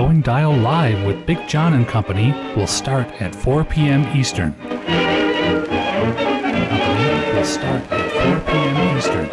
Glowing Dial Live with Big John and Company will start at 4 p.m. Eastern. Company will start at 4 p.m. Eastern.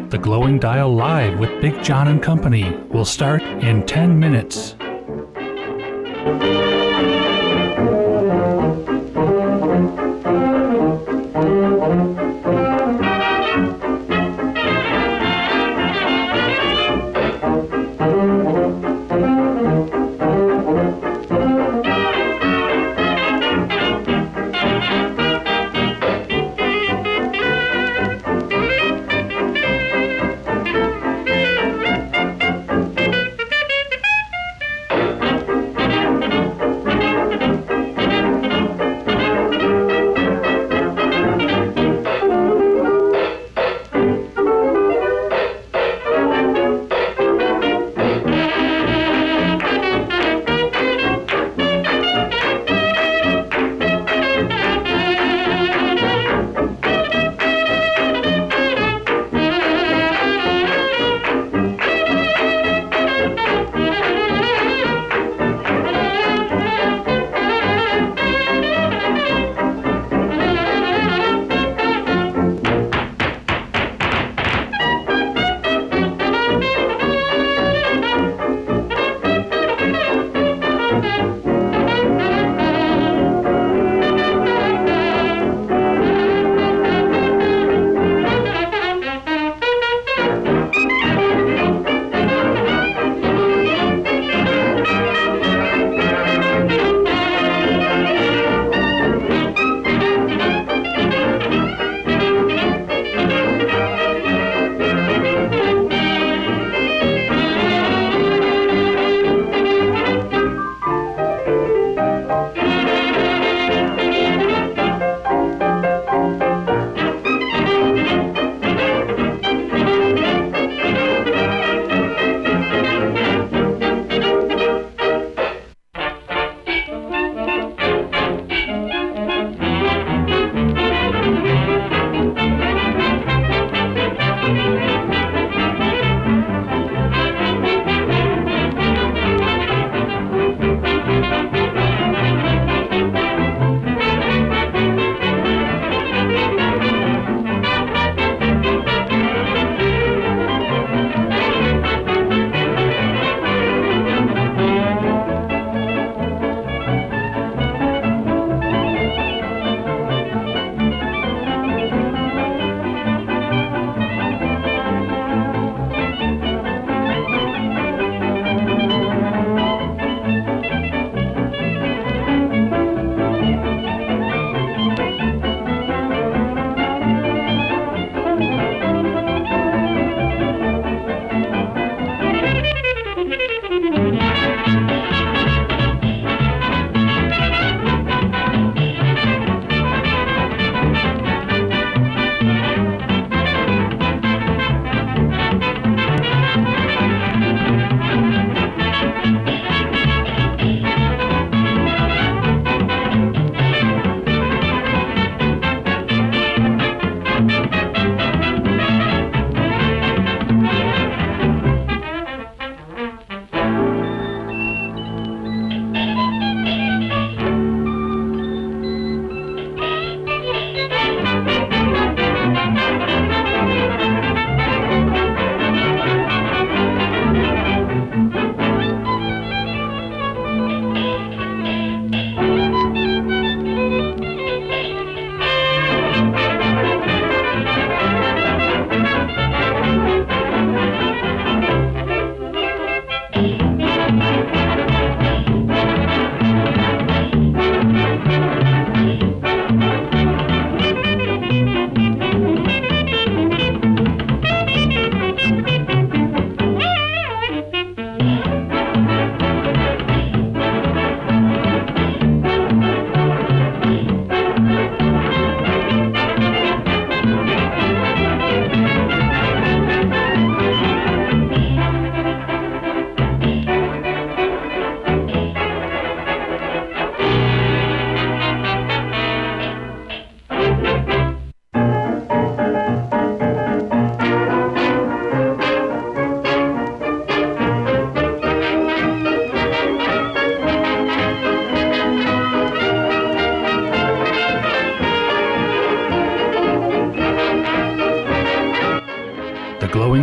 The Glowing Dial Live with Big John and Company will start in 10 minutes.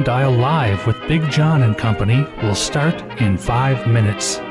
Glowing Dial Live with Big John and Company will start in 5 minutes.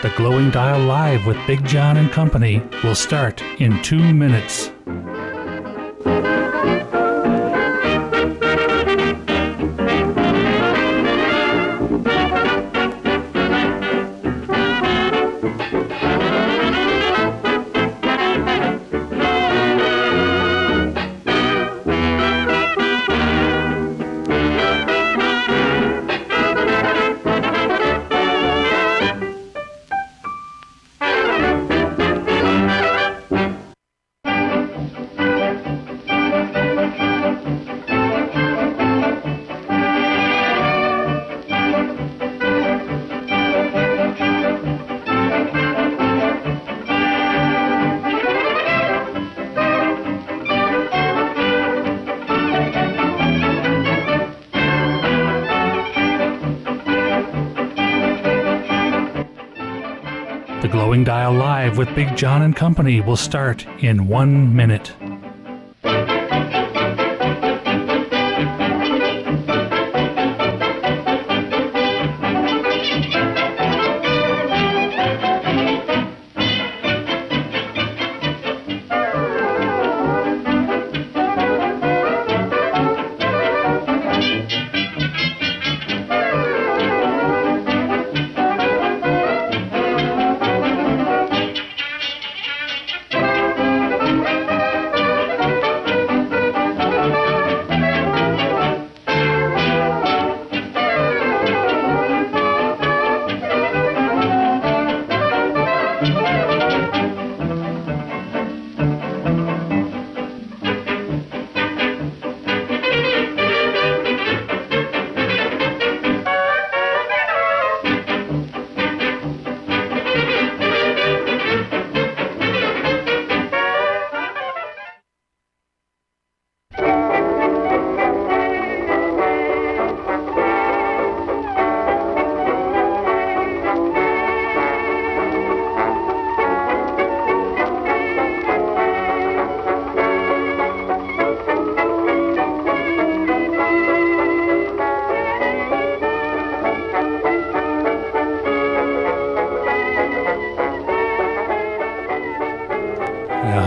The Glowing Dial Live with Big John and Company will start in 2 minutes. The Glowing Dial Live with Big John and Company will start in 1 minute.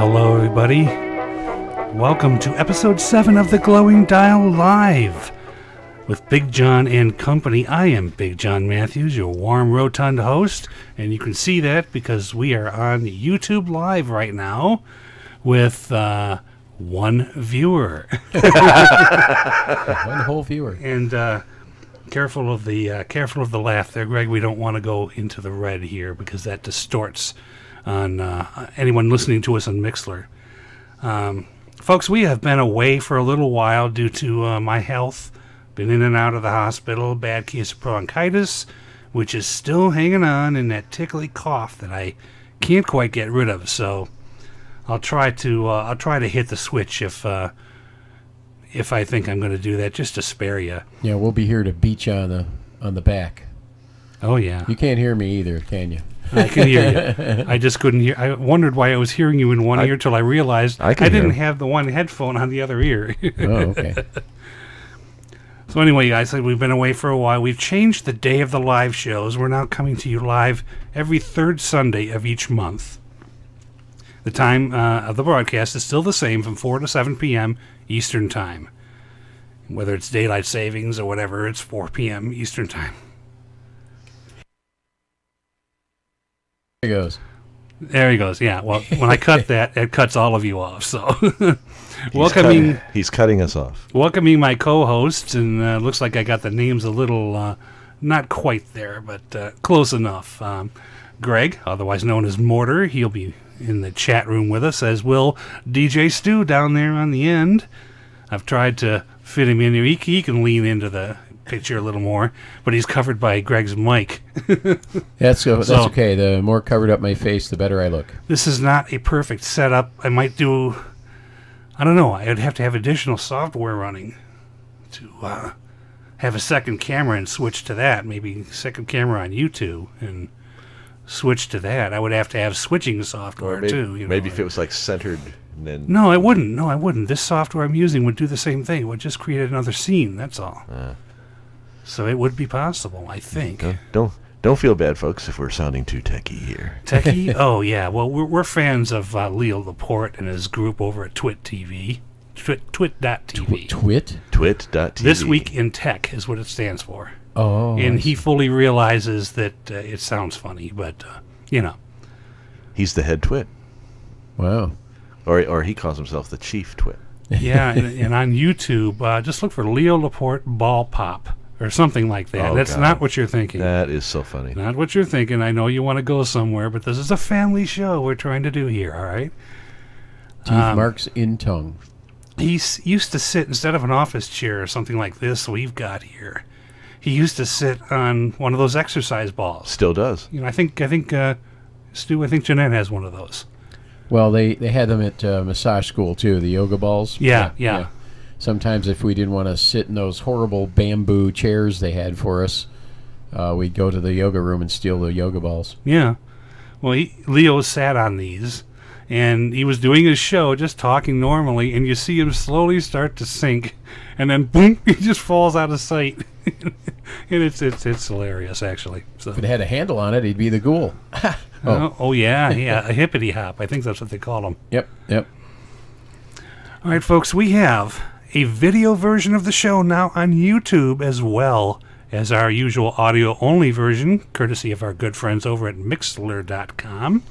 hello, everybody. Welcome to episode 7 of the Glowing Dial Live with Big John and Company. I am Big John Matthews, your warm, rotund host, and you can see that because we are on YouTube Live right now with one viewer. One whole viewer. And careful of the laugh there, Greg. We don't want to go into the red here because that distorts on anyone listening to us on Mixlr. Folks, we have been away for a little while due to my health. Been in and out of the hospital, bad case of bronchitis, which is still hanging on, and that tickly cough that I can't quite get rid of. So I'll try to hit the switch if I think I'm going to do that, just to spare you. Yeah, we'll be here to beat you on the back. Oh yeah. You can't hear me either, can you? I can hear you. I just couldn't hear. I wondered why I was hearing you in one ear till I realized I didn't have the one headphone on the other ear. Oh, okay. So anyway, guys, we've been away for a while. We've changed the day of the live shows. We're now coming to you live every third Sunday of each month. The time of the broadcast is still the same, from 4 to 7 p.m. Eastern Time. Whether it's daylight savings or whatever, it's 4 p.m. Eastern Time. There he goes. There he goes. Yeah. Well, when I cut that, it cuts all of you off. So, he's cutting us off. Welcoming my co-hosts, and looks like I got the names a little not quite there, but close enough. Greg, otherwise known as Mortar, he'll be in the chat room with us, as will DJ Stu down there on the end. I've tried to fit him in here. He can lean into the picture a little more, but he's covered by Greg's mic. That's okay. The more covered up my face, the better I look. This is not a perfect setup. I might do, I don't know, I'd have to have additional software running to have a second camera and switch to that. Maybe second camera on YouTube and switch to that. I would have to have switching software too. Maybe if it was like centered. And then No, I wouldn't. This software I'm using would do the same thing. It would just create another scene. That's all. So it would be possible, I think. Don't feel bad, folks, if we're sounding too techie here. Techie? Oh yeah. Well, we're fans of Leo Laporte and his group over at Twit TV. Twit.tv. Twit.tv. This Week in Tech is what it stands for. Oh. And he fully realizes that it sounds funny, but He's the head twit. Wow. Or he calls himself the chief twit. Yeah, and on YouTube, just look for Leo Laporte Ball Pop or something like that. Oh, That's God. not what you're thinking. That is so funny. Not what you're thinking. I know you want to go somewhere, but this is a family show we're trying to do here, all right? Teeth marks in tongue. He used to sit, instead of an office chair or something like this we've got here, he used to sit on one of those exercise balls. Still does. I think Stu, I think Jeanette has one of those. Well, they had them at massage school, too, the yoga balls. Yeah. Sometimes if we didn't want to sit in those horrible bamboo chairs they had for us, we'd go to the yoga room and steal the yoga balls. Yeah. Well, Leo sat on these, and he was doing his show, just talking normally, and you see him slowly start to sink, and then boom, he just falls out of sight. And it's hilarious, actually. So. If it had a handle on it, he'd be the ghoul. Yeah, a hippity hop. I think that's what they call them. Yep. All right, folks, we have a video version of the show now on YouTube, as well as our usual audio-only version, courtesy of our good friends over at Mixlr.com.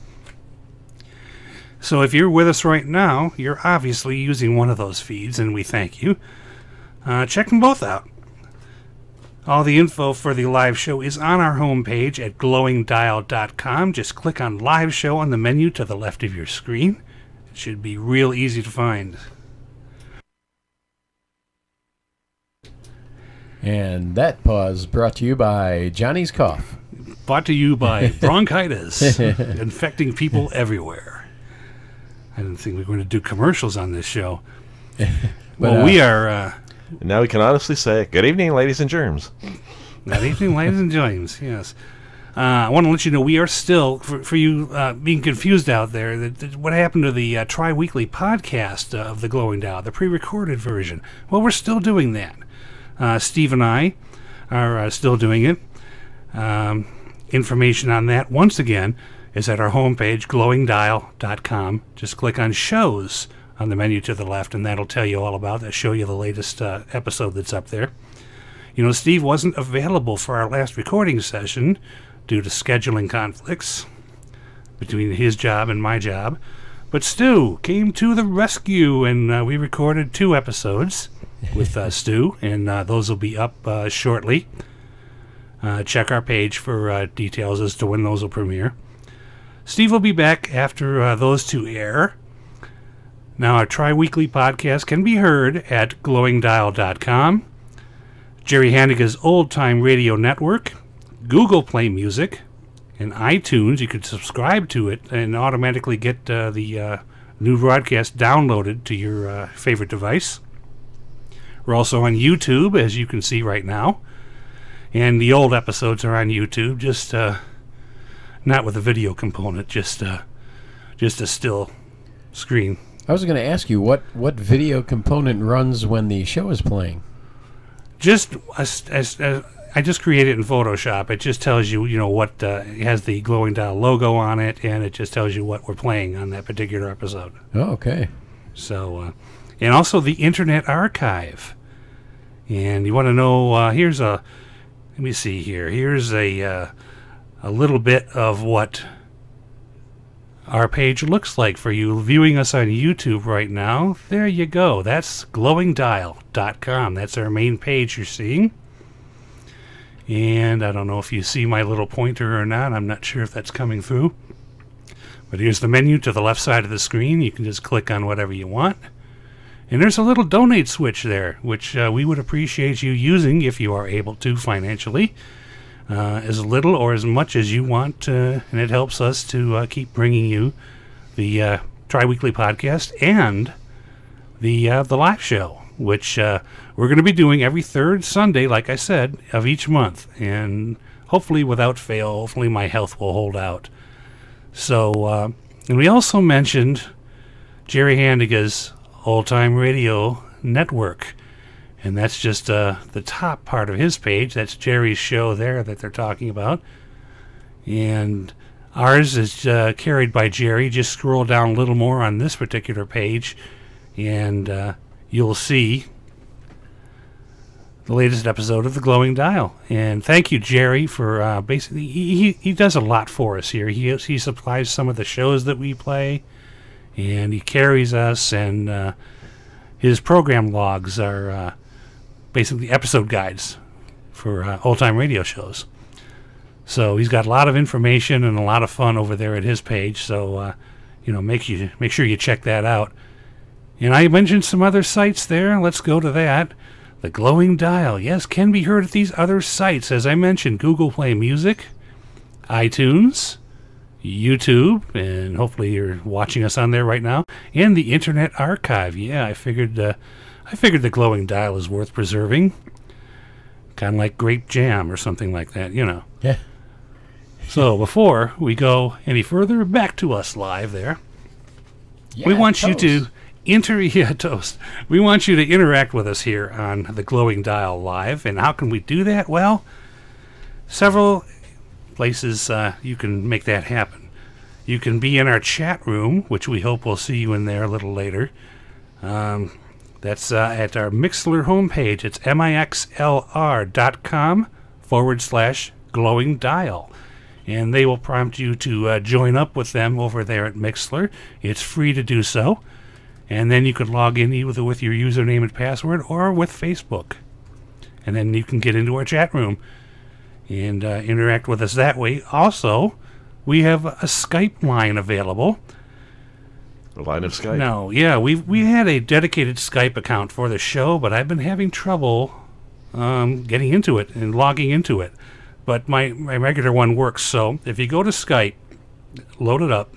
So if you're with us right now, you're obviously using one of those feeds, and we thank you. Check them both out. All the info for the live show is on our homepage at glowingdial.com. Just click on Live Show on the menu to the left of your screen. It should be real easy to find. And that pause brought to you by Johnny's Cough. Brought to you by bronchitis, infecting people everywhere. I didn't think we were going to do commercials on this show. Well, we are... And now we can honestly say, good evening, ladies and germs. Good evening, ladies and germs, yes. I want to let you know we are still, for you being confused out there, that what happened to the tri-weekly podcast of The Glowing Dial, the pre-recorded version. Well, we're still doing that. Steve and I are still doing it. Information on that, once again, is at our homepage, glowingdial.com. Just click on shows on the menu to the left, and that'll tell you all about it, show you the latest episode that's up there. You know, Steve wasn't available for our last recording session due to scheduling conflicts between his job and my job. But Stu came to the rescue, and we recorded 2 episodes with Stu, and those will be up shortly. Check our page for details as to when those will premiere. Steve will be back after those 2 air. Now, our tri-weekly podcast can be heard at glowingdial.com, Jerry Hanniga's Old Time Radio Network, Google Play Music, and iTunes. You can subscribe to it and automatically get the new broadcast downloaded to your favorite device. We're also on YouTube, as you can see right now. And the old episodes are on YouTube, just not with a video component, just a still screen. I was going to ask you, what video component runs when the show is playing? Just I just created it in Photoshop. It just tells you, what it has the Glowing Dial logo on it, and it just tells you what we're playing on that particular episode. Oh, okay. So, and also the Internet Archive. And you want to know? Let me see here. Here's a little bit of what our page looks like for you viewing us on YouTube right now. There you go. That's glowingdial.com. That's our main page you're seeing. And I don't know if you see my little pointer or not. I'm not sure if that's coming through. But here's the menu to the left side of the screen. You can just click on whatever you want. And there's a little donate switch there, which we would appreciate you using if you are able to financially. As little or as much as you want, and it helps us to keep bringing you the tri-weekly podcast and the live show, which we're going to be doing every 3rd Sunday, like I said, of each month. And hopefully, without fail, hopefully my health will hold out. So, and we also mentioned Jerry Handiga's Old Time Radio Network. And that's just the top part of his page. That's Jerry's show there that they're talking about. And ours is carried by Jerry. Just scroll down a little more on this particular page, and you'll see the latest episode of The Glowing Dial. And thank you, Jerry, for basically... He does a lot for us here. He supplies some of the shows that we play, and he carries us, and his program logs are... basically episode guides for old-time radio shows. So he's got a lot of information and a lot of fun over there at his page. So, make sure you check that out. And I mentioned some other sites there. Let's go to that. The Glowing Dial, yes, can be heard at these other sites. As I mentioned, Google Play Music, iTunes, YouTube, and hopefully you're watching us on there right now, and the Internet Archive. Yeah, I figured the Glowing Dial is worth preserving. Kind of like grape jam or something like that, Yeah. So before we go any further, back to us live there. Yeah, We want you toast. to toast. We want you to interact with us here on the Glowing Dial Live. And how can we do that? Well, several places you can make that happen. You can be in our chat room, which we hope we'll see you in there a little later. That's at our Mixlr homepage. It's mixlr.com/glowing dial. And they will prompt you to join up with them over there at Mixlr. It's free to do so. And then you could log in either with your username and password or with Facebook. And then you can get into our chat room and interact with us that way. Also, we have a Skype line available. A line of Skype. No, yeah, we had a dedicated Skype account for the show, but I've been having trouble getting into it and logging into it. But my regular one works, so if you go to Skype, load it up,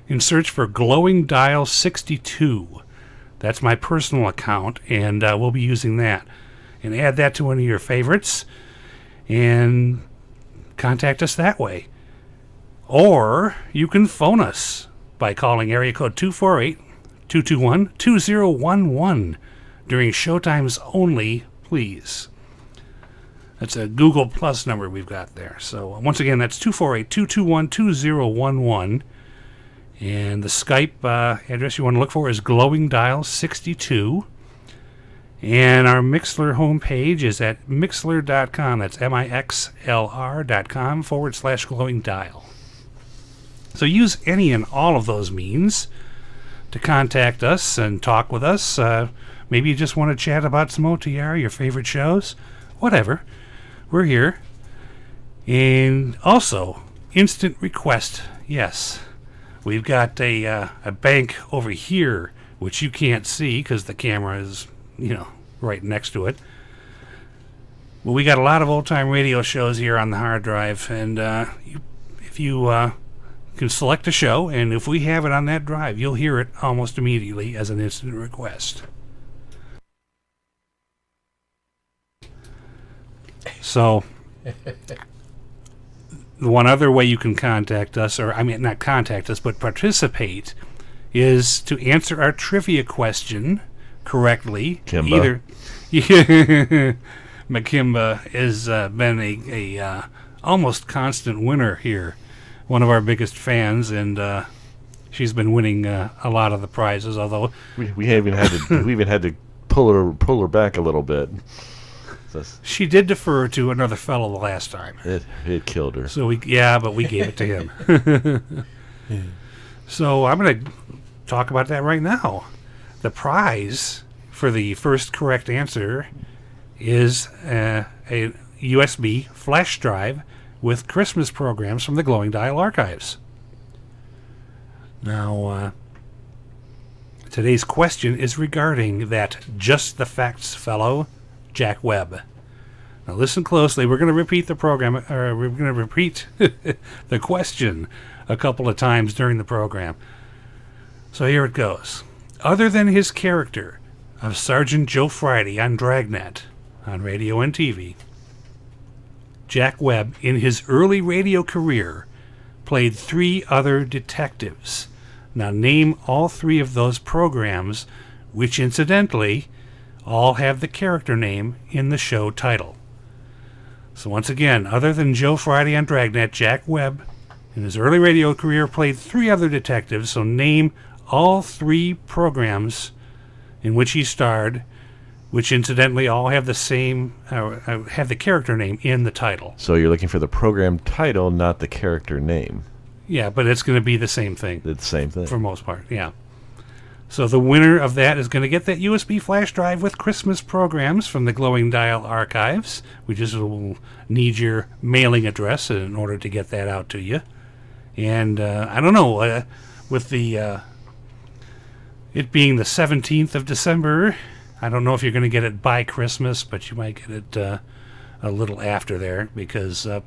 and search for Glowing Dial 62. That's my personal account, and we'll be using that. And add that to one of your favorites, and contact us that way. Or you can phone us by calling area code 248-221-2011 during showtimes only, please. That's a Google Plus number we've got there. So once again, that's 248-221-2011. And the Skype address you want to look for is Glowing Dial 62. And our Mixlr homepage is at mixlr.com. That's mixlr.com/glowing dial. So use any and all of those means to contact us and talk with us. Maybe you just want to chat about some OTR, your favorite shows, whatever. We're here. And also, instant request. Yes, we've got a bank over here, which you can't see because the camera is, right next to it. Well, we got a lot of old-time radio shows here on the hard drive, and if you can select a show, and if we have it on that drive, you'll hear it almost immediately as an instant request. So, the one other way you can contact us, or not contact us, but participate, is to answer our trivia question correctly. Kimba. Makimba has been a almost constant winner here. One of our biggest fans, and she's been winning a lot of the prizes. Although we even had to pull her back a little bit. She did defer to another fellow the last time. It killed her. So but we gave it to him. So I'm going to talk about that right now. The prize for the first correct answer is a USB flash drive with Christmas programs from the Glowing Dial archives. Now, today's question is regarding that Just the Facts fellow, Jack Webb. Now listen closely. We're going to repeat the program, or we're going to repeat the question a couple of times during the program. So here it goes. Other than his character of Sergeant Joe Friday on Dragnet, on radio and TV, Jack Webb, in his early radio career, played 3 other detectives. Now name all 3 of those programs, which incidentally all have the character name in the show title. So once again, other than Joe Friday on Dragnet, Jack Webb, in his early radio career, played 3 other detectives. So name all 3 programs in which he starred, which incidentally all have the same, have the character name in the title. So you're looking for the program title, not the character name. Yeah, but it's going to be the same thing. The same thing. For most part, yeah. So the winner of that is going to get that USB flash drive with Christmas programs from the Glowing Dial archives. We just will need your mailing address in order to get that out to you. And I don't know, with the it being the 17th of December, I don't know if you're going to get it by Christmas, but you might get it a little after there, because the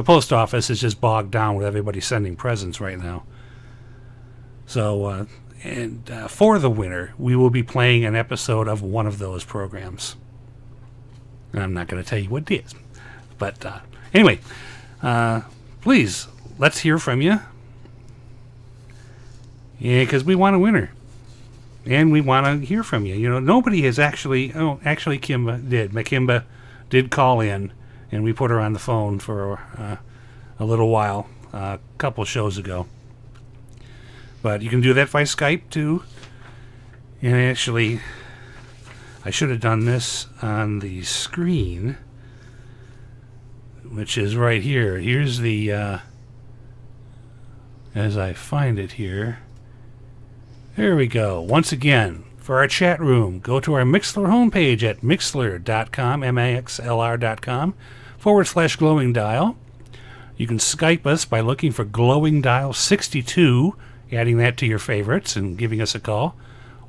post office is just bogged down with everybody sending presents right now. So, for the winner, we will be playing an episode of one of those programs. I'm not going to tell you what it is. But anyway, please, let's hear from you. Yeah, because we want a winner. And we want to hear from you. Nobody has actually... Oh, actually, Kimba did. Makimba did call in, and we put her on the phone for a little while, a couple shows ago. But you can do that by Skype, too. And actually, I should have done this on the screen, which is right here. Here's the... as I find it here... There we go. Once again, for our chat room, go to our Mixlr homepage at mixlr.com, mixlr.com/glowing dial. You can Skype us by looking for Glowing Dial 62, adding that to your favorites and giving us a call,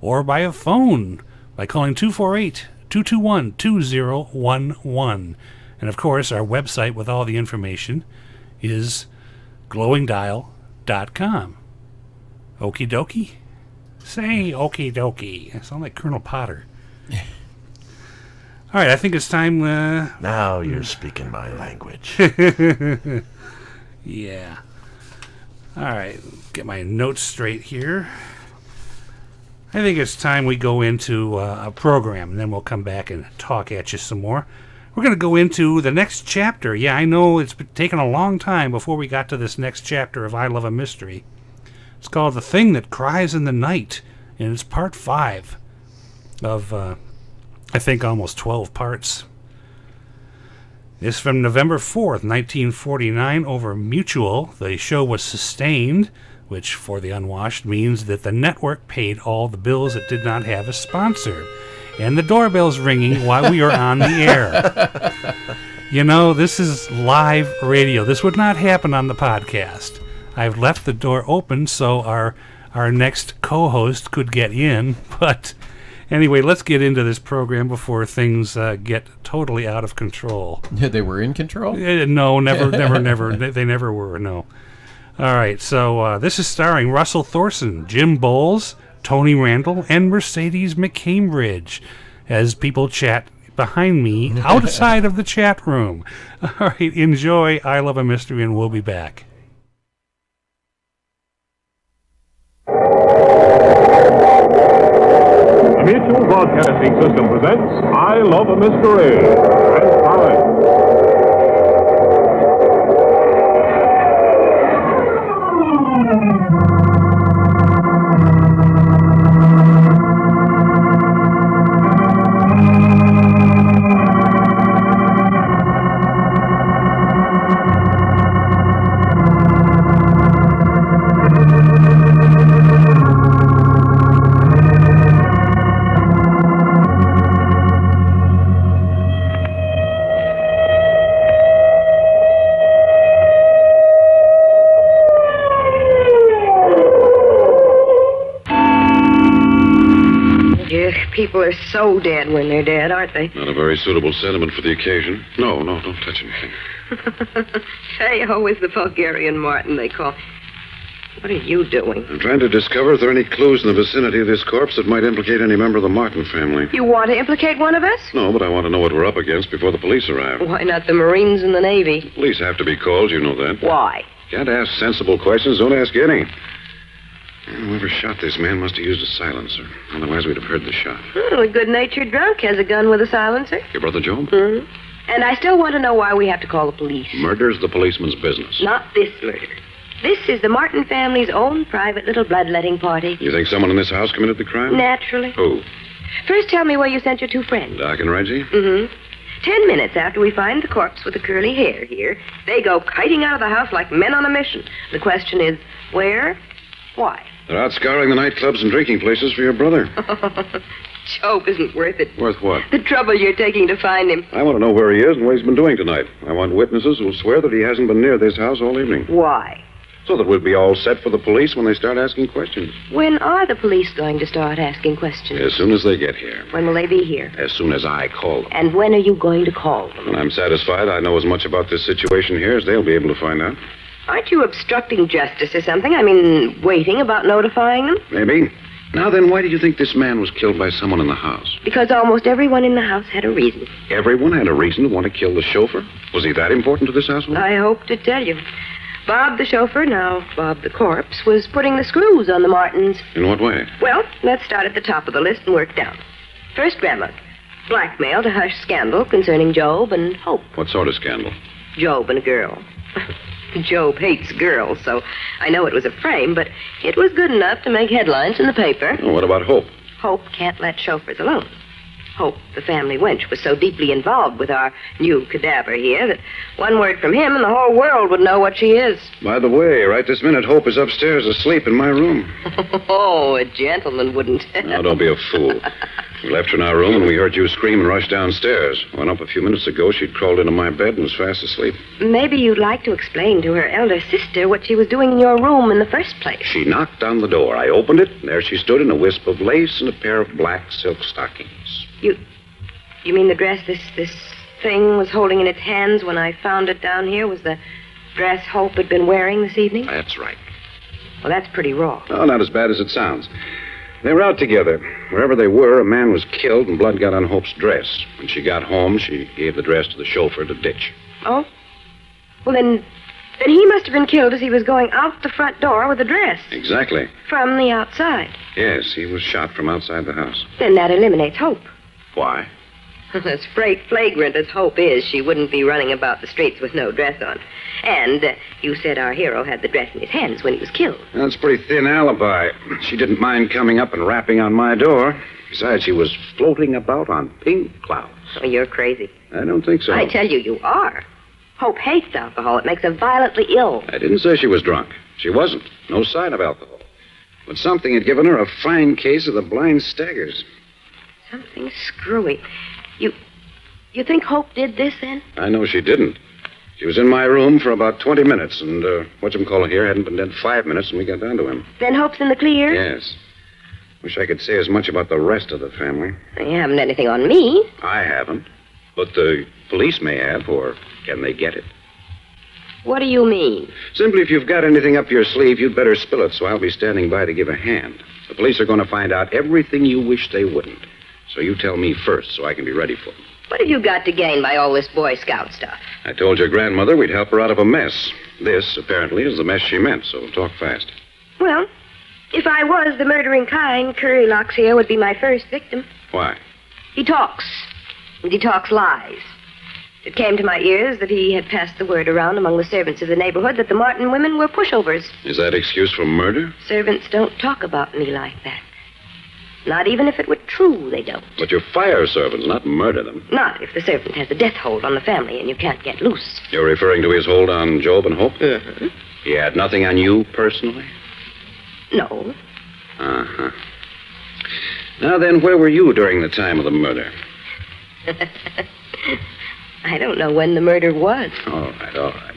or by a phone by calling 248-221-2011. And of course, our website with all the information is glowingdial.com. Okie dokie? Say okie dokie. I sound like Colonel Potter. All right, I think it's time... now you're speaking my language. Yeah. All right, get my notes straight here. I think it's time we go into a program, and then we'll come back and talk at you some more. We're going to go into the next chapter. Yeah, I know it's been taken a long time before we got to this next chapter of I Love a Mystery. It's called The Thing That Cries in the Night, and it's part 5 of, I think, almost 12 parts. This is from November 4th, 1949, over Mutual. The show was sustained, which, for the unwashed, means that the network paid all the bills it did not have a sponsor. And the doorbell's ringing while we are on the air. You know, this is live radio. This would not happen on the podcast. I've left the door open so our next co-host could get in. But anyway, let's get into this program before things get totally out of control. They were in control? No, never. They never were, no. All right, so this is starring Russell Thorson, Jim Bowles, Tony Randall, and Mercedes McCambridge as people chat behind me outside of the chat room. All right, enjoy I Love a Mystery, and we'll be back. The Mutual Broadcasting System presents I Love a Mystery. Transcribed. People are so dead when they're dead, aren't they? Not a very suitable sentiment for the occasion. No, don't touch anything. Hey, always the Bulgarian Martin they call. What are you doing? I'm trying to discover if there are any clues in the vicinity of this corpse that might implicate any member of the Martin family. You want to implicate one of us? No, but I want to know what we're up against before the police arrive. Why not the Marines and the Navy? Police have to be called, you know that. Why? Can't ask sensible questions, don't ask any. Whoever shot this man must have used a silencer. Otherwise, we'd have heard the shot. A good-natured drunk has a gun with a silencer. Your brother Joe? Mm-hmm. And I still want to know why we have to call the police. Murder's the policeman's business. Not this murder. This is the Martin family's own private little bloodletting party. You think someone in this house committed the crime? Naturally. Who? First, tell me where you sent your two friends. Doc and Reggie? Mm-hmm. 10 minutes after we find the corpse with the curly hair here, they go kiting out of the house like men on a mission. The question is, where? Why? They're out scouring the nightclubs and drinking places for your brother. Job isn't worth it. Worth what? The trouble you're taking to find him. I want to know where he is and what he's been doing tonight. I want witnesses who'll swear that he hasn't been near this house all evening. Why? So that we'll be all set for the police when they start asking questions. When are the police going to start asking questions? As soon as they get here. When will they be here? As soon as I call them. And when are you going to call them? When I'm satisfied I know as much about this situation here as they'll be able to find out. Aren't you obstructing justice or something? I mean, waiting about notifying them? Maybe. Now then, why do you think this man was killed by someone in the house? Because almost everyone in the house had a reason. Everyone had a reason to want to kill the chauffeur? Was he that important to this household? I hope to tell you. Bob the chauffeur, now Bob the corpse, was putting the screws on the Martins. In what way? Well, let's start at the top of the list and work down. First grandma. Blackmail to hush scandal concerning Job and Hope. What sort of scandal? Job and a girl. Job hates girls, so I know it was a frame, but it was good enough to make headlines in the paper. Oh, what about Hope? Hope can't let chauffeurs alone. Hope, the family wench, was so deeply involved with our new cadaver here that one word from him and the whole world would know what she is. By the way, right this minute, Hope is upstairs asleep in my room. Oh, a gentleman wouldn't. Now, don't be a fool. We left her in our room and we heard you scream and rush downstairs. Went up a few minutes ago, she'd crawled into my bed and was fast asleep. Maybe you'd like to explain to her elder sister what she was doing in your room in the first place. She knocked on the door. I opened it, and there she stood in a wisp of lace and a pair of black silk stockings. You mean the dress this thing was holding in its hands when I found it down here was the dress Hope had been wearing this evening? That's right. Well, that's pretty raw. Oh, not as bad as it sounds. They were out together. Wherever they were, a man was killed and blood got on Hope's dress. When she got home, she gave the dress to the chauffeur to ditch. Oh? Well, then he must have been killed as he was going out the front door with the dress. Exactly. From the outside. Yes, he was shot from outside the house. Then that eliminates Hope. Why? As flagrant as Hope is, she wouldn't be running about the streets with no dress on. And you said our hero had the dress in his hands when he was killed. That's a pretty thin alibi. She didn't mind coming up and rapping on my door. Besides, she was floating about on pink clouds. Oh, you're crazy. I don't think so. I tell you, you are. Hope hates alcohol. It makes her violently ill. I didn't say she was drunk. She wasn't. No sign of alcohol. But something had given her a fine case of the blind staggers. Something screwy. You think Hope did this, then? I know she didn't. She was in my room for about 20 minutes, and whatchamacallit here hadn't been dead 5 minutes when we got down to him. Then Hope's in the clear? Yes. Wish I could say as much about the rest of the family. You haven't anything on me. I haven't. But the police may have, or can they get it? What do you mean? Simply, if you've got anything up your sleeve, you'd better spill it, so I'll be standing by to give a hand. The police are going to find out everything you wish they wouldn't. So you tell me first, so I can be ready for them. What have you got to gain by all this Boy Scout stuff? I told your grandmother we'd help her out of a mess. This, apparently, is the mess she meant, so talk fast. Well, if I was the murdering kind, Currylocks here would be my first victim. Why? He talks, and he talks lies. It came to my ears that he had passed the word around among the servants of the neighborhood that the Martin women were pushovers. Is that excuse for murder? Servants don't talk about me like that. Not even if it were true, they don't. But you fire servants, not murder them. Not if the servant has a death hold on the family and you can't get loose. You're referring to his hold on Job and Hope? Mm-hmm. He had nothing on you personally? No. Uh-huh. Now then, where were you during the time of the murder? I don't know when the murder was. All right.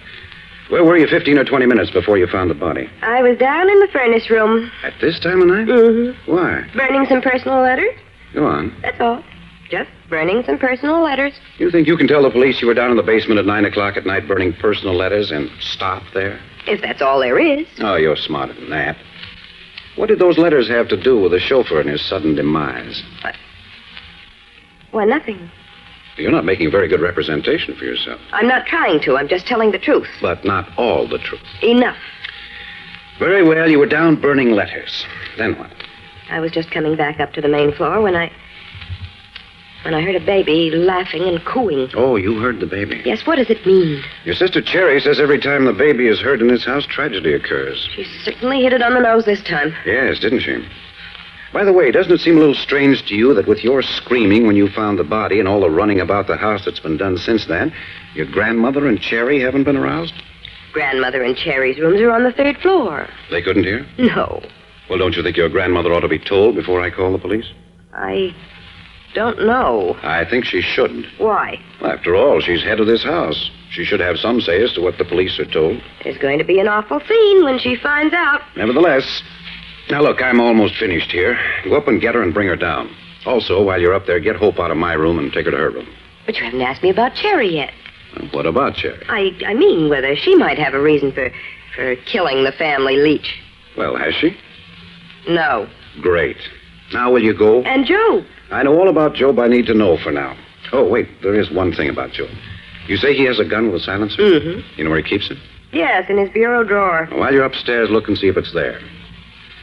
Where were you 15 or 20 minutes before you found the body? I was down in the furnace room. At this time of night? Mm-hmm. Why? Burning some personal letters. Go on. That's all. Just burning some personal letters. You think you can tell the police you were down in the basement at 9 o'clock at night burning personal letters and stop there? If that's all there is. Oh, you're smarter than that. What did those letters have to do with the chauffeur and his sudden demise? Why, nothing. You're not making a very good representation for yourself. I'm not trying to. I'm just telling the truth. But not all the truth. Enough. Very well, you were down burning letters. Then what? I was just coming back up to the main floor when I heard a baby laughing and cooing. Oh, you heard the baby? Yes, what does it mean? Your sister Cherry says every time the baby is heard in this house, tragedy occurs. She certainly hit it on the nose this time. Yes, didn't she? By the way, doesn't it seem a little strange to you that with your screaming when you found the body and all the running about the house that's been done since then, your grandmother and Cherry haven't been aroused? Grandmother and Cherry's rooms are on the 3rd floor. They couldn't hear? No. Well, don't you think your grandmother ought to be told before I call the police? I don't know. I think she shouldn't. Why? Well, after all, she's head of this house. She should have some say as to what the police are told. There's going to be an awful scene when she finds out. Nevertheless... Now, look, I'm almost finished here. Go up and get her and bring her down. Also, while you're up there, get Hope out of my room and take her to her room. But you haven't asked me about Cherry yet. Well, what about Cherry? I mean whether she might have a reason for killing the family leech. Well, has she? No. Great. Now, will you go? And Job. I know all about Job I need to know for now. Oh, wait, there is one thing about Job. You say he has a gun with a silencer? Mm-hmm. You know where he keeps it? Yes, in his bureau drawer. While you're upstairs, look and see if it's there.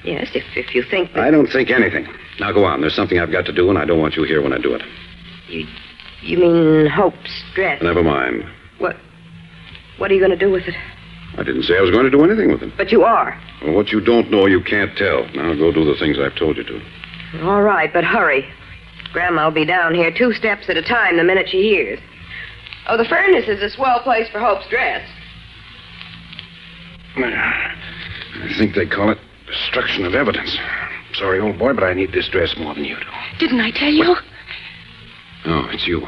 Yes, if you think that... I don't think anything. Now, go on. There's something I've got to do, and I don't want you here when I do it. You mean Hope's dress? Never mind. What are you going to do with it? I didn't say I was going to do anything with it. But you are. Well, what you don't know, you can't tell. Now, go do the things I've told you to. All right, but hurry. Grandma will be down here 2 steps at a time the minute she hears. Oh, the furnace is a swell place for Hope's dress. I think they call it destruction of evidence. Sorry, old boy, but I need this dress more than you do. Didn't I tell you? Oh, it's you.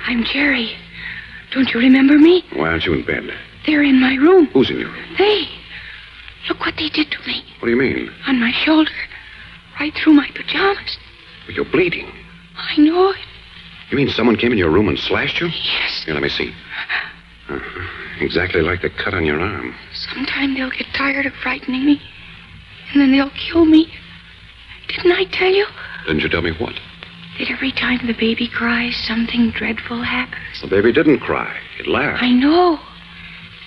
I'm Jerry. Don't you remember me? Why aren't you in bed? They're in my room. Who's in your room? They. Look what they did to me. What do you mean? On my shoulder. Right through my pajamas. Well, you're bleeding. I know it. You mean someone came in your room and slashed you? Yes. Here, let me see. Exactly like the cut on your arm. Sometime they'll get tired of frightening me. And then they'll kill me. Didn't I tell you? Didn't you tell me what? That every time the baby cries, something dreadful happens. The baby didn't cry. It laughed. I know.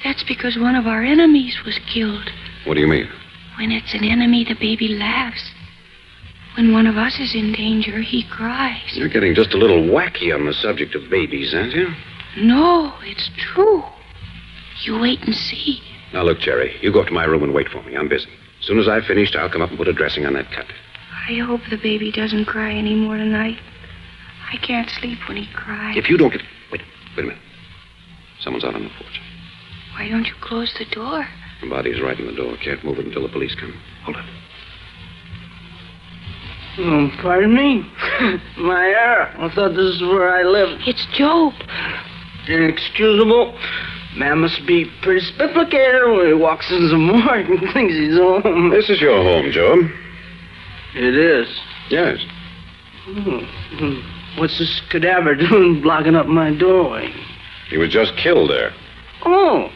That's because one of our enemies was killed. What do you mean? When it's an enemy, the baby laughs. When one of us is in danger, he cries. You're getting just a little wacky on the subject of babies, aren't you? No, it's true. You wait and see. Now, look, Jerry, you go up to my room and wait for me. I'm busy. As soon as I've finished, I'll come up and put a dressing on that cut. I hope the baby doesn't cry anymore tonight. I can't sleep when he cries. If you don't get... Wait a minute. Someone's out on the porch. Why don't you close the door? The body's right in the door. Can't move it until the police come. Hold it. Oh, pardon me? My error. I thought this is where I lived. It's Job. Inexcusable. Man must be pretty spiplicated when he walks in the morning and thinks he's home. This is your home, Job. It is. Yes. What's this cadaver doing blocking up my doorway? He was just killed there. Oh.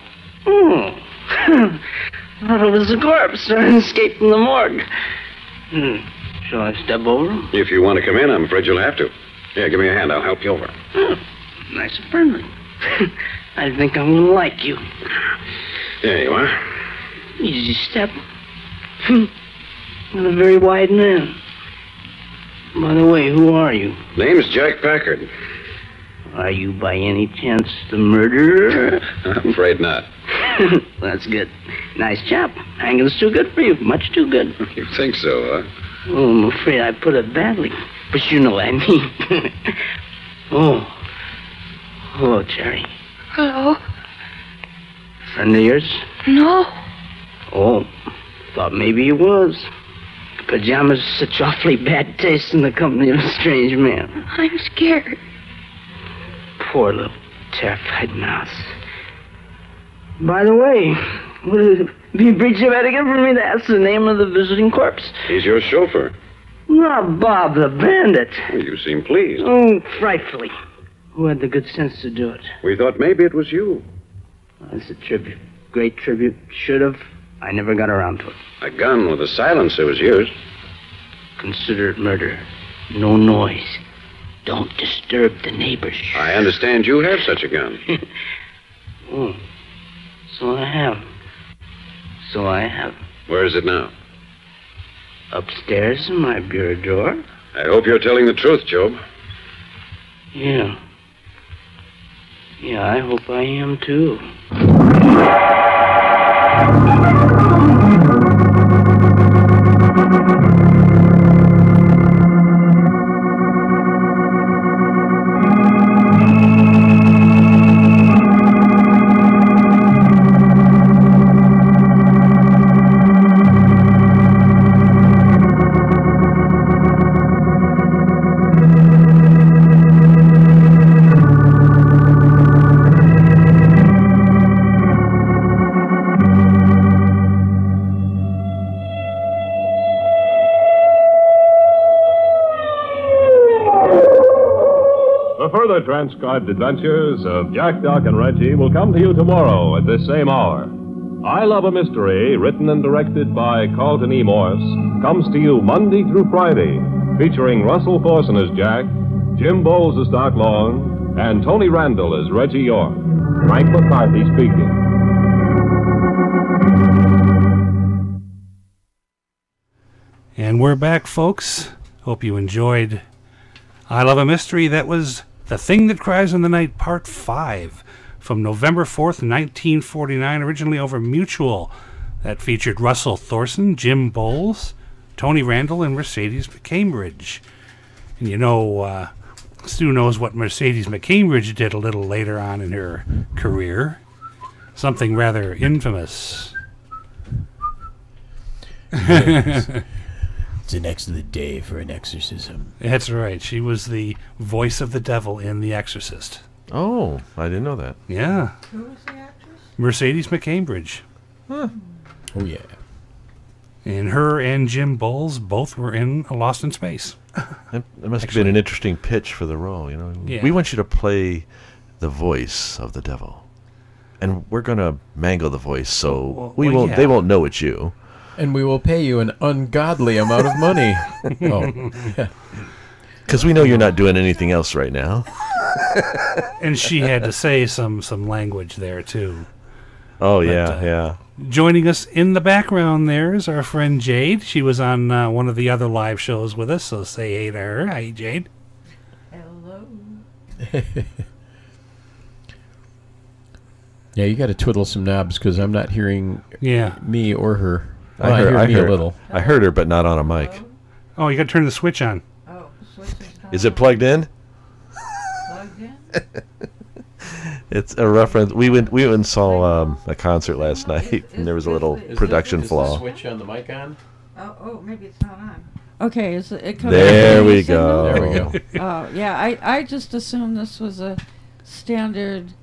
Thought it was a corpse trying to escape from the morgue. Shall I step over him? If you want to come in, I'm afraid you'll have to. Here, give me a hand. I'll help you over. Nice and friendly. I think I'm going to like you. There you are. Easy step. Not a very wide man. By the way, who are you? Name's Jack Packard. Are you by any chance the murderer? I'm afraid not. That's good. Nice chap. Hanging's too good for you. Much too good. You think so, huh? Oh, I'm afraid I put it badly. But you know what I mean. Oh. Hello, Jerry. Hello? Friend of yours? No. Oh. Thought maybe he was. Pajamas such awfully bad taste in the company of a strange man. I'm scared. Poor little terrified mouse. By the way, would it be breach of etiquette for me to ask the name of the visiting corpse? He's your chauffeur. Not Bob the Bandit. Well, you seem pleased. Oh, frightfully. Who had the good sense to do it? We thought maybe it was you. That's a tribute. Great tribute. Should have. I never got around to it. A gun with a silencer was yours. Consider it murder. No noise. Don't disturb the neighbors. I understand you have such a gun. Oh, so I have. Where is it now? Upstairs in my bureau drawer. I hope you're telling the truth, Job. Yeah. Yeah, I hope I am too. The further transcribed adventures of Jack, Doc, and Reggie will come to you tomorrow at this same hour. I Love a Mystery, written and directed by Carlton E. Morse, comes to you Monday through Friday, featuring Russell Thorson as Jack, Jim Bowles as Doc Long, and Tony Randall as Reggie York. Frank McCarthy speaking. And we're back, folks. Hope you enjoyed I Love a Mystery. That was The Thing That Cries in the Night, Part 5, from November 4th, 1949, originally over Mutual. That featured Russell Thorson, Jim Bowles, Tony Randall, and Mercedes McCambridge. And you know, Stu knows what Mercedes McCambridge did a little later on in her career. Something rather infamous. It's an excellent day for an exorcism. That's right. She was the voice of the devil in The Exorcist. Oh, I didn't know that. Yeah. Who was the actress? Mercedes McCambridge. Huh. Oh, yeah. And her and Jim Bowles both were in Lost in Space. That must have been an interesting pitch for the role, you know. Yeah. We want you to play the voice of the devil. And we're going to mangle the voice so they won't know it's you. And we will pay you an ungodly amount of money. Oh, yeah. Because we know you're not doing anything else right now. And she had to say some language there, too. Oh, But, yeah. Joining us in the background there is our friend Jade. She was on one of the other live shows with us, so say hey to her. Hi, Jade. Hello. Yeah, you got to twiddle some knobs because I'm not hearing me or her. Well, I hear me a little. I heard her, but not on a mic. Oh, you got to turn the switch on. Oh, switch Is it plugged in? plugged in? It's a reference. We went and saw a concert last night, and there was a little production Is flaw. the switch on the mic on? Oh, maybe it's not on. Okay, is it coming? There we go. There we go. Oh, yeah, I just assumed this was a standard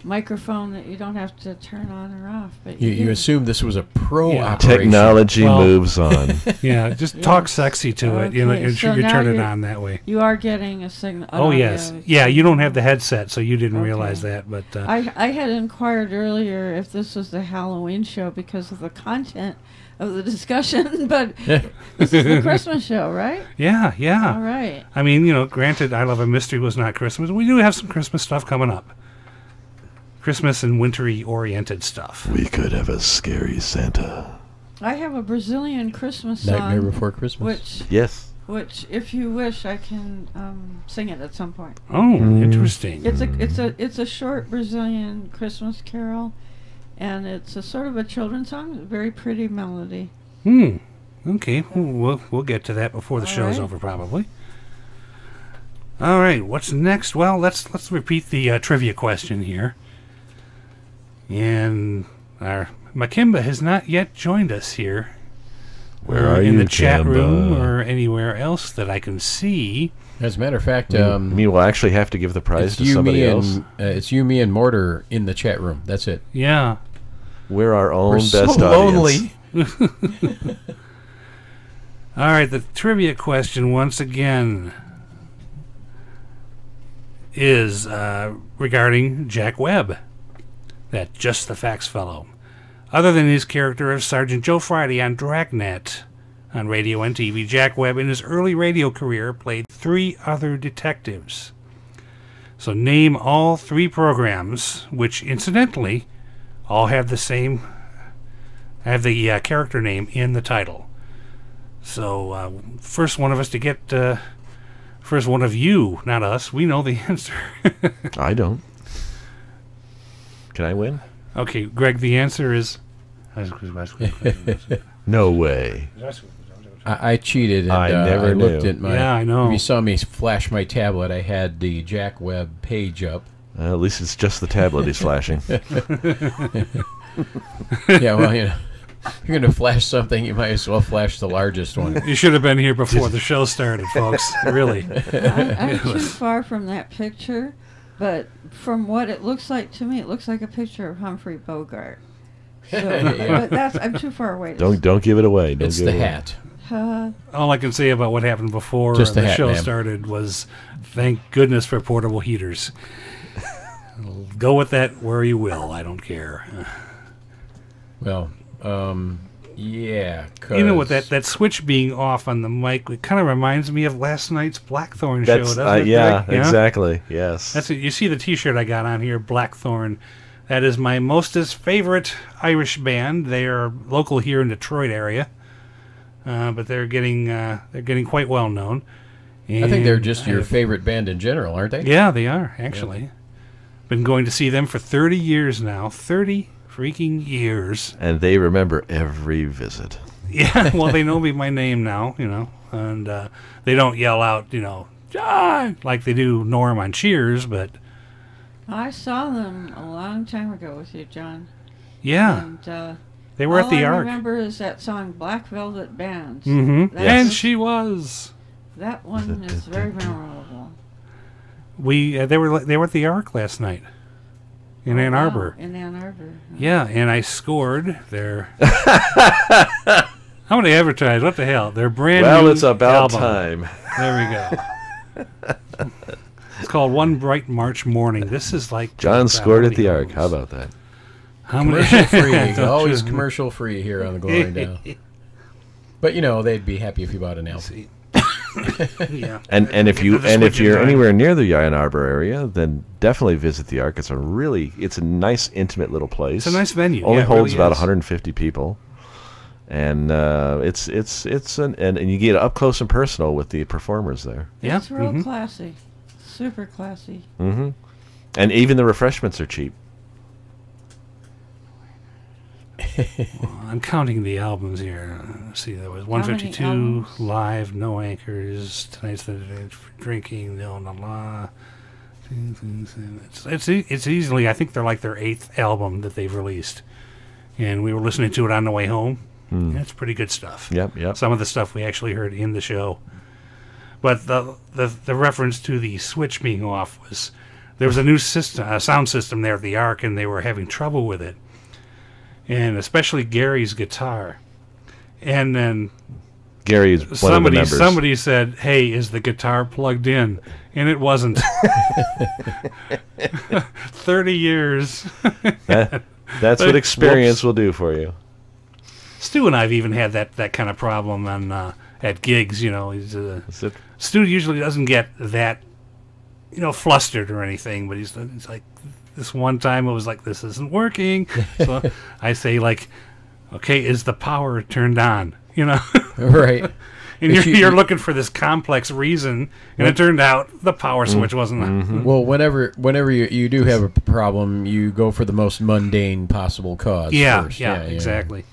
microphone that you don't have to turn on or off. But You do. assume this was a pro operation. Technology moves on. Yeah, just talk sexy to it. You know, you so now turn it you're- on that way. You are getting a signal. Oh, yes. Yeah, you don't have the headset, so you didn't realize that. But I had inquired earlier if this was the Halloween show because of the content of the discussion, but this is the Christmas show, right? yeah. All right. I mean, you know, granted, I Love a Mystery was not Christmas. We do have some Christmas stuff coming up. Christmas and wintry oriented stuff. We could have a scary Santa. I have a Brazilian Christmas song. Nightmare Before Christmas. Yes. Which, if you wish, I can sing it at some point. Oh, interesting. It's a short Brazilian Christmas carol, and it's a sort of a children's song. A very pretty melody. Okay, we'll get to that before the All show's right. over, probably. All right, what's next? Well, let's repeat the trivia question here. And our Makimba has not yet joined us here. Where are in you, the chat room Kimba? or anywhere else that I can see. As a matter of fact, me will actually have to give the prize to somebody else. It's you, me, and Mortar in the chat room. That's it. Yeah. We're our own We're best so audience. lonely. All right, the trivia question once again is regarding Jack Webb, that Just the Facts fellow. Other than his character of Sergeant Joe Friday on Dragnet on radio and TV, Jack Webb in his early radio career played 3 other detectives. So name all 3 programs, which incidentally all have the same, character name in the title. So first one of us to get, first one of you, not us, we know the answer. I don't. Can I win? Okay, Greg, the answer is... No way. I cheated. And, I never looked knew. at my. Yeah, I know. If you saw me flash my tablet, I had the Jack Webb page up. At least it's just the tablet he's flashing. Yeah, well, you know, if you're going to flash something, you might as well flash the largest one. You should have been here before the show started, folks. Really. I'm too far from that picture, but from what it looks like to me, it looks like a picture of Humphrey Bogart. So, but I'm too far away. Don't give it away. Don't It's give the it away. hat. All I can say about what happened before Just the the hat, show ma'am. started was thank goodness for portable heaters. Go with that where you will. I don't care. Well, yeah. You know what, 'cause that switch being off on the mic, it kind of reminds me of last night's Blackthorn show, That's doesn't it? yeah, Greg? exactly. Yes. That's it. You see the T-shirt I got on here, Blackthorn. That is my mostest favorite Irish band. They are local here in Detroit area, but they're getting quite well known. I think they're just And your I've- favorite band in general, aren't they? Yeah, they are actually. Been going to see them for 30 years now. 30 freaking years. And they remember every visit. Yeah, well, they know me by name now, and they don't yell out, John, like they do Norm on Cheers, but I saw them a long time ago with you, John. yeah, And they were at the all I Ark. remember is that song "Black Velvet Band." Mm-hmm. That And was- she was. That one is very memorable. They were at the Ark last night in Ann Arbor. Wow, in Ann Arbor. Yeah, and I scored their. I'm going to advertise. What the hell? Their brand new Well, it's about album. time. There we go. It's called One Bright March Morning. This is like John scored at the how Ark. many How about that? How many? Commercial free. Don't Always you- commercial free here on the Glory Down. But, they'd be happy if you bought an album. Yeah. And if you're anywhere near the Ann Arbor area, then definitely visit the Ark. It's a nice intimate little place. It's a nice venue. Only holds really about is. 150 people, and and you get up close and personal with the performers there. Yeah. It's real classy, super classy. Mm-hmm. And even the refreshments are cheap. Well, I'm counting the albums here. Let's see, there was 152 live, no anchors. Tonight's the day for drinking. La la la. It's easily, I think they're like their 8th album that they've released, and we were listening to it on the way home. Yeah, it's pretty good stuff. Yep. Some of the stuff we actually heard in the show, but the reference to the switch being off was there was a new sound system there at the Ark, and they were having trouble with it. And especially Gary's guitar. And then Gary is one of the members. Somebody said, "Hey, is the guitar plugged in?" And it wasn't. 30 years. That's what experience will do for you. Stu and I've even had that kind of problem on at gigs. You know, Stu usually doesn't get that, flustered or anything, but he's like. This one time it was like, this isn't working. So I say, like, okay, is the power turned on? Right. And you're looking for this complex reason, and it turned out the power switch wasn't on. Well, whenever you do have a problem, you go for the most mundane possible cause first. Yeah, exactly.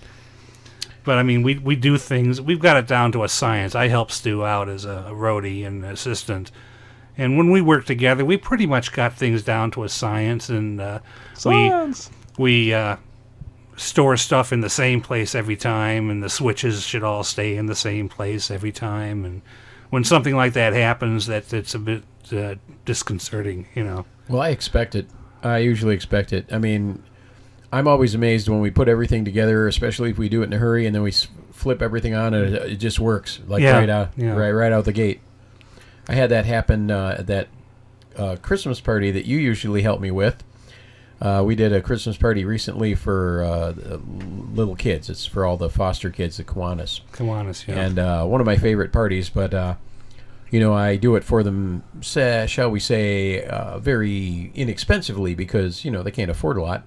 But, I mean, we do things. We've got it down to a science. I help Stu out as a roadie and assistant. And when we work together, we pretty much got things down to a science, and we store stuff in the same place every time, and the switches should all stay in the same place every time. And when something like that happens, it's a bit disconcerting, Well, I expect it. I usually expect it. I mean, I'm always amazed when we put everything together, especially if we do it in a hurry, and then we flip everything on, and it just works right out the gate. I had that happen at that Christmas party that you usually help me with. We did a Christmas party recently for little kids. It's for all the foster kids, the Kiwanis. Kiwanis, yeah. And one of my favorite parties, but, I do it for them, shall we say, very inexpensively because, they can't afford a lot.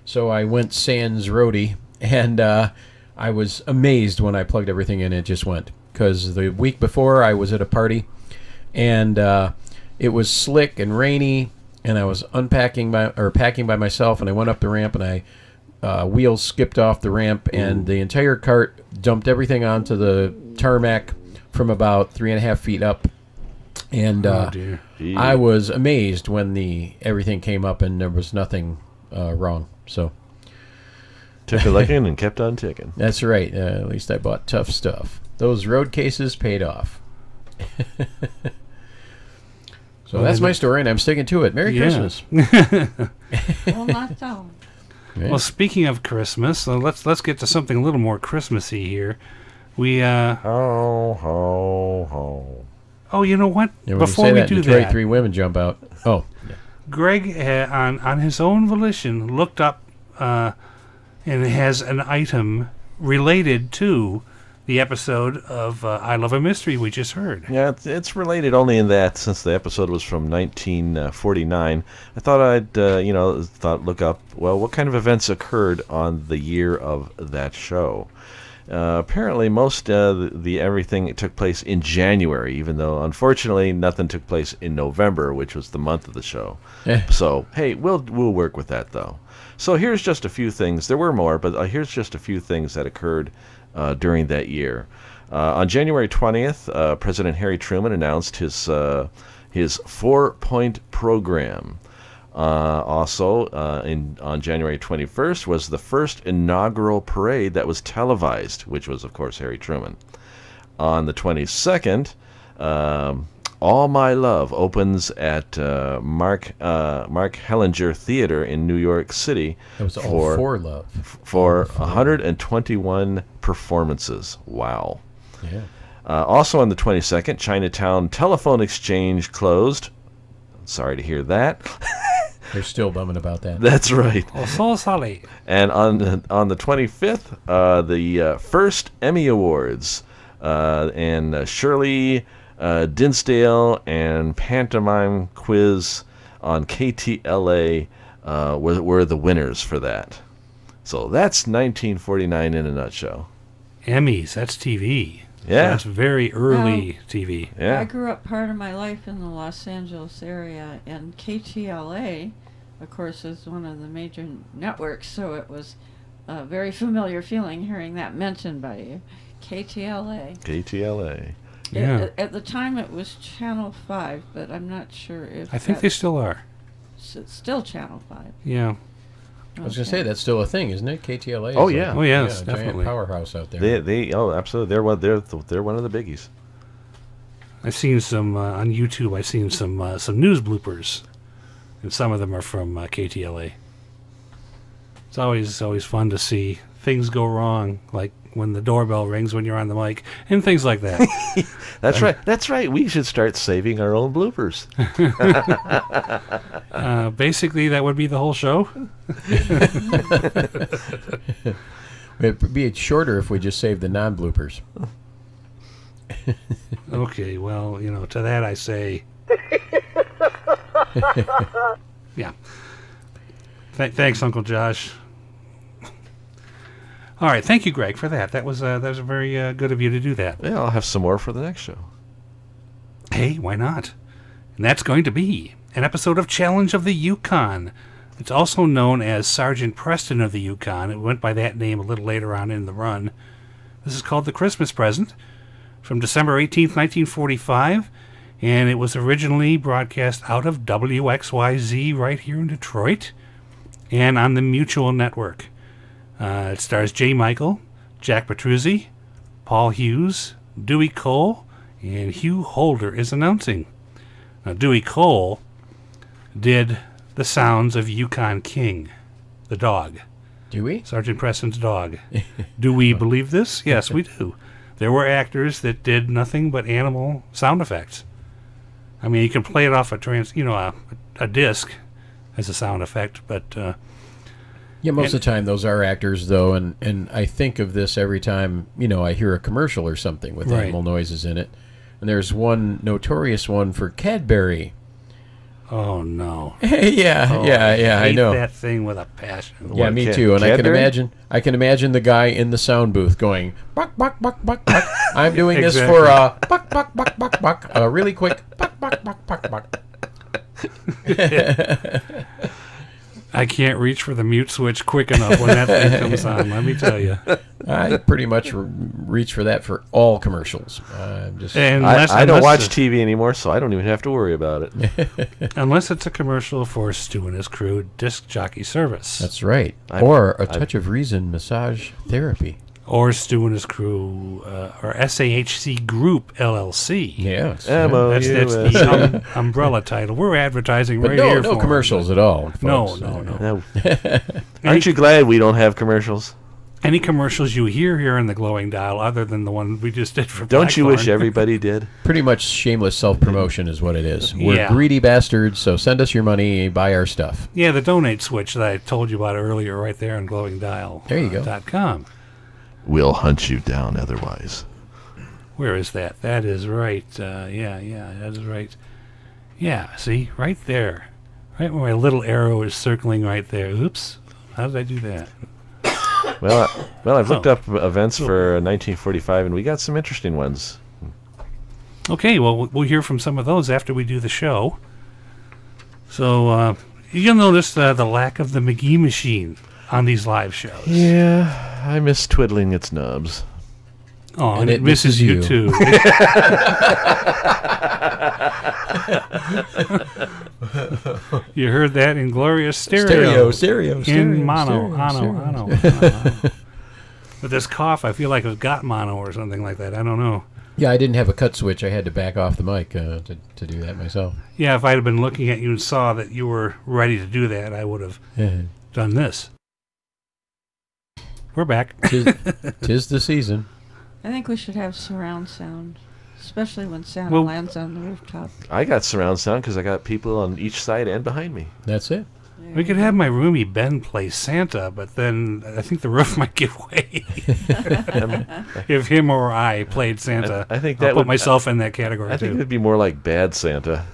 So I went sans roadie, and I was amazed when I plugged everything in. It just went. Because the week before, I was at a party, and it was slick and rainy, and I was packing by myself, and I went up the ramp, and wheels skipped off the ramp, and the entire cart dumped everything onto the tarmac from about 3.5 feet up, and I was amazed when everything came up and there was nothing wrong. So took a licking and kept on ticking. That's right. At least I bought tough stuff. Those road cases paid off. So that's my story, and I'm sticking to it. Merry Christmas. Well, not so. Well, speaking of Christmas, let's get to something a little more Christmassy here. We ho ho ho. Oh, you know what? Yeah, before we do Detroit, that, 3 women jump out. Oh, Greg on his own volition looked up and has an item related to the episode of I Love a Mystery we just heard. Yeah, it's related only in that since the episode was from 1949, I thought I'd look up, well, what kind of events occurred on the year of that show. Apparently most everything took place in January, even though unfortunately nothing took place in November, which was the month of the show. So hey, we'll work with that though. So here's just a few things. There were more, but here's just a few things that occurred during that year. On January 20th, President Harry Truman announced his 4-point program. Also, on January 21st was the first inaugural parade that was televised, which was, of course, Harry Truman. On the 22nd, All My Love opens at Mark Hellinger Theater in New York City. It was all for love. For 121 performances. Wow. Yeah. Also on the 22nd, Chinatown Telephone Exchange closed. Sorry to hear that. They're still bumming about that. That's right. Oh, so sorry. And on the 25th, the first Emmy Awards, and Shirley Dinsdale and Pantomime Quiz on KTLA were the winners for that. So that's 1949 in a nutshell. Emmys, that's TV. Yeah. So that's very early TV. Yeah. I grew up part of my life in the Los Angeles area, and KTLA, of course, is one of the major networks, so it was a very familiar feeling hearing that mentioned by you. KTLA. KTLA. Yeah. At the time, it was Channel 5, but I'm not sure if I think they still are. it's still Channel 5. Yeah. I was going to say, that's still a thing, isn't it? KTLA. Oh, is yeah. Oh, yes, a definitely. giant powerhouse out there. Oh, absolutely. They're one of the biggies. I've seen some on YouTube. I've seen some news bloopers, and some of them are from KTLA. It's always fun to see things go wrong, like when the doorbell rings when you're on the mic, and things like that. That's right. That's right. We should start saving our own bloopers. Basically, that would be the whole show. It'd be shorter if we just saved the non-bloopers. Okay, well, to that I say, yeah. Thanks, Uncle Josh. All right, thank you, Greg, for that. That was very good of you to do that. Yeah, I'll have some more for the next show. Hey, why not? And that's going to be an episode of Challenge of the Yukon. It's also known as Sergeant Preston of the Yukon. It went by that name a little later on in the run. This is called The Christmas Present, from December 18th, 1945, and it was originally broadcast out of WXYZ right here in Detroit and on the Mutual Network. It stars Jay Michael, Jack Petruzzi, Paul Hughes, Dewey Cole, and Hugh Holder is announcing. Now, Dewey Cole did the sounds of Yukon King, the dog. Do we? Sergeant Preston's dog. Do we believe this? Yes, we do. There were actors that did nothing but animal sound effects. I mean, you can play it off a disc as a sound effect, but yeah, most of the time those are actors, though, and I think of this every time I hear a commercial or something with Right. animal noises in it. And there's one notorious one for Cadbury. oh no. yeah, Oh, I hate know. that thing with a passion. Yeah, What, me too. And Cadbury? I can imagine the guy in the sound booth going buck buck buck buck buck. I'm doing this Exactly. for buck buck buck buck buck. Really quick buck buck buck buck buck. I can't reach for the mute switch quick enough when that thing comes on, let me tell you. I pretty much reach for that for all commercials. I don't watch TV anymore, so I don't even have to worry about it. Unless it's a commercial for Stu and his crew disc jockey service. That's right. Or a touch of reason massage therapy. Or Stu and his crew, or SAHC Group LLC. Yeah. That's the umbrella title. We're advertising But right here. no for commercials them. at all. No, Folks. no. Aren't you glad we don't have commercials? Any commercials you hear here in the Glowing Dial, other than the one we just did for Don't you wish Blackthorn? everybody did? Pretty much shameless self-promotion is what it is. We're Yeah. greedy bastards, so send us your money, buy our stuff. Yeah, the donate switch that I told you about earlier, right there on glowingdial.com. There you go. We'll hunt you down otherwise. Where is that? That is right. Yeah, that is right. Yeah, see? Right there. Right where my little arrow is circling right there. Oops. How did I do that? Well, I've looked up events for 1945, and we got some interesting ones. Okay, well, we'll hear from some of those after we do the show. So, you'll notice the lack of the McGee machine on these live shows. Yeah, I miss twiddling its nubs. Oh, and And it it misses misses you, you. too. You heard that in glorious stereo. In mono. With this cough, I feel like it got mono or something like that. I don't know. Yeah, I didn't have a cut switch. I had to back off the mic to do that myself. Yeah, if I'd have been looking at you and saw that you were ready to do that, I would have done this. We're back. Tis the season. I think we should have surround sound, especially when Santa Well- lands on the rooftop. I got surround sound because I got people on each side and behind me. That's it. We could have my roomie Ben play Santa, but then I think the roof might give way if him or I played Santa. I think I'll that put would myself in that category I think it too. would be more like Bad Santa.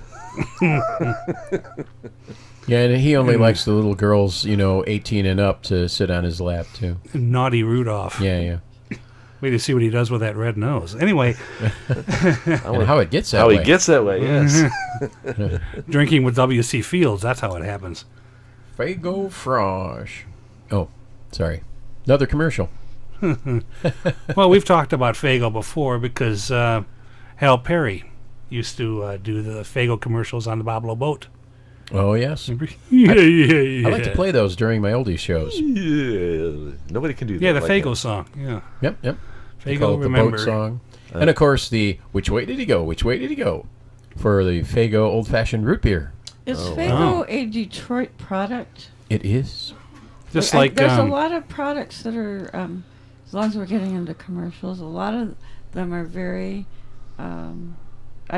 Yeah, and he only likes the little girls, 18 and up, to sit on his lap too. Naughty Rudolph. Yeah, yeah. Wait to see what he does with that red nose. Anyway, And how it gets that How way. he gets that way, yes. drinking with W.C. Fields, that's how it happens. Fago Frosh. Oh, sorry. Another commercial. Well, we've talked about Faygo before because Hal Perry used to do the Faygo commercials on the Boblo boat. Oh, yes. Yeah. I like to play those during my oldies shows. Yeah. Nobody can do that. Yeah, the like Faygo that. song. Yeah. Yep, yep. They Faygo call it the Remember. boat song. And, of course, the Which Way Did He Go? Which Way Did He Go? For the Faygo old-fashioned root beer. Is Oh, Faygo wow. a Detroit product? It is. Just There's a lot of products that are, as long as we're getting into commercials, a lot of them are very, I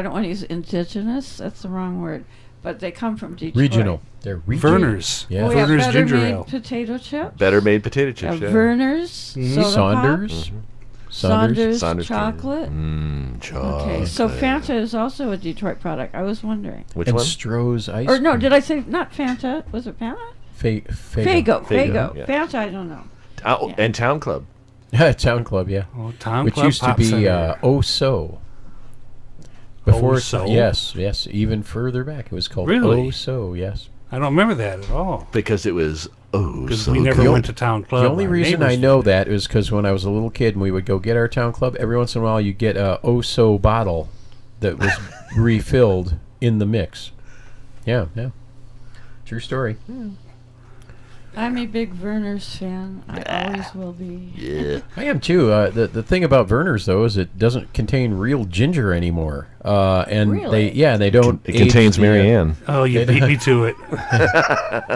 don't want to use indigenous, that's the wrong word, but they come from Detroit. Regional. They're regional. Verner's. Yeah. We have Verner's Better ginger Made ale. potato chips. Better made potato chips, yeah. Verner's. Mhm. Soda Saunders. Pop, Saunders. Saunders chocolate. Chocolate. Okay, so Fanta is also a Detroit product. I was wondering. Which And one? Stroh's ice Or no, cream. did I say not Fanta? Was it Fanta? Faygo. Faygo. yeah. Fanta, I don't know. Oh, Yeah. and Town Club. Town Club, yeah. Oh, Town Which Club used to Pop be Center. Oh So. Before Oh So? yes, even further back it was called Really? Oh So, yes. I don't remember that at all. Because it was, Because so we never good. went to Town Club. The only Our reason neighbors I know did. that is because when I was a little kid and we would go get our Town Club, every once in a while you get a Oh So bottle that was refilled in the mix. Yeah, yeah. True story. I'm a big Verner's fan. I always will be. Yeah. I am too. The thing about Verner's though is it doesn't contain real ginger anymore, and Really? they don't. It age contains the, Mary Ann. Oh, you beat me to it.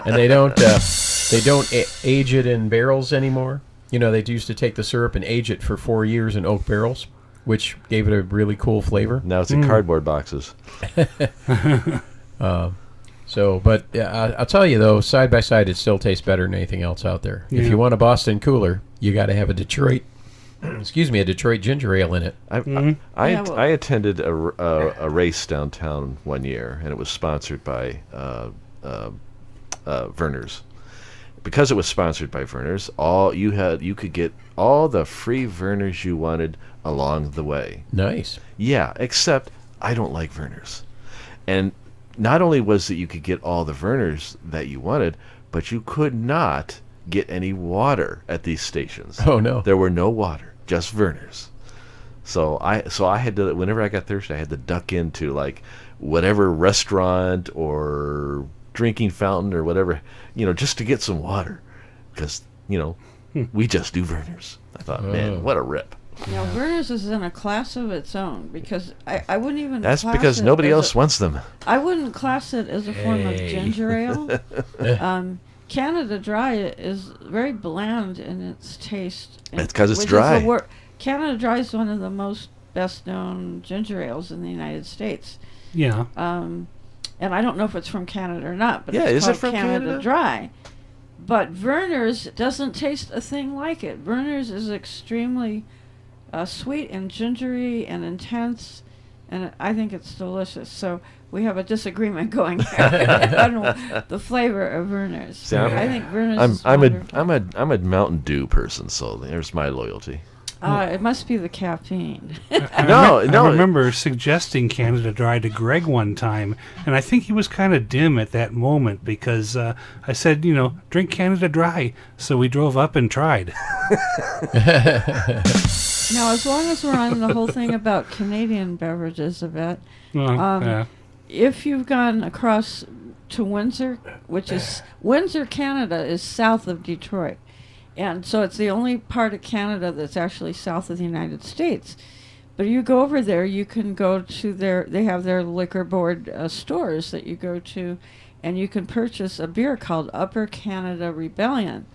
and they don't age it in barrels anymore. They used to take the syrup and age it for 4 years in oak barrels, which gave it a really cool flavor. Now it's in cardboard boxes. But I'll tell you though, side by side, it still tastes better than anything else out there. If Yeah. you want a Boston cooler, you got to have a Detroit, a Detroit ginger ale in it. I Yeah, well- attended a race downtown one year, and it was sponsored by Verner's. Because it was sponsored by Verner's, you could get all the free Verner's you wanted along the way. Nice. Yeah, except I don't like Verner's. And not only was it you could get all the Verner's that you wanted, but you could not get any water at these stations. Oh no. There were no water, just Verner's. So I had to, whenever I got thirsty, I had to duck into like whatever restaurant or drinking fountain or whatever, just to get some water, because we just do Verner's. I thought, man, what a rip. Now, Verner's is in a class of its own because I wouldn't even. That's class because it nobody as else wants them. I wouldn't class it as a form of ginger ale. Canada Dry is very bland in its taste. It's 'cause it's which is dry. the Canada Dry is one of the most best-known ginger ales in the United States. Yeah. And I don't know if it's from Canada or not, but Yeah, it's is it called from Canada Canada? Dry. But Verner's doesn't taste a thing like it. Verner's is extremely sweet and gingery and intense, and I think it's delicious. So we have a disagreement going here on the flavor of Verner's. See, I think Verner's is I'm wonderful. a Mountain Dew person, so there's my loyalty. It must be the caffeine. No, I remember suggesting Canada Dry to Greg one time, and I think he was kind of dim at that moment because I said, drink Canada Dry. So we drove up and tried. Now, as long as we're on the whole thing about Canadian beverages a bit, Yeah. if you've gone across to Windsor, Windsor, Canada is south of Detroit. And so it's the only part of Canada that's actually south of the United States. But you go over there, you can go to they have their liquor board stores that you go to, and you can purchase a beer called Upper Canada Rebellion.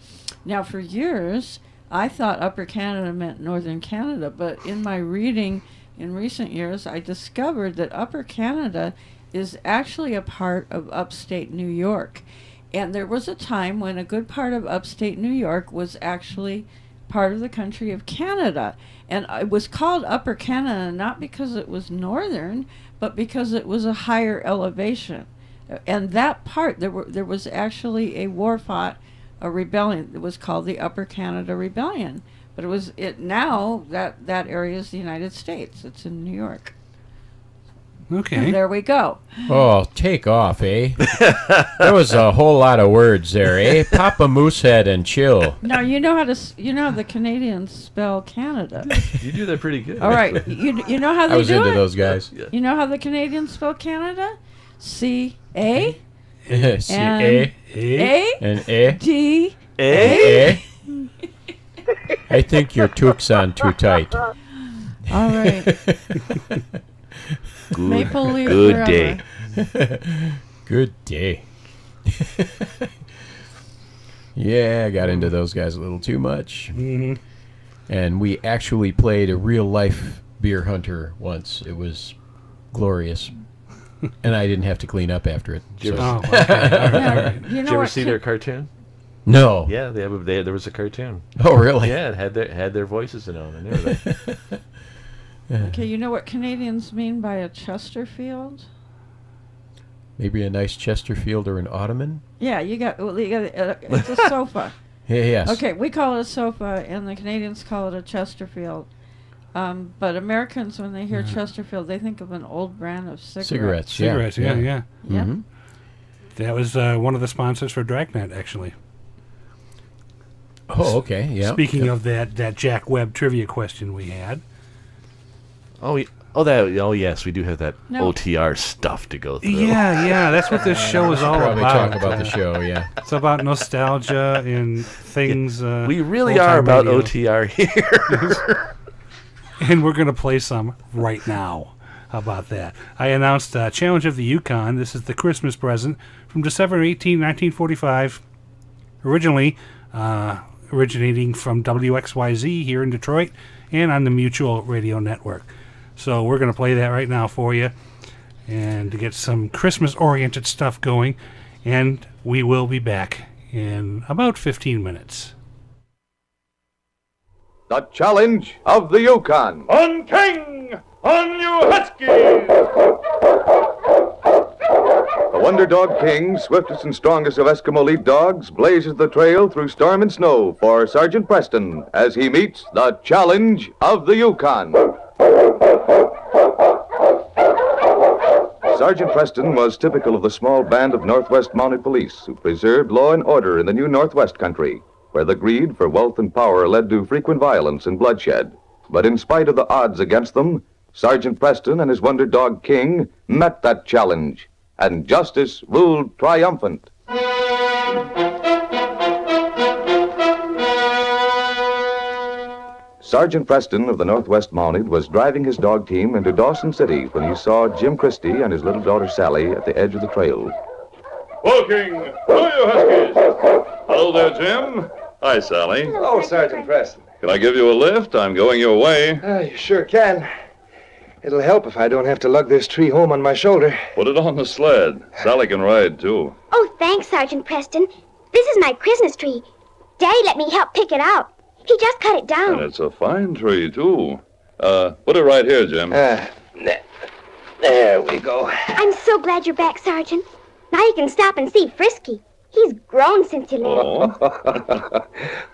Now, for years, I thought Upper Canada meant Northern Canada, but in my reading in recent years, I discovered that Upper Canada is actually a part of upstate New York. And there was a time when a good part of upstate New York was actually part of the country of Canada. And it was called Upper Canada not because it was northern, but because it was a higher elevation. And that part, there was actually a war fought, a rebellion that was called the Upper Canada Rebellion. But now that area is the United States. It's in New York. Okay. And there we go. Oh, take off, eh? There was a whole lot of words there, eh? Papa Moosehead and chill. Now you know how the Canadians spell Canada. You do that pretty good. All right, you know how they I was do into it? those guys. You know how the Canadians spell Canada? C-A C-A and A. D A. I think your toque's on too tight. All right. Maple leaf Good forever. day. Good day. Yeah, I got into those guys a little too much. Mm-hmm. And we actually played a real life beer hunter once. It was glorious. And I didn't have to clean up after it. So. Oh, okay. All right. You Did know you ever what? see their cartoon? No. Yeah, there was a cartoon. Oh, really? Yeah, it had their voices in on and everything. Okay, you know what Canadians mean by a Chesterfield? Maybe a nice Chesterfield or an ottoman? Yeah, it's a sofa. Yeah, yes. Okay, we call it a sofa, and the Canadians call it a Chesterfield. But Americans, when they hear Chesterfield, they think of an old brand of cigarettes. Cigarettes, yeah. Yep. Mm-hmm. That was one of the sponsors for Dragnet, actually. Oh, okay, yeah. Speaking of that Jack Webb trivia question we had. Oh, yes, we do have that No. OTR stuff to go through. Yeah, that's what this show is all Probably about. talk about the show, yeah. It's about nostalgia and things. We really old-time are about radio. OTR here. And we're going to play some right now. How about that? I announced Challenge of the Yukon. This is the Christmas present from December 18, 1945. Originally originating from WXYZ here in Detroit and on the Mutual Radio Network. So we're going to play that right now for you and to get some Christmas-oriented stuff going. And we will be back in about 15 minutes. The Challenge of the Yukon. On King! On you Huskies! The Wonder Dog King, swiftest and strongest of Eskimo lead dogs, blazes the trail through storm and snow for Sergeant Preston as he meets the Challenge of the Yukon. Sergeant Preston was typical of the small band of Northwest Mounted Police who preserved law and order in the new Northwest country, where the greed for wealth and power led to frequent violence and bloodshed. But in spite of the odds against them, Sergeant Preston and his Wonder Dog King met that challenge, and justice ruled triumphant. Sergeant Preston of the Northwest Mounted was driving his dog team into Dawson City when he saw Jim Christie and his little daughter Sally at the edge of the trail. Walking! Hello, you Huskies! Hello there, Jim. Hi, Sally. Hello, Sergeant Preston. Can I give you a lift? I'm going your way. You sure can. It'll help if I don't have to lug this tree home on my shoulder. Put it on the sled. Sally can ride, too. Oh, thanks, Sergeant Preston. This is my Christmas tree. Daddy let me help pick it out. He just cut it And down. it's a fine tree, too. Put it right here, Jim. There we go. I'm so glad you're back, Sergeant. Now you can stop and see Frisky. He's grown since you left.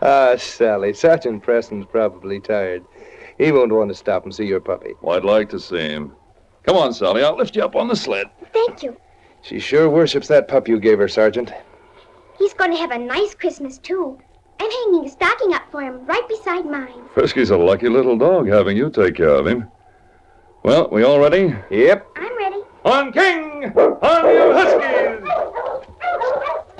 Oh? Sally, Sergeant Preston's probably tired. He won't want to stop and see your puppy. Well, I'd like to see him. Come on, Sally. I'll lift you up on the sled. Thank you. She sure worships that pup you gave her, Sergeant. He's going to have a nice Christmas, too. I'm hanging a stocking up for him right beside mine. Frisky's a lucky little dog having you take care of him. Well, we all ready? Yep. I'm ready. On King! On you Huskies!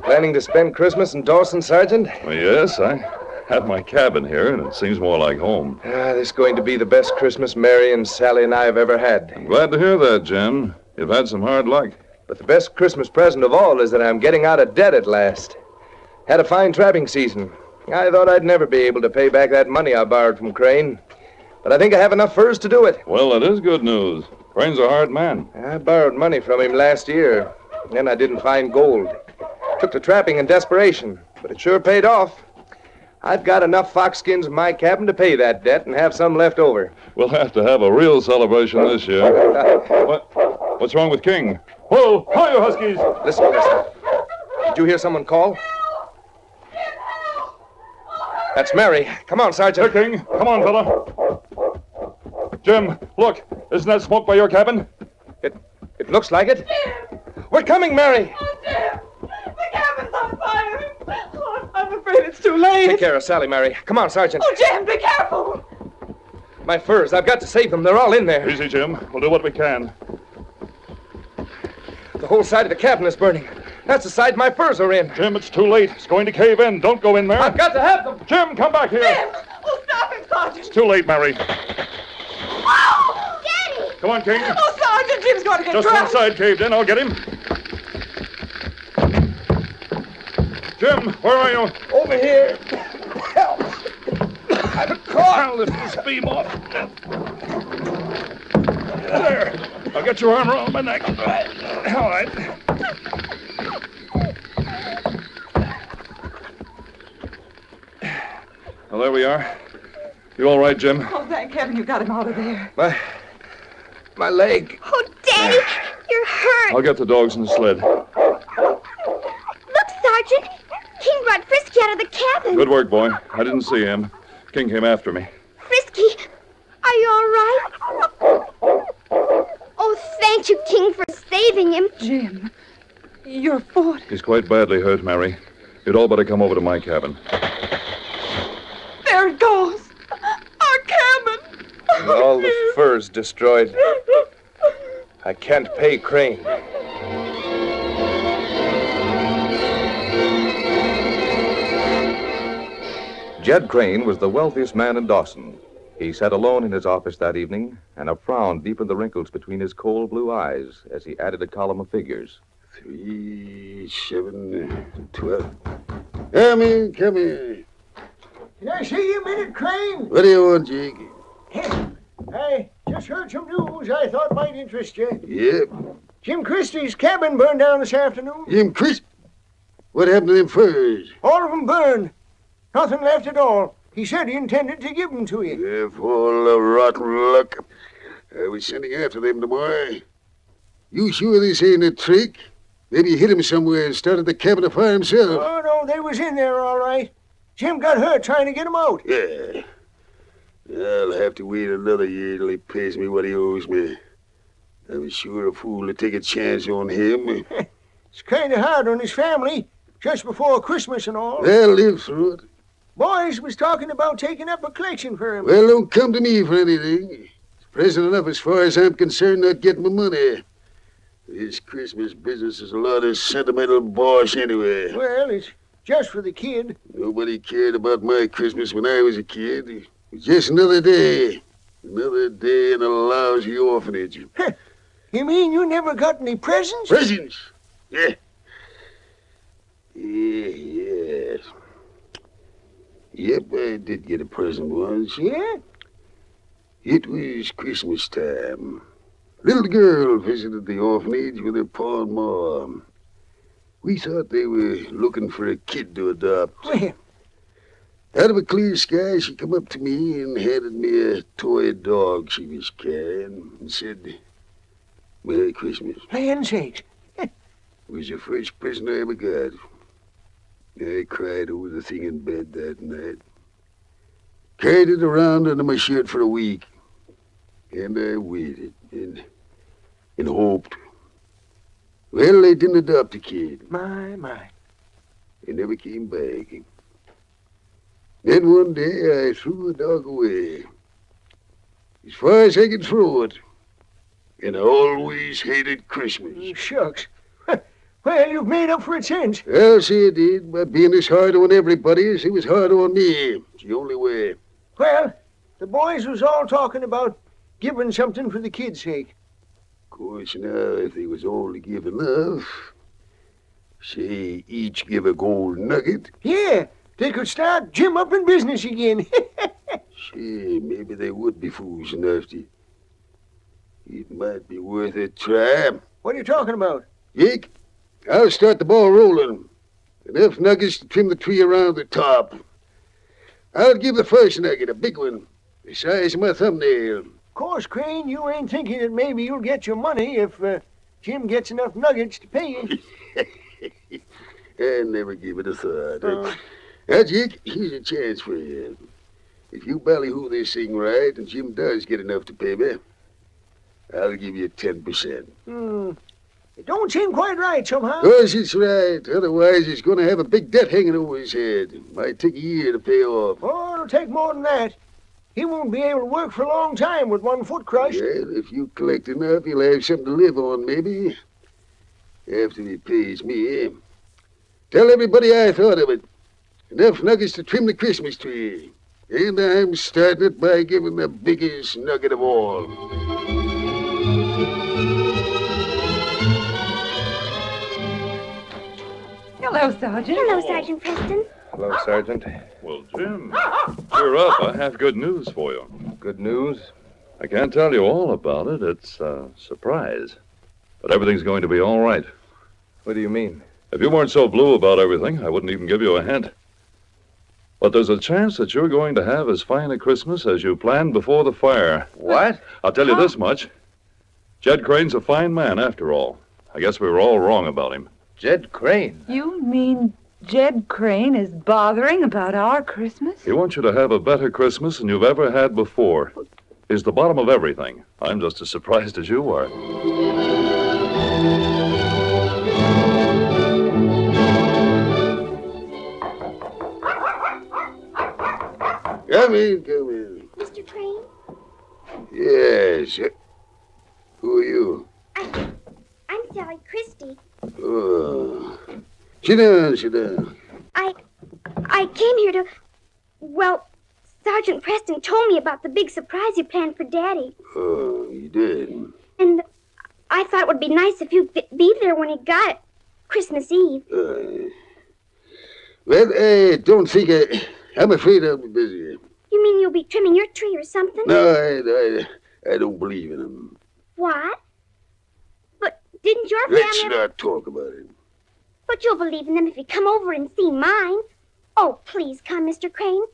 Planning to spend Christmas in Dawson, Sergeant? Well, yes, I have my cabin here, and it seems more like home. This is going to be the best Christmas Mary and Sally and I have ever had. I'm glad to hear that, Jim. You've had some hard luck. But the best Christmas present of all is that I'm getting out of debt at last. Had a fine trapping season. I thought I'd never be able to pay back that money I borrowed from Crane. But I think I have enough furs to do it. Well, that is good news. Crane's a hard man. I borrowed money from him last year. Then I didn't find gold. Took to trapping in desperation, but it sure paid off. I've got enough fox skins in my cabin to pay that debt and have some left over. We'll have to have a real celebration this year. What's wrong with King? Whoa! Hi, you Huskies! Listen. Did you hear someone call? That's Mary. Come on, Sergeant. Here, King. Come on, fella. Jim, look. Isn't that smoke by your cabin? It looks like it. We're coming, Mary. Oh, Jim! The cabin's on fire! Oh, I'm afraid it's too late. Take care of Sally, Mary. Come on, Sergeant. Oh, Jim, be careful! My furs. I've got to save them. They're all in there. Easy, Jim. We'll do what we can. The whole side of the cabin is burning. That's the side my furs are in. Jim, it's too late. It's going to cave in. Don't go in there. I've got to have them. Jim, come back here. Jim! Oh, stop him, Sergeant! It's too late, Mary. Oh! Daddy! Come on, King. Oh, Sergeant, Jim's going to get Just drowned. one side caved in. I'll get him. Jim, where are you? Over here. Help! I'm caught. I'll lift this beam off. There. I'll get your arm around my neck. All right. Well, there we are. You all right, Jim? Oh, thank heaven you got him out of there. My leg. Oh, Daddy, you're hurt. I'll get the dogs in the sled. Look, Sergeant. King brought Frisky out of the cabin. Good work, boy. I didn't see him. King came after me. Frisky, are you all right? Oh, thank you, King, for saving him. Jim, your foot. He's quite badly hurt, Mary. You'd all better come over to my cabin. There it goes. Our cabin. And all the furs destroyed. I can't pay Crane. Jed Crane was the wealthiest man in Dawson. He sat alone in his office that evening, and a frown deepened the wrinkles between his cold blue eyes as he added a column of figures. 3, 7, 12. Come in. Can I see you a minute, Crane? What do you want, Jake? I just heard some news I thought might interest you. Yep. Jim Christie's cabin burned down this afternoon. Jim Christie? What happened to them furs? All of them burned. Nothing left at all. He said he intended to give them to you. Yeah, full of rotten luck. I was sending after them tomorrow. You sure this ain't a trick? Maybe he hit him somewhere and started the cabin afire himself. Oh, no, they was in there all right. Jim got hurt trying to get them out. Yeah. I'll have to wait another year till he pays me what he owes me. I was sure a fool to take a chance on him. It's kind of hard on his family, just before Christmas and all. They'll live through it. Boys was talking about taking up a collection for him. Well, don't come to me for anything. It's present enough as far as I'm concerned not getting my money. This Christmas business is a lot of sentimental bosh anyway. Well, it's just for the kid. Nobody cared about my Christmas when I was a kid. It was just another day. Another day in a lousy orphanage. You mean you never got any presents? Presents? Yeah. Yes. Yep, I did get a present once. Yeah? It was Christmas time. Little girl visited the orphanage with her pa and ma. We thought they were looking for a kid to adopt. Well, out of a clear sky, she come up to me and handed me a toy dog she was carrying and said, "Merry Christmas." Land sakes. It was the first present I ever got. I cried over the thing in bed that night. Carried it around under my shirt for a week. And I waited and hoped. Well, they didn't adopt the kid. My. He never came back. Then one day I threw the dog away. As far as I could throw it. And I always hated Christmas. Shucks. Well, you've made up for it since. I'll say it did, by being as hard on everybody as he was hard on me. It's the only way. Well, the boys was all talking about giving something for the kid's sake. Of course, now, if they was all to give enough, say, each give a gold nugget. Yeah, they could start Jim up in business again. Say, maybe they would be fools enough to. It might be worth a try. What are you talking about? Jake, I'll start the ball rolling. Enough nuggets to trim the tree around the top. I'll give the first nugget, a big one, the size of my thumbnail. Of course, Crane, you ain't thinking that maybe you'll get your money if Jim gets enough nuggets to pay you. I never give it a thought. Now, Jake, here's a chance for you. If you ballyhoo this thing right and Jim does get enough to pay me, I'll give you 10%. It don't seem quite right somehow. Of course it's right. Otherwise, he's going to have a big debt hanging over his head. Might take a year to pay off. Oh, it'll take more than that. He won't be able to work for a long time with one foot crushed. Well, if you collect enough, he'll have something to live on, maybe. After he pays me. Tell everybody I thought of it. Enough nuggets to trim the Christmas tree. And I'm starting it by giving the biggest nugget of all. Hello, Sergeant. Hello, Sergeant Preston. Hello, Sergeant. Well, Jim, cheer up. I have good news for you. Good news? I can't tell you all about it. It's a surprise. But everything's going to be all right. What do you mean? If you weren't so blue about everything, I wouldn't even give you a hint. But there's a chance that you're going to have as fine a Christmas as you planned before the fire. What? I'll tell you this much. Jed Crane's a fine man, after all. I guess we were all wrong about him. Jed Crane? You mean Jed Crane is bothering about our Christmas? He wants you to have a better Christmas than you've ever had before. He's the bottom of everything. I'm just as surprised as you are. Come in. Mr. Crane? Yes. Who are you? I'm Sally Christie. Oh. Sit down. I came here to... Well, Sergeant Preston told me about the big surprise you planned for Daddy. Oh, you did? And I thought it would be nice if you'd be there when he got it. Christmas Eve. Well, I don't think I'm afraid I'll be busy. You mean you'll be trimming your tree or something? No, I don't believe in him. What? But didn't your family... Let's not talk about it. But you'll believe in them if you come over and see mine. Oh, please come, Mr. Crane.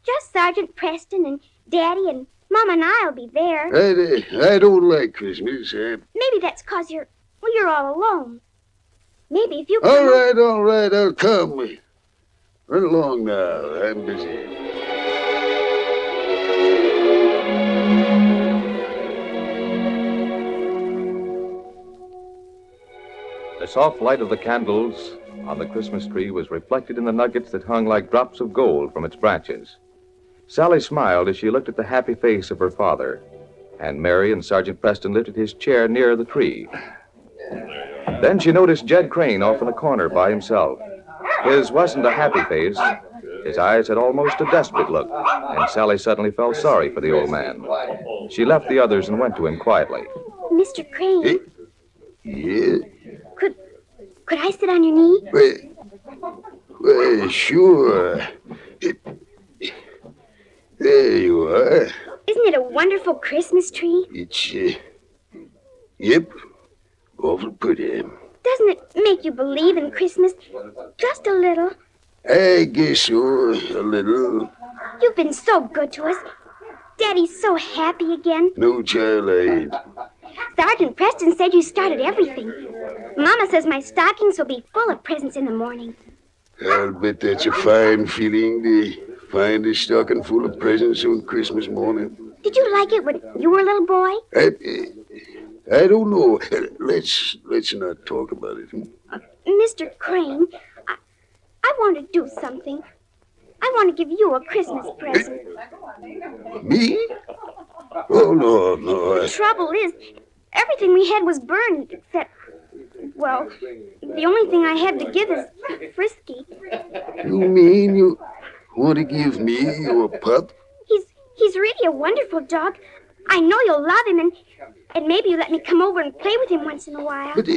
Just Sergeant Preston and Daddy and Mom and I'll be there. I don't like Christmas. Maybe that's 'cause you're all alone. Maybe if you come All right, I'll come. Run along now. I'm busy. The soft light of the candles on the Christmas tree was reflected in the nuggets that hung like drops of gold from its branches. Sally smiled as she looked at the happy face of her father, and Mary and Sergeant Preston lifted his chair near the tree. Then she noticed Jed Crane off in the corner by himself. His wasn't a happy face. His eyes had almost a desperate look, and Sally suddenly felt sorry for the old man. She left the others and went to him quietly. Mr. Crane. Yeah? Could I sit on your knee? Well, sure. There you are. Isn't it a wonderful Christmas tree? It's, yep, awful pretty. Doesn't it make you believe in Christmas? Just a little. I guess so, a little. You've been so good to us. Daddy's so happy again. No, child, I ain't. Sergeant Preston said you started everything. Mama says my stockings will be full of presents in the morning. I'll bet that's a fine feeling to find a stocking full of presents on Christmas morning. Did you like it when you were a little boy? I don't know. Let's not talk about it. Mr. Crane, I want to do something. I want to give you a Christmas present. Me? Oh, no. The trouble is, everything we had was burned except, well, the only thing I had to give is Frisky. You mean you want to give me your pup? He's really a wonderful dog. I know you'll love him, and maybe you'll let me come over and play with him once in a while. But,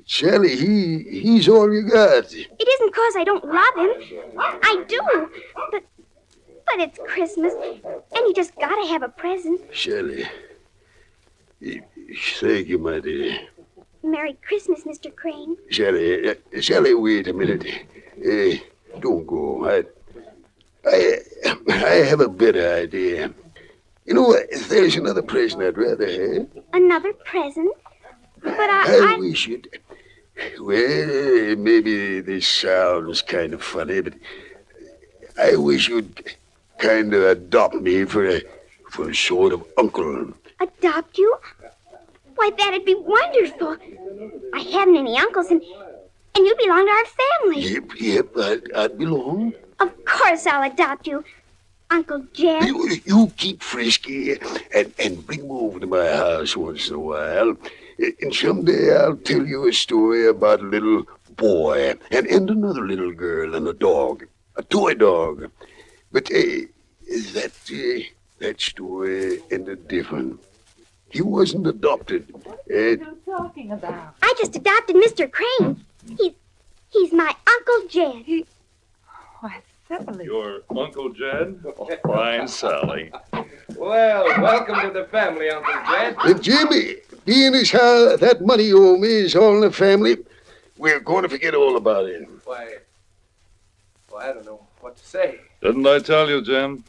Sally, he's all you got. It isn't 'cause I don't love him. I do. But it's Christmas, and you just gotta have a present. Sally, thank you, my dear. Merry Christmas, Mr. Crane. Shelley, wait a minute. Don't go. I have a better idea. You know, there's another present I'd rather have. Another present? But I wish you'd... Well, maybe this sounds kind of funny, but I wish you'd kind of adopt me for a sort of uncle. Adopt you? Why, that'd be wonderful. I haven't any uncles, and you belong to our family. Yep, I'd belong. Of course I'll adopt you, Uncle Jed. You keep Frisky and bring him over to my house once in a while. And someday I'll tell you a story about a little boy and another little girl and a dog, a toy dog. But that story ended different. He wasn't adopted. What are you talking about? I just adopted Mr. Crane. He's my Uncle Jed. Why, Sally. Your Uncle Jed? Oh, fine, Sally. Well, welcome to the family, Uncle Jed. Jimmy, being as how that money you owe me is all in the family, we're going to forget all about it. Why, I don't know what to say. Didn't I tell you, Jim?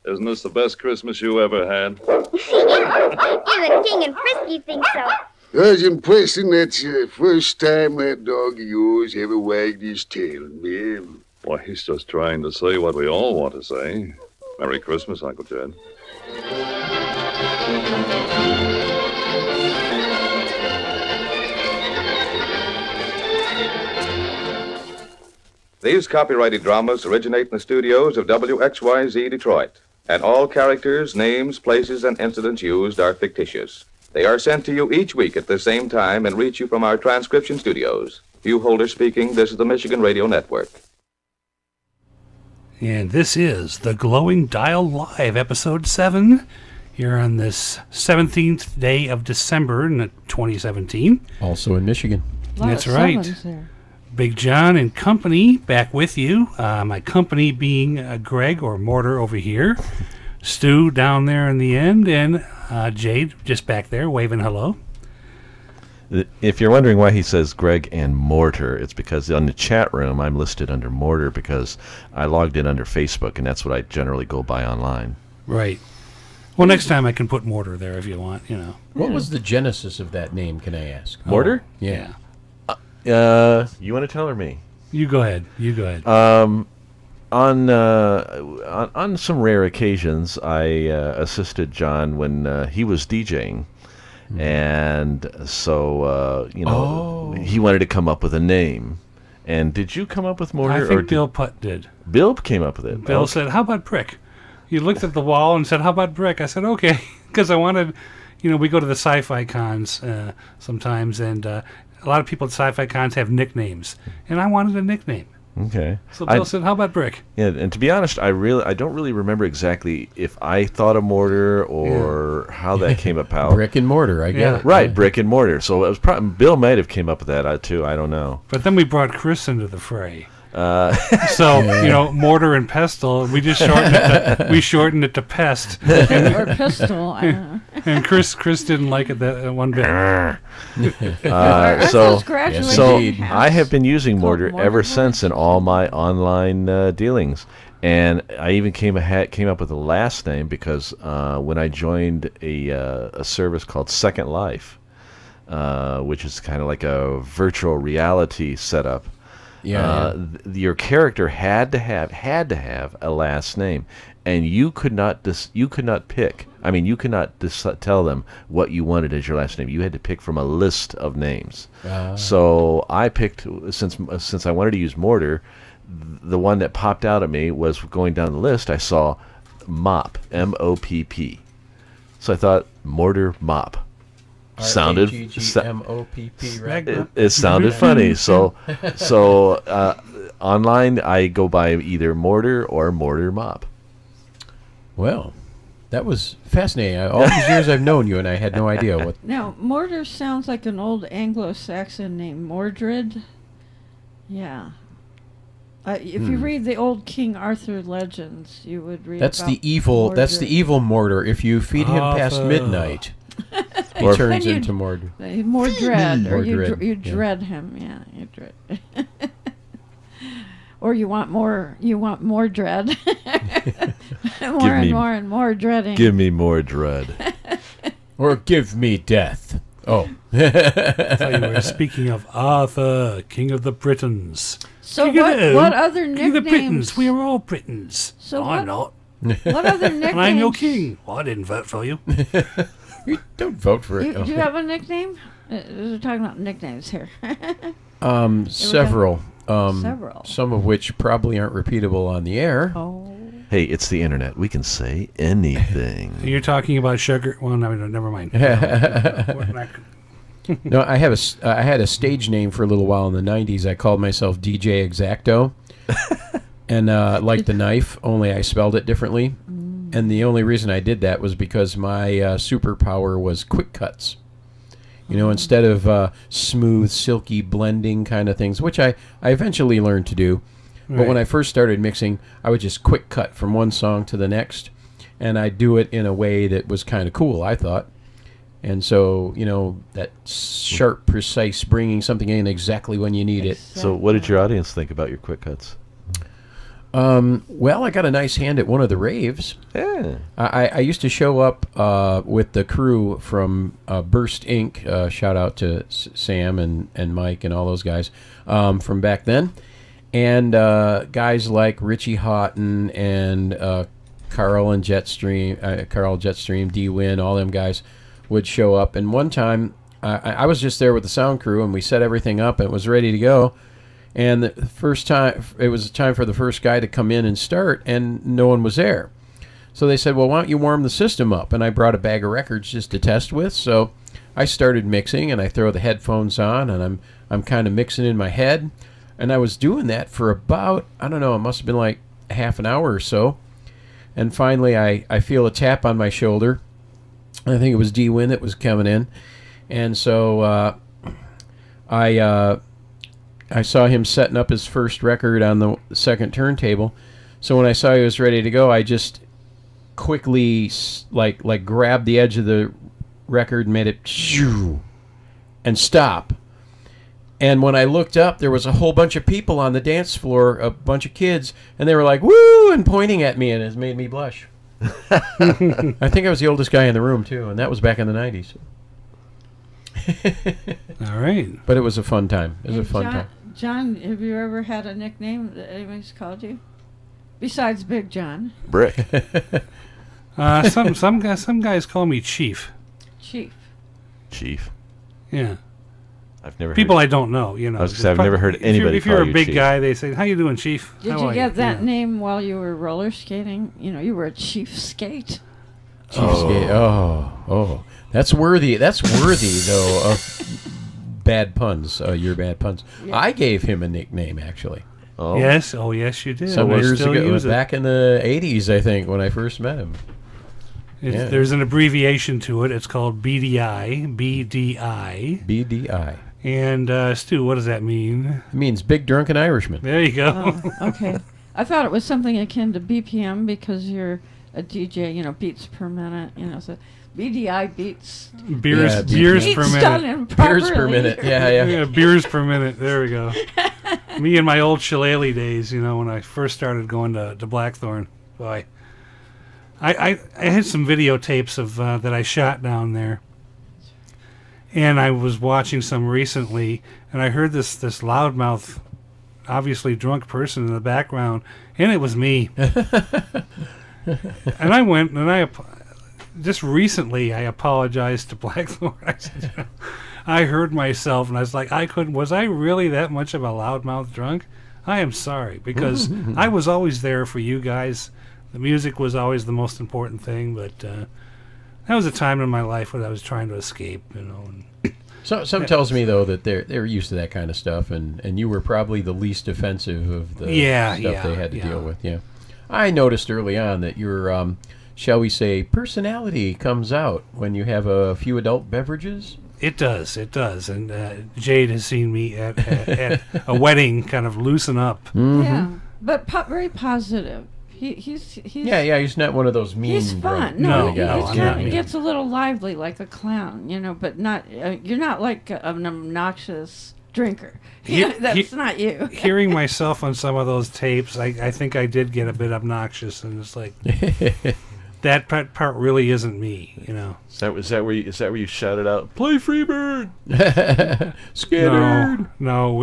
Isn't this the best Christmas you ever had? You're the king, and Frisky thinks so. Sergeant Preston, that's the first time that dog of yours ever wagged his tail at me. Why, he's just trying to say what we all want to say. Merry Christmas, Uncle Jed. These copyrighted dramas originate in the studios of WXYZ Detroit, and all characters, names, places, and incidents used are fictitious. They are sent to you each week at the same time and reach you from our transcription studios. Hugh Holder speaking. This is the Michigan Radio Network. And this is the Glowing Dial Live, Episode 7, here on this 17th day of December in 2017. Also in Michigan. That's right. Big John and company back with you. My company being Greg or Mortar over here. Stu down there in the end, and Jade just back there waving hello. If you're wondering why he says Greg and Mortar, it's because on the chat room I'm listed under Mortar because I logged in under Facebook, and that's what I generally go by online. Right. Well, next time I can put Mortar there if you want, you know. What was the genesis of that name, can I ask? Mortar? Yeah. You want to tell or me? You go ahead. You go ahead. On some rare occasions, I assisted John when he was DJing. And so, he wanted to come up with a name. And did you come up with Mortar? I think Bill Putt did. Bill came up with it. Bill said, how about Brick? He looked at the wall and said, how about Brick? I said, okay, because I wanted, we go to the sci-fi cons sometimes, and a lot of people at sci-fi cons have nicknames. And I wanted a nickname. Okay. So Bill said, how about Brick? Yeah, and to be honest, I don't really remember exactly if I thought of Mortar or how that came about. Brick and Mortar, I get it. Right, Brick and Mortar. So it was probably Bill might have came up with that too. I don't know. But then we brought Chris into the fray. Mortar and pestle. We just shortened it to pest. Or pistol. I don't know. And Chris didn't like it that one bit. So I have been using Mortar ever since in all my online dealings, and I even came up with a last name because when I joined a service called Second Life, which is kind of like a virtual reality setup. Your character had to have a last name, and you could not pick. I mean, you could not tell them what you wanted as your last name. You had to pick from a list of names. So I picked, since I wanted to use Mortar, the one that popped out at me was going down the list. I saw Mop, M-O-P-P. So I thought Mortar Mop. Sounded M-O-P-P, right? It sounded funny. So online I go by either Mortar or Mortar Mop. Well, that was fascinating. All these years I've known you, and I had no idea what. Now, Mortar sounds like an old Anglo-Saxon name, Mordred. Yeah. If you read the old King Arthur legends, you would read. That's the evil. Mordred. That's the evil Mortar. If you feed him past midnight, He turns into more dread, or More you dread, you yeah. dread him. Yeah, you dread. Or you want more. You want more dread. More and more and more dreading. Give me more dread. Or give me death. Oh. I thought you were speaking of Arthur, King of the Britons. So King of what other King of the nicknames? Britons. We are all Britons. So I'm not. What other nicknames? And I'm your king. Well, I didn't vote for you. You don't vote for it. Do you have a nickname? We're talking about nicknames here. Several. Several. Some of which probably aren't repeatable on the air. Oh. Hey, it's the internet. We can say anything. You're talking about sugar. Well, no, never mind. No, I had a stage name for a little while in the 90s. I called myself DJ Exacto. And like the knife, only I spelled it differently. And the only reason I did that was because my superpower was quick cuts. You know, instead of smooth, silky, blending kind of things, which I eventually learned to do. But when I first started mixing, I would just quick cut from one song to the next. And I'd do it in a way that was kind of cool, I thought. And so, you know, that sharp, precise, bringing something in exactly when you need it. So what did your audience think about your quick cuts? Well, I got a nice hand at one of the raves. Yeah. I used to show up with the crew from Burst Inc. Shout out to Sam and Mike and all those guys from back then. And guys like Richie Houghton and Carl Jetstream, D Win, all them guys would show up. And one time, I was just there with the sound crew, and we set everything up, and it was ready to go. And the first time, it was time for the first guy to come in and start, and no one was there. So they said, well, why don't you warm the system up? And I brought a bag of records just to test with. So I started mixing, and I throw the headphones on, and I'm kind of mixing in my head. And I was doing that for about, I don't know, it must have been like half an hour or so. And finally, I feel a tap on my shoulder. I think it was D Win that was coming in. And so I saw him setting up his first record on the second turntable. So when I saw he was ready to go, I just quickly like grabbed the edge of the record and made it shoo and stop. And when I looked up, there was a whole bunch of people on the dance floor, a bunch of kids, and they were like, woo, and pointing at me, and it made me blush. I think I was the oldest guy in the room, too, and that was back in the 90s. All right. But it was a fun time. It was a fun time. John, have you ever had a nickname that anybody's called you? Besides Big John. Brick. Some guys call me Chief. Chief. Chief. Yeah. I've never people heard, I don't know. You know, I was gonna say, I've never heard anybody. If you're call a you big Chief. guy, they say, "How you doing, Chief?" Did How you are get that Yeah. name while you were roller skating? You know, you were a Chief Skate. Chief Skate. Oh, that's worthy. That's worthy though of bad puns. Your bad puns. Yeah. I gave him a nickname actually. Oh. Yes. Oh, yes, you did. Some We years still ago, use it. back in the 80s, I think, when I first met him. Yeah. There's an abbreviation to it. It's called BDI. BDI. BDI. And Stu, what does that mean? It means Big Drunken Irishman. There you go. Oh, okay. I thought it was something akin to BPM because you're a DJ, you know, beats per minute, you know, so BDI beats. Beers beats per done minute. improperly. Beers per minute. Yeah. Beers per minute. There we go. Me and my old shillelagh days, you know, when I first started going to Blackthorn. Boy, I had some videotapes of that I shot down there. And I was watching some recently, and I heard this loudmouth, obviously drunk person in the background, and it was me. And I went, and just recently I apologized to Blackthorn. I said, you know, I heard myself, and I was like, was I really that much of a loudmouth drunk? I am sorry, because I was always there for you guys. The music was always the most important thing, but that was a time in my life when I was trying to escape, you know. And Some tells me though that they're used to that kind of stuff, and you were probably the least offensive of the stuff they had to deal with. Yeah, I noticed early on that your, shall we say, personality comes out when you have a few adult beverages. It does, and Jade has seen me at a wedding kind of loosen up. Mm-hmm. Yeah, but very positive. He's Yeah, he's not one of those mean. He's fun. drunk No, guys. he gets a little lively like a clown, but not. You're not like an obnoxious drinker. That's not you. Hearing myself on some of those tapes, I think I did get a bit obnoxious, and it's like that part really isn't me. Is that where you shouted out, "Play Freebird"? Scared. No,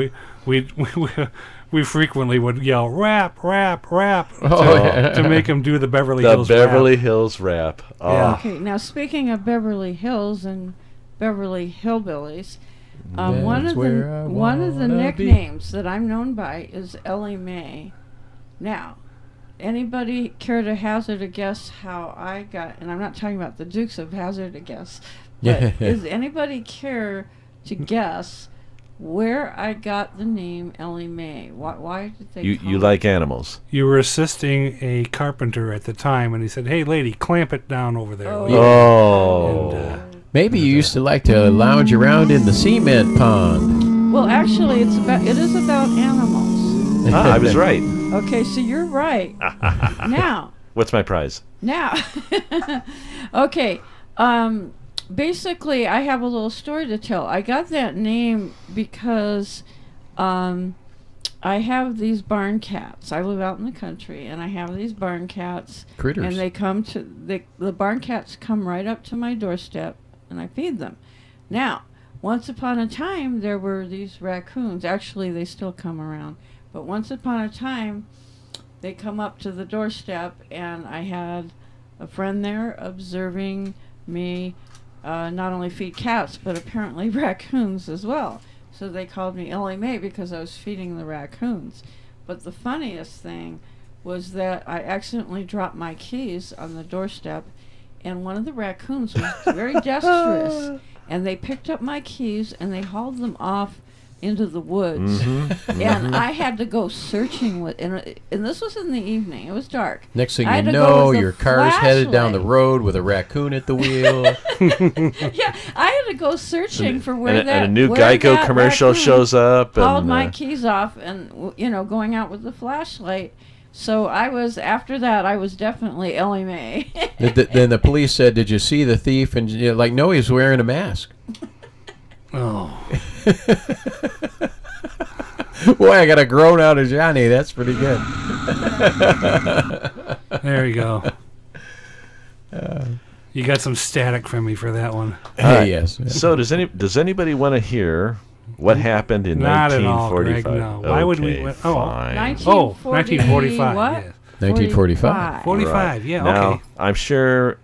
we frequently would yell rap, rap, rap to make him do the Beverly Hills rap. The Beverly Hills rap. Oh. Yeah. Okay, now speaking of Beverly Hills and Beverly Hillbillies, one of the nicknames that I'm known by is Ellie Mae. Now, anybody care to hazard a guess how I got? And I'm not talking about the Dukes of Hazard a guess. But does anybody care to guess where I got the name Ellie Mae? Why did they? You like animals? You were assisting a carpenter at the time, and he said, "Hey, lady, clamp it down over there." Maybe you used to like to lounge around in the cement pond. Well, actually, it is about animals. I was right. Okay, so you're right. Now. What's my prize? Now. Okay. Basically, I have a little story to tell. I got that name because I have these barn cats. I live out in the country, and I have these barn cats. Critters. And they come the barn cats come right up to my doorstep, and I feed them. Now, once upon a time, there were these raccoons. Actually, they still come around. But once upon a time, they come up to the doorstep, and I had a friend there observing me not only feed cats, but apparently raccoons as well. So they called me Ellie Mae because I was feeding the raccoons. But the funniest thing was that I accidentally dropped my keys on the doorstep, and one of the raccoons was very dexterous, and they picked up my keys and they hauled them off into the woods. And I had to go searching and this was in the evening. It was dark. Next thing you know, your car's headed down the road with a raccoon at the wheel. Yeah, I had to go searching for where and a new Geico commercial shows up. Hauled my keys off, and going out with the flashlight. So after that, I was definitely Ellie Mae. Then the police said, "Did you see the thief?" And no, he was wearing a mask. Oh. Boy, I got a groan out of Johnny. That's pretty good. There you go. You got some static from me for that one. Yes. So does anybody want to hear what happened in Not 1945? At all, Greg, no. Why would we? Fine. 1945. What? Yes. 1945. 45. Right. Yeah. Now, okay. I'm sure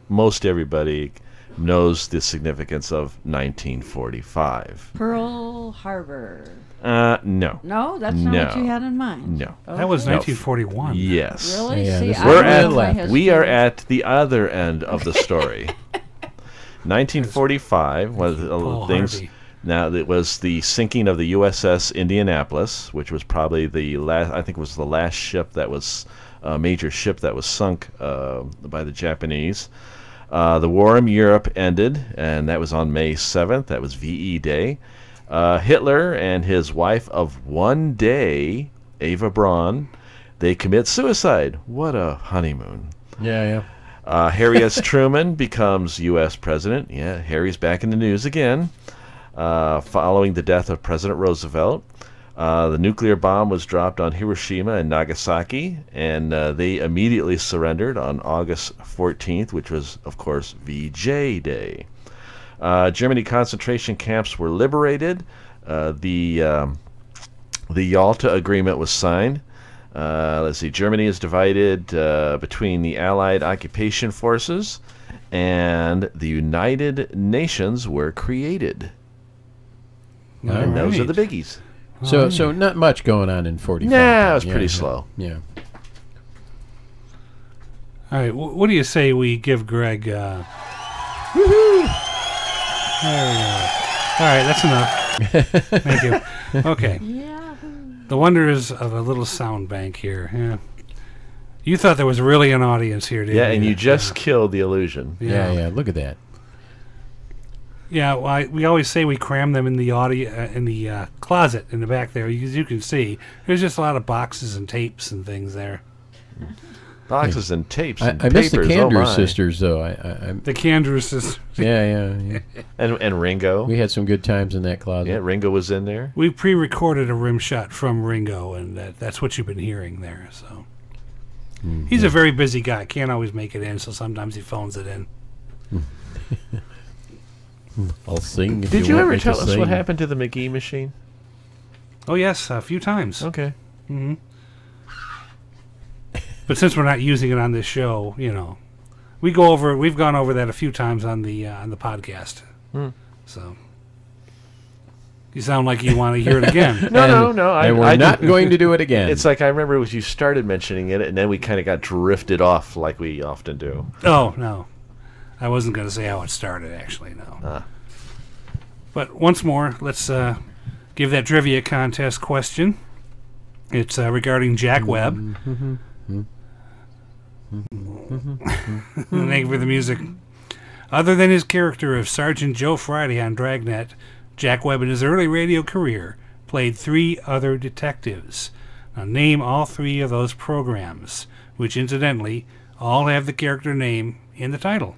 most everybody knows the significance of 1945. Pearl Harbor. No. No, that's not what you had in mind. No. Okay. That was 1941. Yes. Really? Yeah, See, we are at the other end of the story. 1945 was the things. Harvey. Now, it was the sinking of the USS Indianapolis, which was probably the last. I think it was the last ship that was a major ship that was sunk by the Japanese. The war in Europe ended, and that was on May 7th. That was VE Day. Hitler and his wife of one day, Eva Braun, they commit suicide. What a honeymoon. Yeah. Harry S. Truman becomes U.S. president. Yeah, Harry's back in the news again. Following the death of President Roosevelt, the nuclear bomb was dropped on Hiroshima and Nagasaki, and they immediately surrendered on August 14th, which was, of course, VJ Day. Germany concentration camps were liberated. The Yalta Agreement was signed. Let's see, Germany is divided between the Allied occupation forces, and the United Nations were created. And those are the biggies. So not much going on in 45. Nah, it was pretty slow. Yeah. All right, what do you say we give Greg? Woohoo! There we go. All right, that's enough. Thank you. Okay. The wonders of a little sound bank here. Yeah. You thought there was really an audience here, didn't you? Yeah, and you just killed the illusion. Yeah. Look at that. Yeah, well, we always say we cram them in the closet in the back there. As you can see, there's just a lot of boxes and tapes and things there. Boxes and tapes I and miss the papers. Candor my. sisters, though. The Candor sisters. Yeah. And Ringo. We had some good times in that closet. Yeah, Ringo was in there. We pre-recorded a rim shot from Ringo, and that's what you've been hearing there. So he's a very busy guy. Can't always make it in, so sometimes he phones it in. I'll sing. If Did you want ever me to tell us sing. what happened to the McGee machine? Oh yes, a few times. Okay. Mm-hmm. But since we're not using it on this show, you know, we've gone over that a few times on the podcast. So you sound like you want to hear it again. No. We're not going to do it again. It's like I remember you started mentioning it, and then we kind of got drifted off like we often do. Oh no, I wasn't going to say how it started. Actually, no. But once more, let's give that trivia contest question. It's regarding Jack Webb. Thank you for the music. Other than his character of Sergeant Joe Friday on Dragnet, Jack Webb in his early radio career played 3 other detectives. Now name all 3 of those programs, which incidentally all have the character name in the title.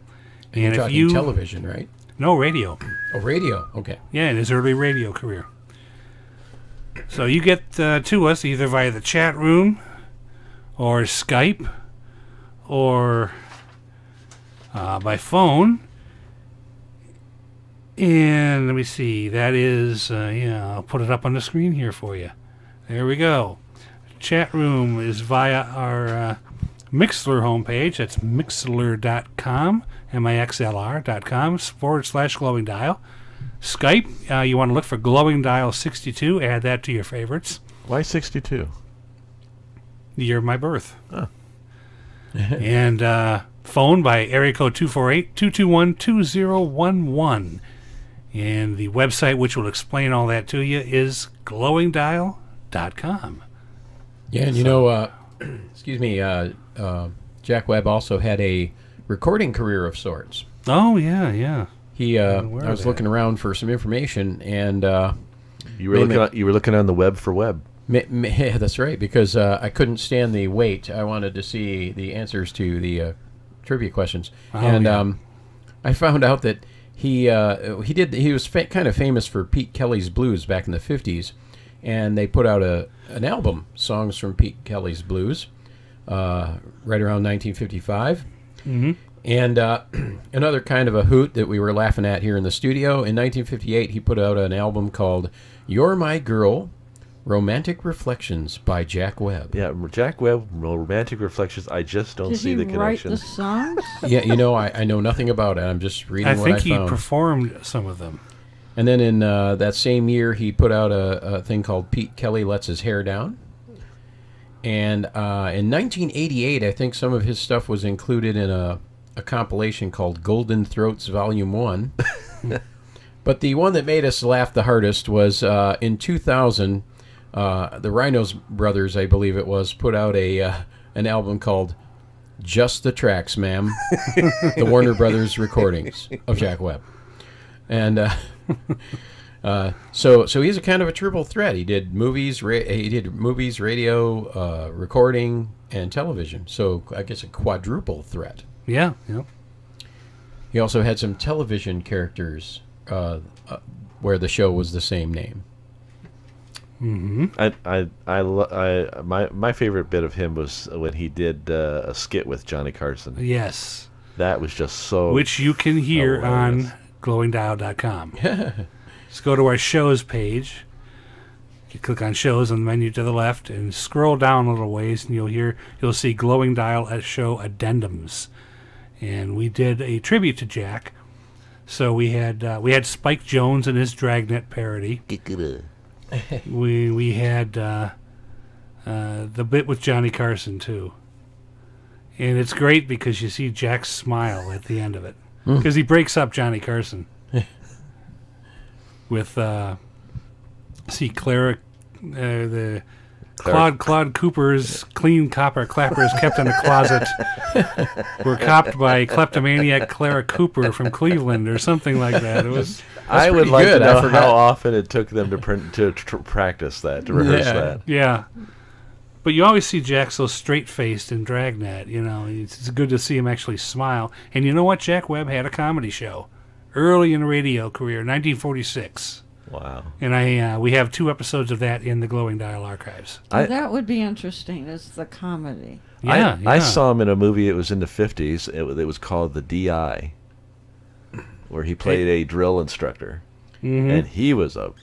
And you're talking television, right? No, radio. Oh, radio. Okay. Yeah, in his early radio career. So you get to us either via the chat room or Skype or by phone. And let me see. That is, I'll put it up on the screen here for you. There we go. Chat room is via our Mixlr homepage. That's mixlr.com, mixlr.com/glowing dial. Skype, you want to look for Glowing Dial 62. Add that to your favorites. Why 62? The year of my birth. Oh. And phone by area code 248-221-2011. And the website, which will explain all that to you, is glowingdial.com. Yeah, and you know, excuse me, Jack Webb also had a recording career of sorts. Oh, yeah. He, I was looking around for some information, and you were looking on the web for web. Yeah, that's right, because I couldn't stand the wait. I wanted to see the answers to the trivia questions, I found out that he was kind of famous for Pete Kelly's Blues back in the 50s, and they put out an album, Songs from Pete Kelly's Blues, right around 1955. Mm-hmm. And another kind of a hoot that we were laughing at here in the studio, in 1958 he put out an album called You're My Girl, Romantic Reflections by Jack Webb. Yeah, Jack Webb, Romantic Reflections. I just don't see the connection. Did he write the songs? Yeah, you know, I know nothing about it. I'm just reading what I found. I think he performed some of them. And then in that same year, he put out a thing called Pete Kelly Lets His Hair Down. And in 1988, I think some of his stuff was included in a compilation called Golden Throats Volume 1. But the one that made us laugh the hardest was in 2000, the Rhinos Brothers, I believe it was, put out an album called Just the Tracks, Ma'am, the Warner Brothers recordings of Jack Webb. And so he's a kind of a triple threat. He did movies, radio, recording, and television. So I guess a quadruple threat. Yeah. He also had some television characters where the show was the same name. Mm-hmm. My favorite bit of him was when he did a skit with Johnny Carson. Yes. That was just so... Which you can hear on glowingdial.com. Just go to our shows page. You click on shows on the menu to the left and scroll down a little ways, and you'll see Glowing Dial at show addendums. And we did a tribute to Jack. So we had Spike Jones and his Dragnet parody. we had the bit with Johnny Carson too, and it's great because you see Jack's smile at the end of it because he breaks up Johnny Carson with Clara, the Claude Cooper's clean copper clappers kept in a closet were copped by kleptomaniac Clara Cooper from Cleveland or something like that. It was. I would like to know how often it took them to practice that, to rehearse that. Yeah. But you always see Jack so straight-faced in Dragnet. You know, it's good to see him actually smile. And you know what? Jack Webb had a comedy show early in a radio career, 1946. Wow. And we have 2 episodes of that in the Glowing Dial archives. That would be interesting, is the comedy. Yeah, I saw him in a movie. It was in the 50s. It was called The D.I., where he played a drill instructor. And he was a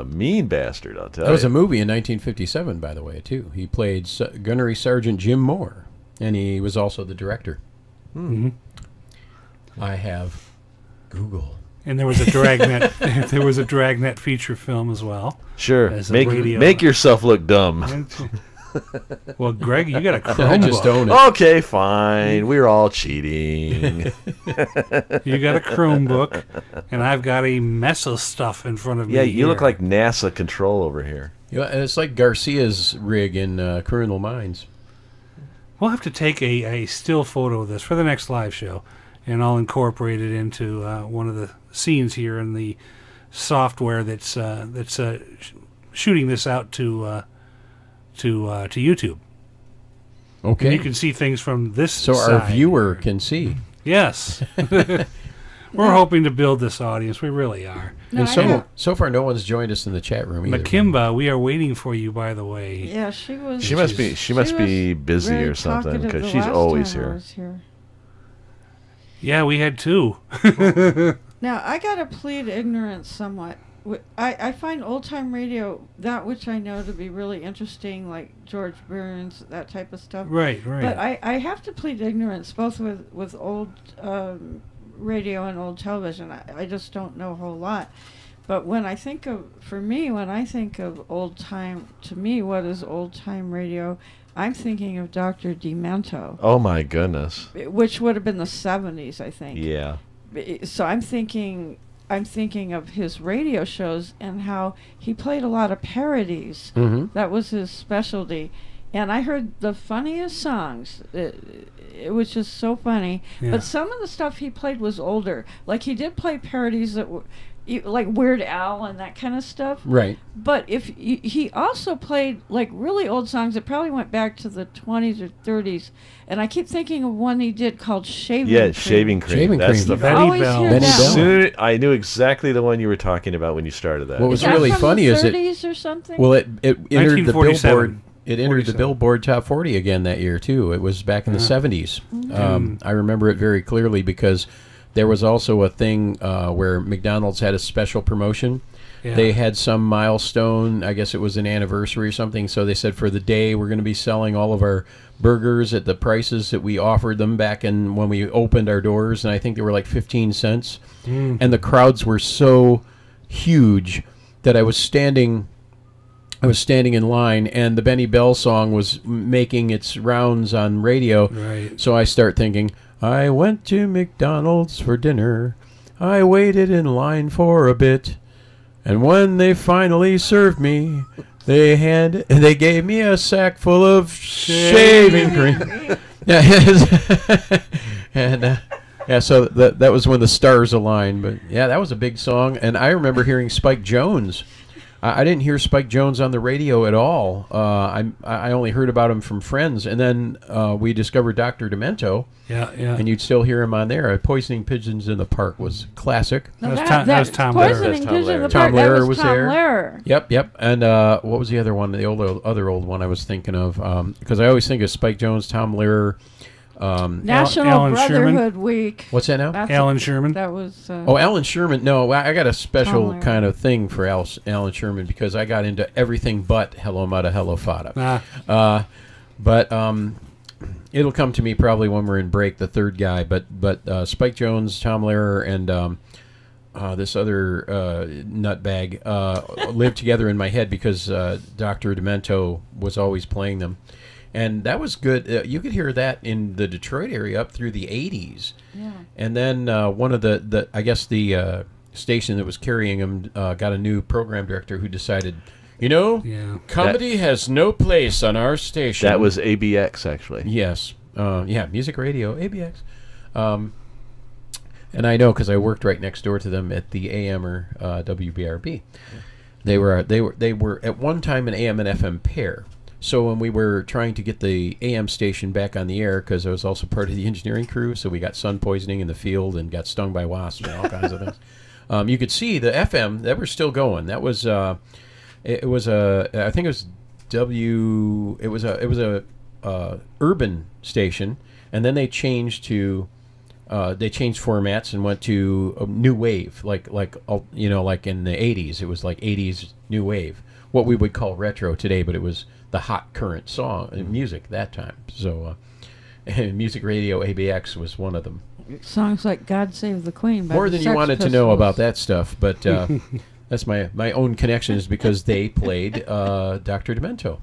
mean bastard, I'll tell you. That was a movie in 1957, by the way, too. He played Gunnery Sergeant Jim Moore, and he was also the director. I have Google. And there was a Dragnet. There was a Dragnet feature film as well. Sure. As a Make yourself look dumb. Well, Greg, you got a Chromebook. I just own it. Okay, fine. We're all cheating. You got a Chromebook, and I've got a mess of stuff in front of me. Yeah, you look here. like NASA control over here. Yeah, and it's like Garcia's rig in Criminal Minds. We'll have to take a still photo of this for the next live show, and I'll incorporate it into one of the scenes here in the software that's shooting this out to YouTube. Okay. And you can see things from this So side. our viewer can see. Yes. We're hoping to build this audience. We really are. And so far, no one's joined us in the chat room either. Makimba, we are waiting for you, by the way. Yeah, she was. She must be busy very or something, talkative because the she's last always time I here. was here. Yeah, we had 2. Now, I got to plead ignorance somewhat. I find old-time radio, that which I know to be really interesting, like George Burns, that type of stuff. Right. But I have to plead ignorance, both with old radio and old television. I just don't know a whole lot. But when I think of old-time, to me, what is old-time radio, I'm thinking of Dr. Demento. Oh, my goodness. Which would have been the 70s, I think. Yeah. So I'm thinking of his radio shows and how he played a lot of parodies. That was his specialty. And I heard the funniest songs. It was just so funny. Yeah. But some of the stuff he played was older. Like, he did play parodies that were like Weird Al and that kind of stuff. Right. But he also played like really old songs that probably went back to the 20s or 30s. And I keep thinking of one he did called Shaving Cream. Yeah, Shaving Cream. That's the Benny Bell. I knew exactly the one you were talking about when you started that. What was really funny is it. 30s or something? Well, it entered the 1947. Billboard. It entered the Billboard Top 40 again that year too. It was back in the 70s. I remember it very clearly because there was also a thing where McDonald's had a special promotion. Yeah. They had some milestone. I guess it was an anniversary or something. So they said for the day we're going to be selling all of our burgers at the prices that we offered them back in when we opened our doors, and I think they were like 15 cents. And the crowds were so huge that I was standing in line, and the Benny Bell song was making its rounds on radio. Right. So I start thinking, I went to McDonald's for dinner. I waited in line for a bit. And when they finally served me, they gave me a sack full of shaving cream. And so that was when the stars aligned. But yeah, that was a big song. And I remember hearing Spike Jones. I didn't hear Spike Jones on the radio at all. I only heard about him from friends. And then we discovered Dr. Demento. Yeah. And you'd still hear him on there. Poisoning Pigeons in the Park was classic. That was Tom Lehrer. Poisoning Pigeons in the Park, Tom Lehrer that was Tom there. Lehrer. Yep. And what was the other one? The other old one I was thinking of. Because I always think of Spike Jones, Tom Lehrer. National Alan Brotherhood Sherman. Week. What's that now? Alan Sherman. That was. Alan Sherman. No, I got a special Tom Lehrer. kind of thing for Alan Sherman because I got into everything but Hello Mata, Hello Fada. But it'll come to me probably when we're in break, the third guy. But Spike Jones, Tom Lehrer, and this other nutbag lived together in my head because Dr. Demento was always playing them. And that was good. You could hear that in the Detroit area up through the 80s. Yeah. And then one of the station that was carrying them got a new program director who decided, comedy has no place on our station. That was ABX, actually. Yes. Music Radio, ABX. And I know because I worked right next door to them at the AM or WBRB. They were at one time an AM and FM pair. So when we were trying to get the AM station back on the air, because I was also part of the engineering crew, so we got sun poisoning in the field and got stung by wasps and all kinds of things. You could see the FM that were still going. That was it was I think it was it was a urban station, and then they changed formats and went to new wave, like in the 80s. It was like 80s new wave, what we would call retro today, but it was the hot current song music that time. So music radio ABX was one of them. Songs like God Save the Queen by More the than you Sex wanted to Pistols. know about that stuff, but that's my own connections because they played Dr. Demento.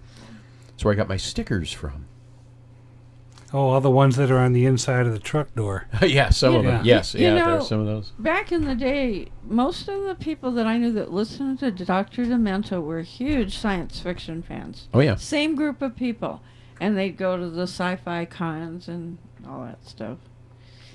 That's where I got my stickers from. Oh, all the ones that are on the inside of the truck door. Yeah, some of them. Yes, You know, there are some of those. Back in the day, most of the people that I knew that listened to Dr. Demento were huge science fiction fans. Oh, yeah. Same group of people. And they'd go to the sci-fi cons and all that stuff.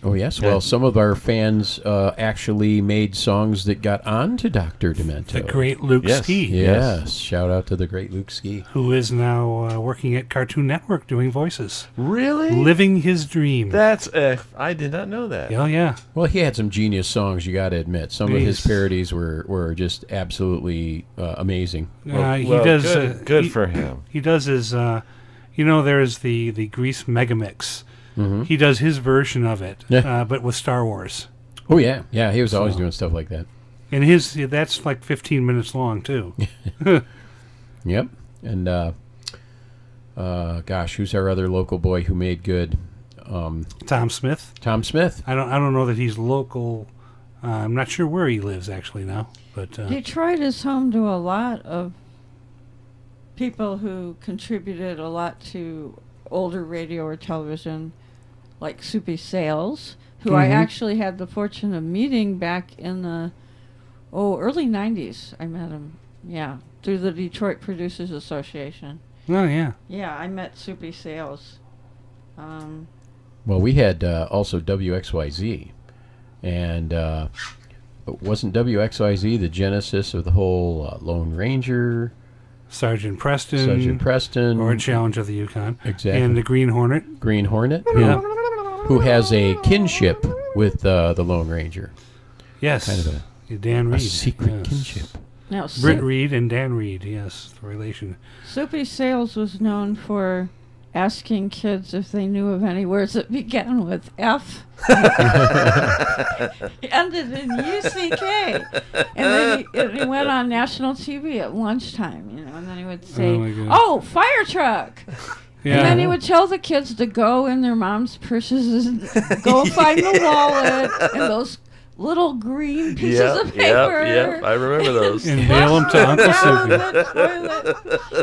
Oh, yes. Well, some of our fans actually made songs that got on to Dr. Demento. The great Luke Ski. Yes. Shout out to the great Luke Ski. Who is now working at Cartoon Network doing voices. Really? Living his dream. That's I did not know that. Oh, yeah. Well, he had some genius songs, you got to admit. Some of his parodies were just absolutely amazing. He does good for him. He does his there's the Grease Megamix. Mm-hmm. He does his version of it, but with Star Wars. Oh, yeah. Yeah, he was always doing stuff like that. And that's like 15 minutes long, too. Yep. And, gosh, who's our other local boy who made good? Tom Smith. Tom Smith. I don't know that he's local. I'm not sure where he lives, actually, now. But Detroit is home to a lot of people who contributed a lot to older radio or television, like Soupy Sales, who I actually had the fortune of meeting back in the early 90s. I met him, through the Detroit Producers Association. Oh, yeah. Yeah, I met Soupy Sales. Well, we had also WXYZ, and wasn't WXYZ the genesis of the whole Lone Ranger? Sergeant Preston. Orange Challenge of the Yukon. Exactly. And the Green Hornet. Green Hornet? Yeah. Who has a kinship with the Lone Ranger. Yes. Kind of Dan Reed. A secret kinship. Now, Britt Reed and Dan Reed, yes, the relation. Soupy Sales was known for asking kids if they knew of any words that began with F. He ended in UCK. And then he went on national TV at lunchtime, and then he would say, fire truck! Yeah. And then he would tell the kids to go in their mom's purses and go find the wallet and those little green pieces of paper. Yep, I remember those. And mail them to Uncle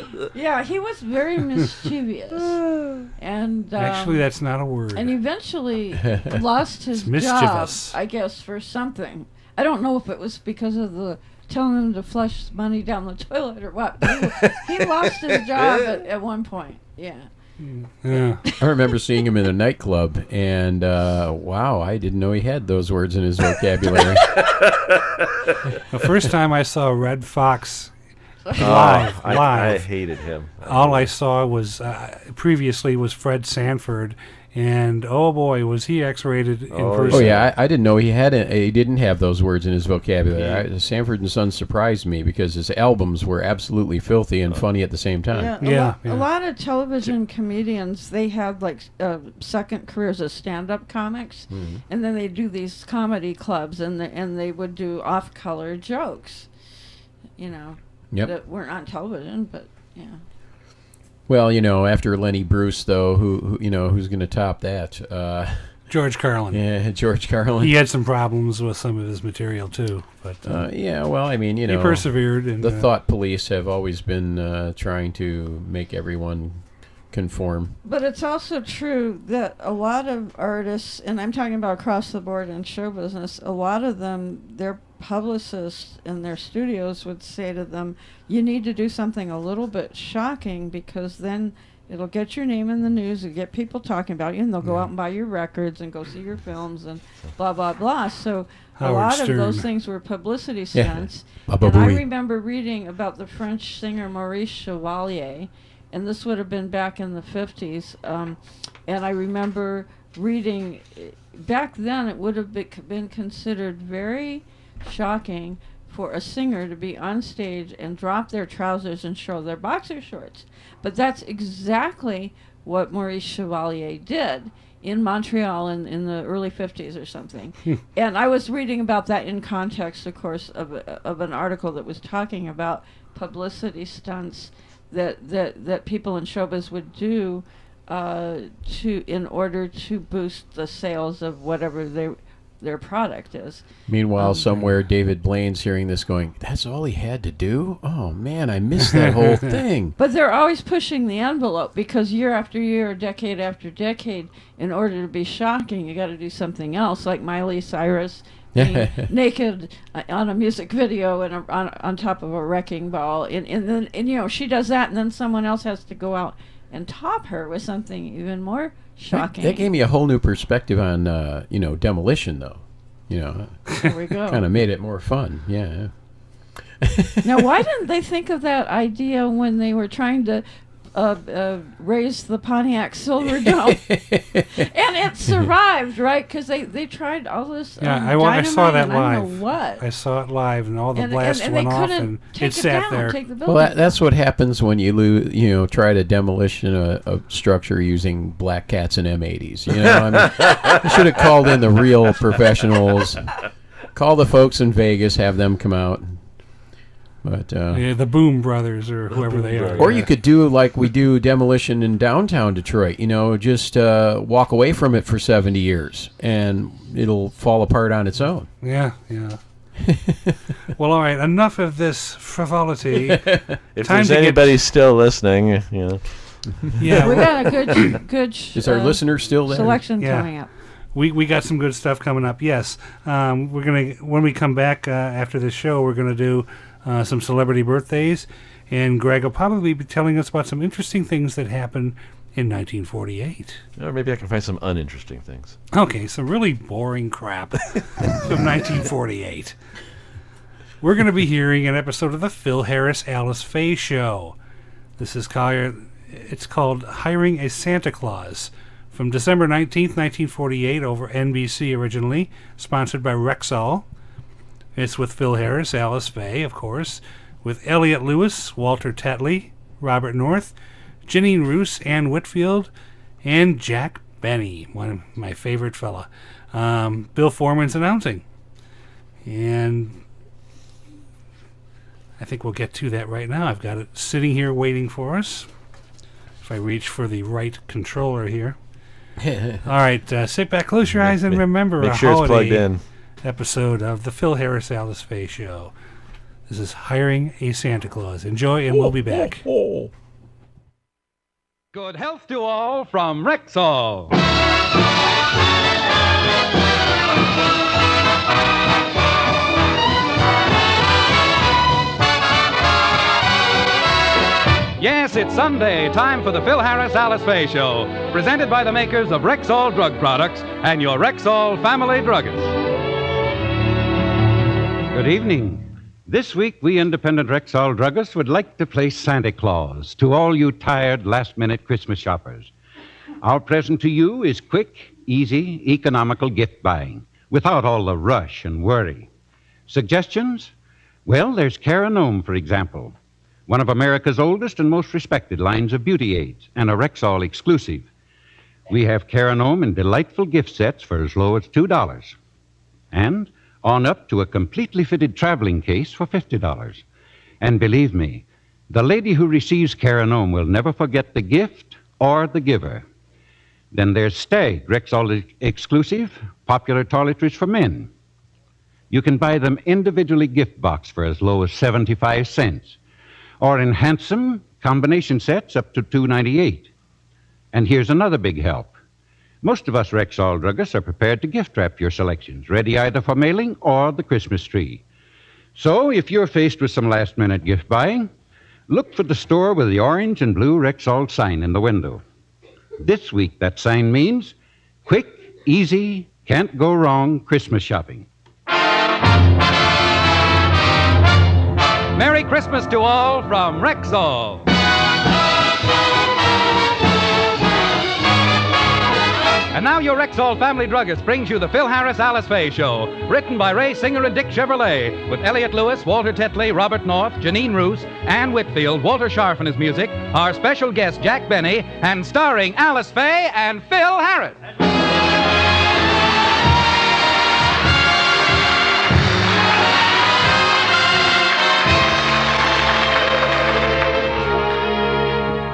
Soupy. Yeah, he was very mischievous. And actually, that's not a word. And eventually lost his job, I guess, for something. I don't know if it was because of the telling him to flush money down the toilet or what. But he lost his job at one point. Yeah. I remember seeing him in a nightclub, and wow, I didn't know he had those words in his vocabulary. The first time I saw Red Fox live, I hated him. All I saw was previously was Fred Sanford, and oh boy, was he X-rated in person. Oh yeah, I didn't know he didn't have those words in his vocabulary. Sanford and Son surprised me because his albums were absolutely filthy and funny at the same time. A lot of television comedians, they had like second careers as stand-up comics, and then they do these comedy clubs, and they would do off-color jokes, that weren't on television, but yeah. Well, after Lenny Bruce, though, who's going to top that? George Carlin. Yeah, George Carlin. He had some problems with some of his material too, but yeah. Well, I mean, he persevered. And, the thought police have always been trying to make everyone conform. But it's also true that a lot of artists, and I'm talking about across the board in show business, a lot of them, their publicists in their studios would say to them, you need to do something a little bit shocking because then it'll get your name in the news and get people talking about you, and they'll go out and buy your records and go see your films and blah, blah, blah. So a lot of those things were publicity stunts. And I remember reading about the French singer Maurice Chevalier, and this would have been back in the 50s. And I remember reading, back then it would have been considered very shocking for a singer to be on stage and drop their trousers and show their boxer shorts. But that's exactly what Maurice Chevalier did in Montreal in the early 50s or something. And I was reading about that in context, of course, of an article that was talking about publicity stunts that people in showbiz would do in order to boost the sales of whatever their product is. Meanwhile, somewhere David Blaine's hearing this going, that's all he had to do? Oh, man, I missed that whole thing. But they're always pushing the envelope because year after year, decade after decade, in order to be shocking, you got to do something else, like Miley Cyrus being naked on a music video and on top of a wrecking ball. And then you know, she does that, and then someone else has to go out and top her with something even more shocking. That gave me a whole new perspective on, demolition, though. There we go. Kind of made it more fun, yeah. Now, why didn't they think of that idea when they were trying to raise the Pontiac Silverdome? And it survived, right? Because they tried all this. I saw that live. I don't know what. I saw it live, and all the blasts went off, and it sat there. Well, that's what happens when you try to demolition a structure using black cats and M80s. You should have called in the real professionals. Call the folks in Vegas, have them come out. But the Boom Brothers or whoever they are. Or you could do like we do demolition in downtown Detroit. Just walk away from it for 70 years, and it'll fall apart on its own. Yeah. Well, all right. Enough of this frivolity. If there's anybody still listening, Yeah, we got a good. Is our listener still there? Selection coming up. We got some good stuff coming up. Yes, we're gonna when we come back after this show, we're gonna do some celebrity birthdays, and Greg will probably be telling us about some interesting things that happened in 1948. Or maybe I can find some uninteresting things. Okay, some really boring crap from 1948. We're going to be hearing an episode of the Phil Harris Alice Faye Show. This is called Hiring a Santa Claus, from December 19th, 1948, over NBC originally, sponsored by Rexall. It's with Phil Harris, Alice Faye, of course, with Elliot Lewis, Walter Tetley, Robert North, Janine Roos, Ann Whitfield, and Jack Benny, one of my favorite fella. Bill Foreman's announcing. And I think we'll get to that right now. I've got it sitting here waiting for us. If I reach for the right controller here. All right, sit back, close your eyes, and remember make sure it's plugged in. Episode of the Phil Harris Alice Faye Show. This is Hiring a Santa Claus. Enjoy, and we'll be back. Good health to all from Rexall. Yes, it's Sunday, time for the Phil Harris Alice Faye Show, presented by the makers of Rexall Drug Products and your Rexall family druggist. Good evening. This week, we independent Rexall druggists would like to play Santa Claus to all you tired last-minute Christmas shoppers. Our present to you is quick, easy, economical gift buying, without all the rush and worry. Suggestions? Well, there's Caranome, for example, one of America's oldest and most respected lines of beauty aids, and a Rexall exclusive. We have Caranome in delightful gift sets for as low as $2. And on up to a completely fitted traveling case for $50. And believe me, the lady who receives Caranome will never forget the gift or the giver. Then there's Stag, Rexall exclusive, popular toiletries for men. You can buy them individually gift boxed for as low as 75 cents, or in handsome combination sets up to $2.98. And here's another big help. Most of us Rexall druggists are prepared to gift wrap your selections, ready either for mailing or the Christmas tree. So if you're faced with some last-minute gift buying, look for the store with the orange and blue Rexall sign in the window. This week, that sign means quick, easy, can't go wrong Christmas shopping. Merry Christmas to all from Rexall. And now your Rexall Family Druggist brings you the Phil Harris Alice Faye Show, written by Ray Singer and Dick Chevrolet, with Elliot Lewis, Walter Tetley, Robert North, Janine Roos, Ann Whitfield, Walter Scharf and his music, our special guest Jack Benny, and starring Alice Faye and Phil Harris.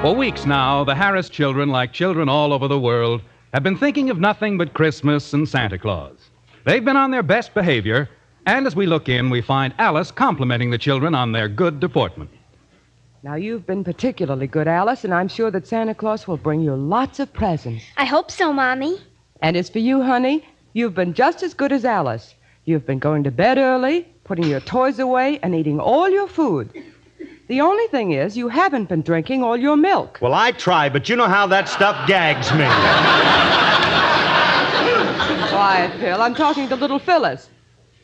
For weeks now, the Harris children, like children all over the world, have been thinking of nothing but Christmas and Santa Claus. They've been on their best behavior, and as we look in, we find Alice complimenting the children on their good deportment. Now, you've been particularly good, Alice, and I'm sure that Santa Claus will bring you lots of presents. I hope so, Mommy. And as for you, honey, you've been just as good as Alice. You've been going to bed early, putting your toys away, and eating all your food. The only thing is, you haven't been drinking all your milk. Well, I try, but you know how that stuff gags me. Quiet, Phil. I'm talking to little Phyllis.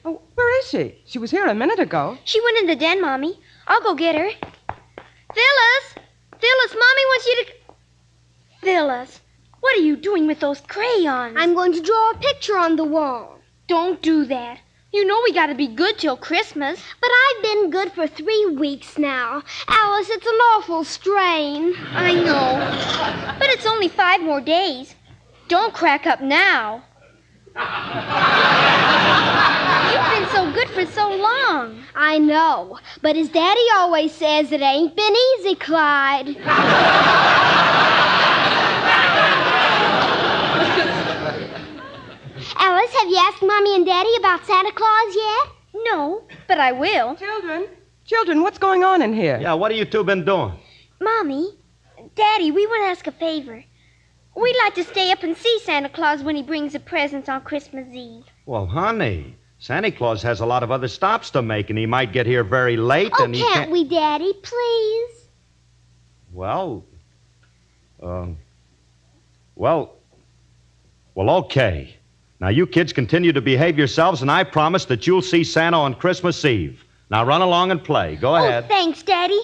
Oh, where is she? She was here a minute ago. She went in the den, Mommy. I'll go get her. Phyllis! Phyllis, Mommy wants you to... Phyllis, what are you doing with those crayons? I'm going to draw a picture on the wall. Don't do that. You know we gotta be good till Christmas. But I've been good for 3 weeks now. Alice, it's an awful strain. I know. But it's only 5 more days. Don't crack up now. You've been so good for so long. I know. But as Daddy always says, it ain't been easy, Clyde. Alice, have you asked Mommy and Daddy about Santa Claus yet? No, but I will. Children, what's going on in here? Yeah, what have you two been doing? Mommy, Daddy, we want to ask a favor. We'd like to stay up and see Santa Claus when he brings the presents on Christmas Eve. Well, honey, Santa Claus has a lot of other stops to make, and he might get here very late, Oh, and he can't we, Daddy, please? Well, okay. Now, you kids continue to behave yourselves, and I promise that you'll see Santa on Christmas Eve. Now, run along and play. Go ahead. Oh, thanks, Daddy.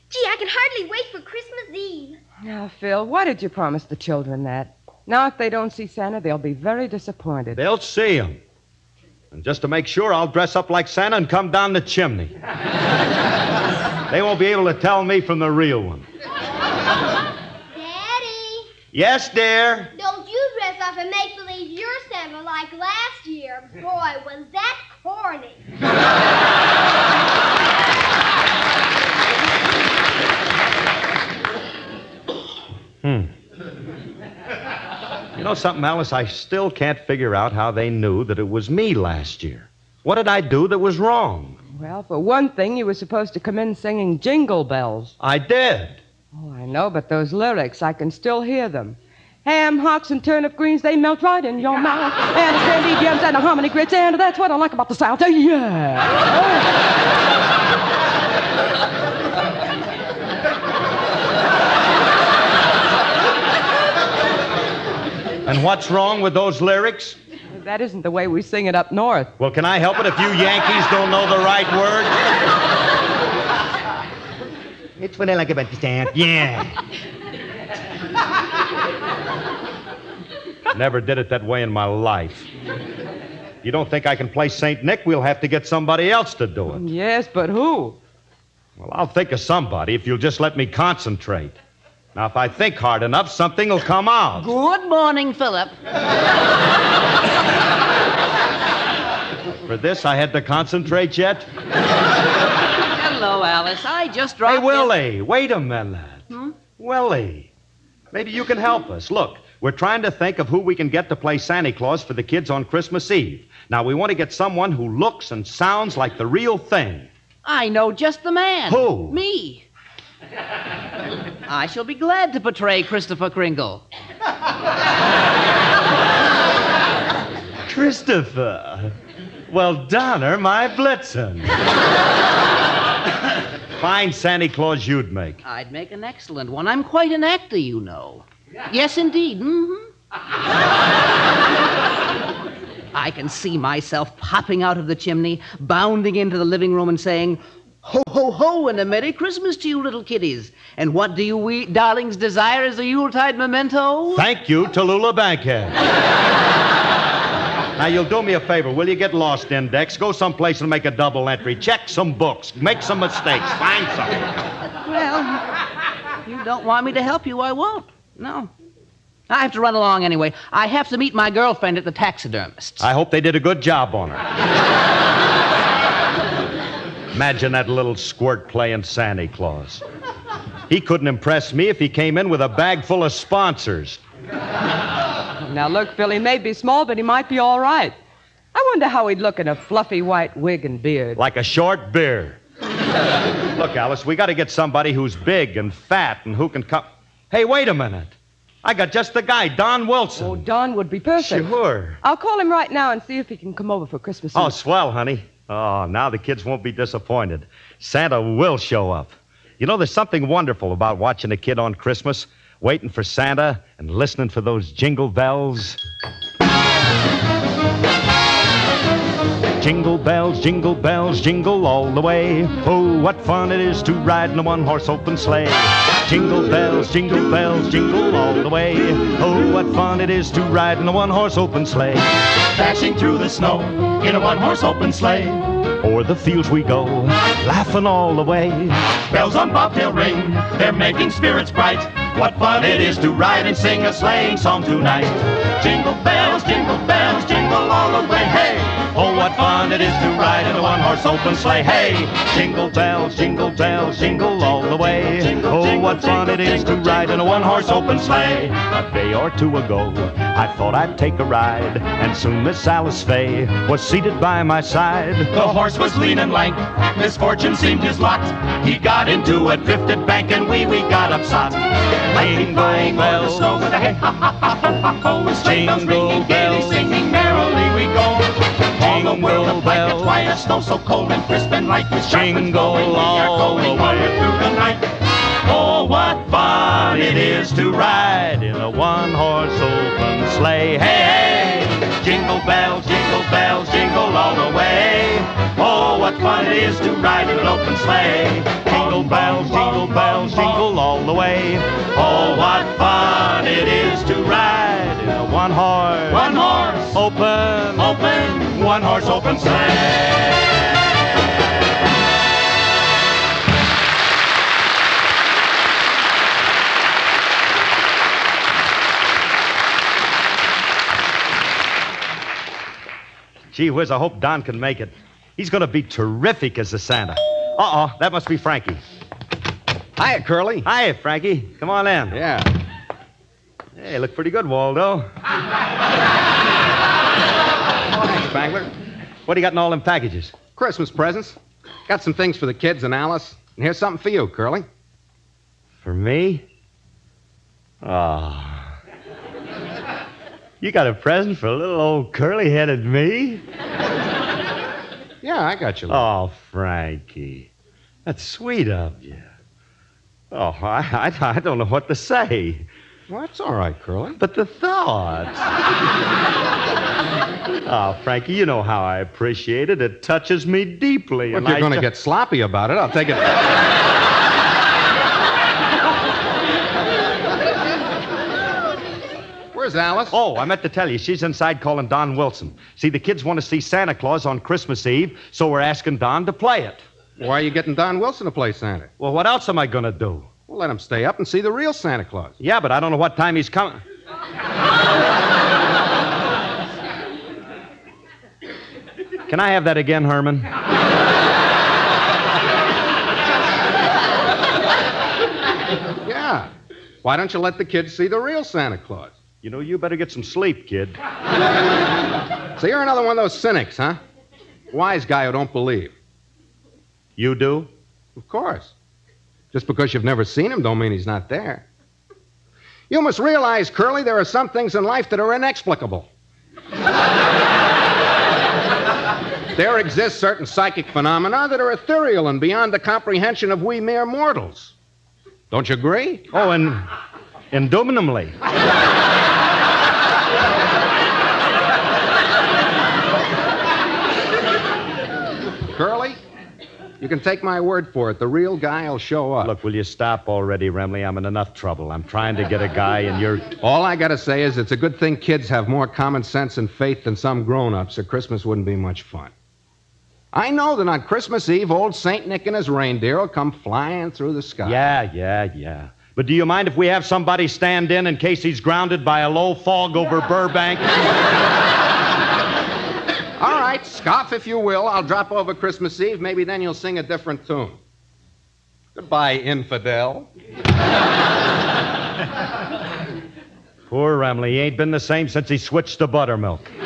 Gee, I can hardly wait for Christmas Eve. Now, Phil, why did you promise the children that? Now, if they don't see Santa, they'll be very disappointed. They'll see him. And just to make sure, I'll dress up like Santa and come down the chimney. They won't be able to tell me from the real one. Daddy! Yes, dear? Don't you dress up and make believe you're Santa like last year. Boy, was that corny. You know something, Alice? I still can't figure out how they knew that it was me last year. What did I do that was wrong? Well, for one thing, you were supposed to come in singing Jingle Bells. I did. Oh, I know, but those lyrics, I can still hear them. Ham, hocks, and turnip greens, they melt right in your mouth. And candy jams and hominy grits, and that's what I like about the South. Yeah. And what's wrong with those lyrics? That isn't the way we sing it up north. Well, can I help it if you Yankees don't know the right word? It's what I like about the South. Yeah. Never did it that way in my life. You don't think I can play St. Nick? We'll have to get somebody else to do it. Yes, but who? Well, I'll think of somebody if you'll just let me concentrate. Now, if I think hard enough, something will come out. Good morning, Philip. For this, I had to concentrate yet? Hello, Alice. I just dropped Hey, Willie, wait a minute. Hmm? Willie, maybe you can help us. Look, we're trying to think of who we can get to play Santa Claus for the kids on Christmas Eve. Now, we want to get someone who looks and sounds like the real thing. I know just the man. Who? Me. I shall be glad to portray Christopher Kringle. Christopher. Well, Donner, my Blitzen. Fine Santa Claus you'd make. I'd make an excellent one. I'm quite an actor, you know. Yes, indeed. Mm-hmm. I can see myself popping out of the chimney, bounding into the living room and saying, Ho, ho, ho, and a Merry Christmas to you, little kiddies. And what do you darlings desire as a Yuletide memento? Thank you, Tallulah Bankhead. Now, you'll do me a favor. Will you get lost, Index? Go someplace and make a double entry. Check some books. Make some mistakes. Find something. Well, you don't want me to help you, I won't. No. I have to run along anyway. I have to meet my girlfriend at the taxidermist's. I hope they did a good job on her. Imagine that little squirt playing Santa Claus. He couldn't impress me if he came in with a bag full of sponsors. Now, look, Phil, he may be small, but he might be all right. I wonder how he'd look in a fluffy white wig and beard. Like a short beard. Look, Alice, we got to get somebody who's big and fat and who can come... Hey, wait a minute. I got just the guy, Don Wilson. Oh, Don would be perfect. Sure. I'll call him right now and see if he can come over for Christmas Eve. Oh, swell, honey. Oh, now the kids won't be disappointed. Santa will show up. You know, there's something wonderful about watching a kid on Christmas, waiting for Santa and listening for those jingle bells. Jingle bells, jingle all the way. Oh, what fun it is to ride in a one-horse open sleigh. Jingle bells, jingle all the way. Oh, what fun it is to ride in a one-horse open sleigh. Dashing through the snow in a one-horse open sleigh. O'er the fields we go, laughing all the way. Bells on bobtail ring, they're making spirits bright. What fun it is to ride and sing a sleighing song tonight. Jingle bells, jingle all the way, hey! Oh, what fun it is to ride in a one-horse open sleigh, hey! Jingle bells, jingle all the way. Oh, what fun it is to ride in a one-horse open sleigh. A day or two ago, I thought I'd take a ride, and soon Miss Alice Faye was seated by my side. The horse was lean and lank, misfortune seemed his lot. He got into a drifted bank and we got upsot. Lightning flying over the snow with a hey ha ha ha ho ha ho. With sleigh bells ringing, gaily singing, merrily we go. All the world of blankets, why is snow so cold and crisp and light? With sharpens going, we are going onward through the night. Oh, what fun it is to ride in a one-horse open sleigh. Hey, hey! Jingle bells, jingle all the way. Oh, what fun it is to ride in an open sleigh. Jingle bells, jingle all the way. Oh, what fun it is to ride in a one-horse open one-horse open sleigh. Gee whiz, I hope Don can make it. He's going to be terrific as a Santa. Uh-oh, that must be Frankie. Hiya, Curly. Hiya, Frankie. Come on in. Yeah. Hey, look pretty good, Waldo. Thanks, Spangler. What do you got in all them packages? Christmas presents. Got some things for the kids and Alice. And here's something for you, Curly. For me? Oh. You got a present for little old curly-headed me? Yeah, I got you. Oh, Frankie. That's sweet of you. Oh, I don't know what to say. Well, that's all right, Curly. But the thought. Oh, Frankie, you know how I appreciate it. It touches me deeply. Well, if you're going to get sloppy about it, I'll take it. Where's Alice? Oh, I meant to tell you. She's inside calling Don Wilson. See, the kids want to see Santa Claus on Christmas Eve, so we're asking Don to play it. Why are you getting Don Wilson to play Santa? Well, what else am I going to do? Well, let him stay up and see the real Santa Claus. Yeah, but I don't know what time he's coming. Can I have that again, Herman? Yeah. Why don't you let the kids see the real Santa Claus? You know, you better get some sleep, kid. So you're another one of those cynics, huh? Wise guy who don't believe. You do? Of course. Just because you've never seen him don't mean he's not there. You must realize, Curly, there are some things in life that are inexplicable. There exist certain psychic phenomena that are ethereal and beyond the comprehension of we mere mortals. Don't you agree? Oh, and indubitably. Curly, You can take my word for it. The real guy will show up. Look, will you stop already, Remley? I'm in enough trouble. I'm trying to get a guy, and you're... All I gotta say is it's a good thing kids have more common sense and faith than some grown-ups, or Christmas wouldn't be much fun. I know that on Christmas Eve, old St. Nick and his reindeer will come flying through the sky. Yeah. But do you mind if we have somebody stand in case he's grounded by a low fog over Burbank? All right, scoff if you will. I'll drop over Christmas Eve. Maybe then you'll sing a different tune. Goodbye, infidel. Poor Remley. He ain't been the same since he switched to buttermilk. Phil,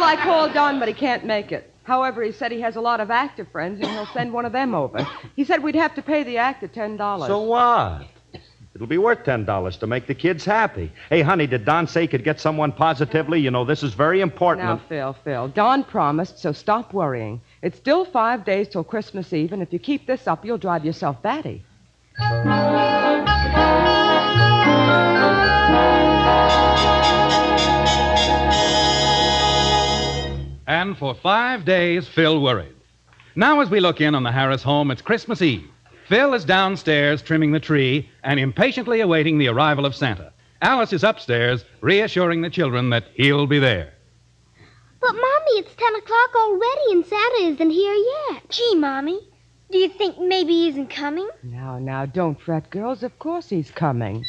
I called Don, but he can't make it. However, he said he has a lot of actor friends, and he'll send one of them over. He said we'd have to pay the actor $10. So what? It'll be worth $10 to make the kids happy. Hey, honey, did Don say he could get someone positively? You know, this is very important. Now, Phil, Don promised, so stop worrying. It's still 5 days till Christmas Eve, and if you keep this up, you'll drive yourself batty. And for 5 days, Phil worried. Now, as we look in on the Harris home, it's Christmas Eve. Phil is downstairs trimming the tree and impatiently awaiting the arrival of Santa. Alice is upstairs, reassuring the children that he'll be there. But, Mommy, it's 10 o'clock already and Santa isn't here yet. Gee, Mommy, do you think maybe he isn't coming? Now, don't fret, girls. Of course he's coming.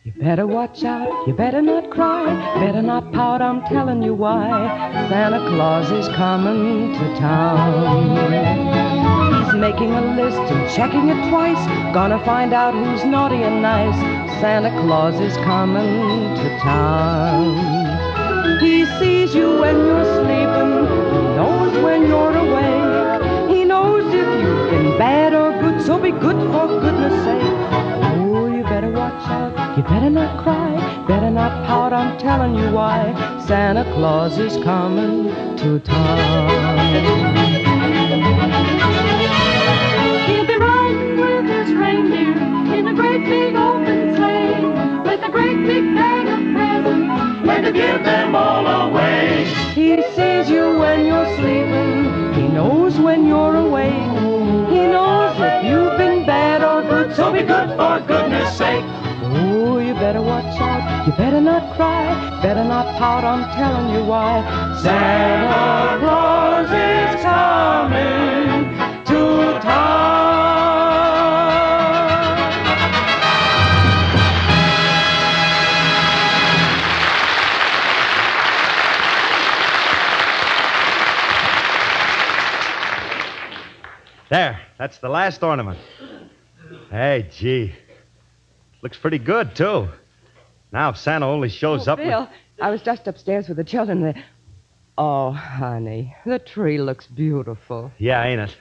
You better watch out, you better not cry, better not pout, I'm telling you why. Santa Claus is coming to town. He's making a list and checking it twice, gonna find out who's naughty and nice. Santa Claus is coming to town. He sees you when you're sleeping, he knows when you're awake. He knows if you've been bad or good, so be good for goodness sake. Oh, you better watch out, you better not cry, better not pout, I'm telling you why. Santa Claus is coming to town. He'll be riding with his reindeer in a great big open sleigh, with a great big bag of presents, and to give them all away. He sees you when you're sleeping, he knows when you're awake. He knows if you've been bad or good, so be good for goodness sake. Oh, you better watch out, you better not cry, better not pout, I'm telling you why. Santa Claus is coming to town. There, that's the last ornament. Hey, gee. Looks pretty good, too. Now, if Santa only shows up... Bill, I was just upstairs with the children. Oh, honey, the tree looks beautiful. Yeah, ain't it?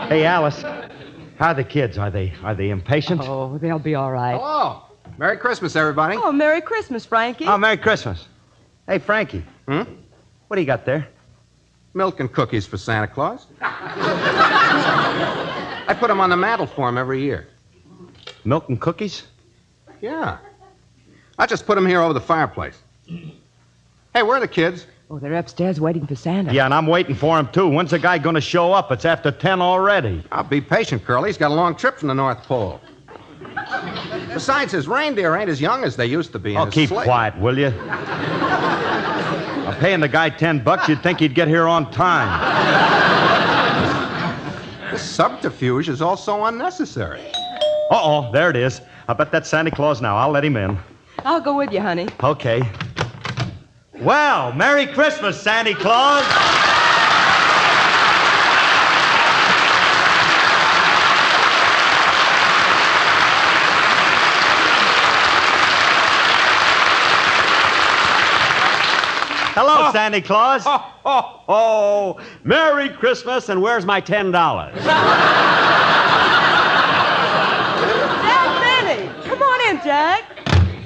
Hey, Alice, how are the kids? Are they impatient? Oh, they'll be all right. Hello. Merry Christmas, everybody. Oh, Merry Christmas, Frankie. Oh, Merry Christmas. Hey, Frankie. What do you got there? Milk and cookies for Santa Claus. I put them on the mantle for him every year. Milk and cookies? Yeah. I just put them here over the fireplace. Hey, where are the kids? Oh, they're upstairs waiting for Santa. Yeah, and I'm waiting for him, too. When's the guy going to show up? It's after 10 already. I'll be patient, Curly. He's got a long trip from the North Pole. Besides, his reindeer ain't as young as they used to be. Oh, keep quiet, will you? I'm paying the guy $10. You'd think he'd get here on time. This subterfuge is all so unnecessary. Uh-oh, there it is. I bet that's Santa Claus now. I'll let him in. I'll go with you, honey. Okay. Well, Merry Christmas, Santa Claus. Hello, Santa Claus. Oh, Merry Christmas, and where's my $10? Come on in, Jack.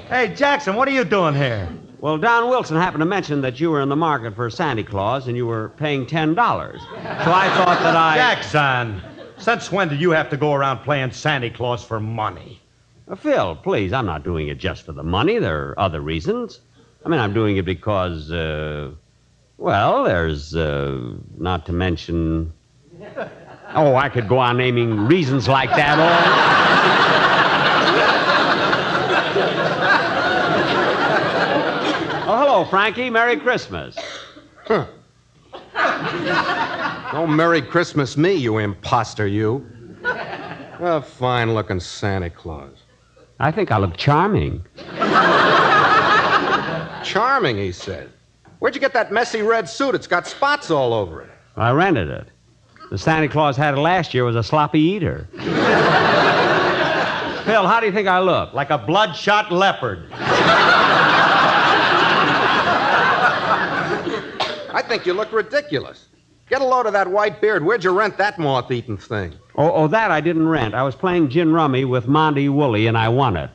Hey, Jackson, what are you doing here? Well, Don Wilson happened to mention that you were in the market for Santa Claus and you were paying $10. So I thought that Jackson, since when did you have to go around playing Santa Claus for money? Phil, please, I'm not doing it just for the money. There are other reasons. I mean, I'm doing it because, well, there's, not to mention... Oh, I could go on naming reasons like that all. Oh, hello, Frankie. Merry Christmas. Huh. Don't Merry Christmas me, you imposter, you. A fine-looking Santa Claus. I think I look charming. Charming, he said. Where'd you get that messy red suit? It's got spots all over it. I rented it. The Santa Claus had it last year was a sloppy eater. Phil, how do you think I look? Like a bloodshot leopard. I think you look ridiculous. Get a load of that white beard. Where'd you rent that moth-eaten thing? Oh, that I didn't rent. I was playing gin rummy with Monty Woolley, and I won it.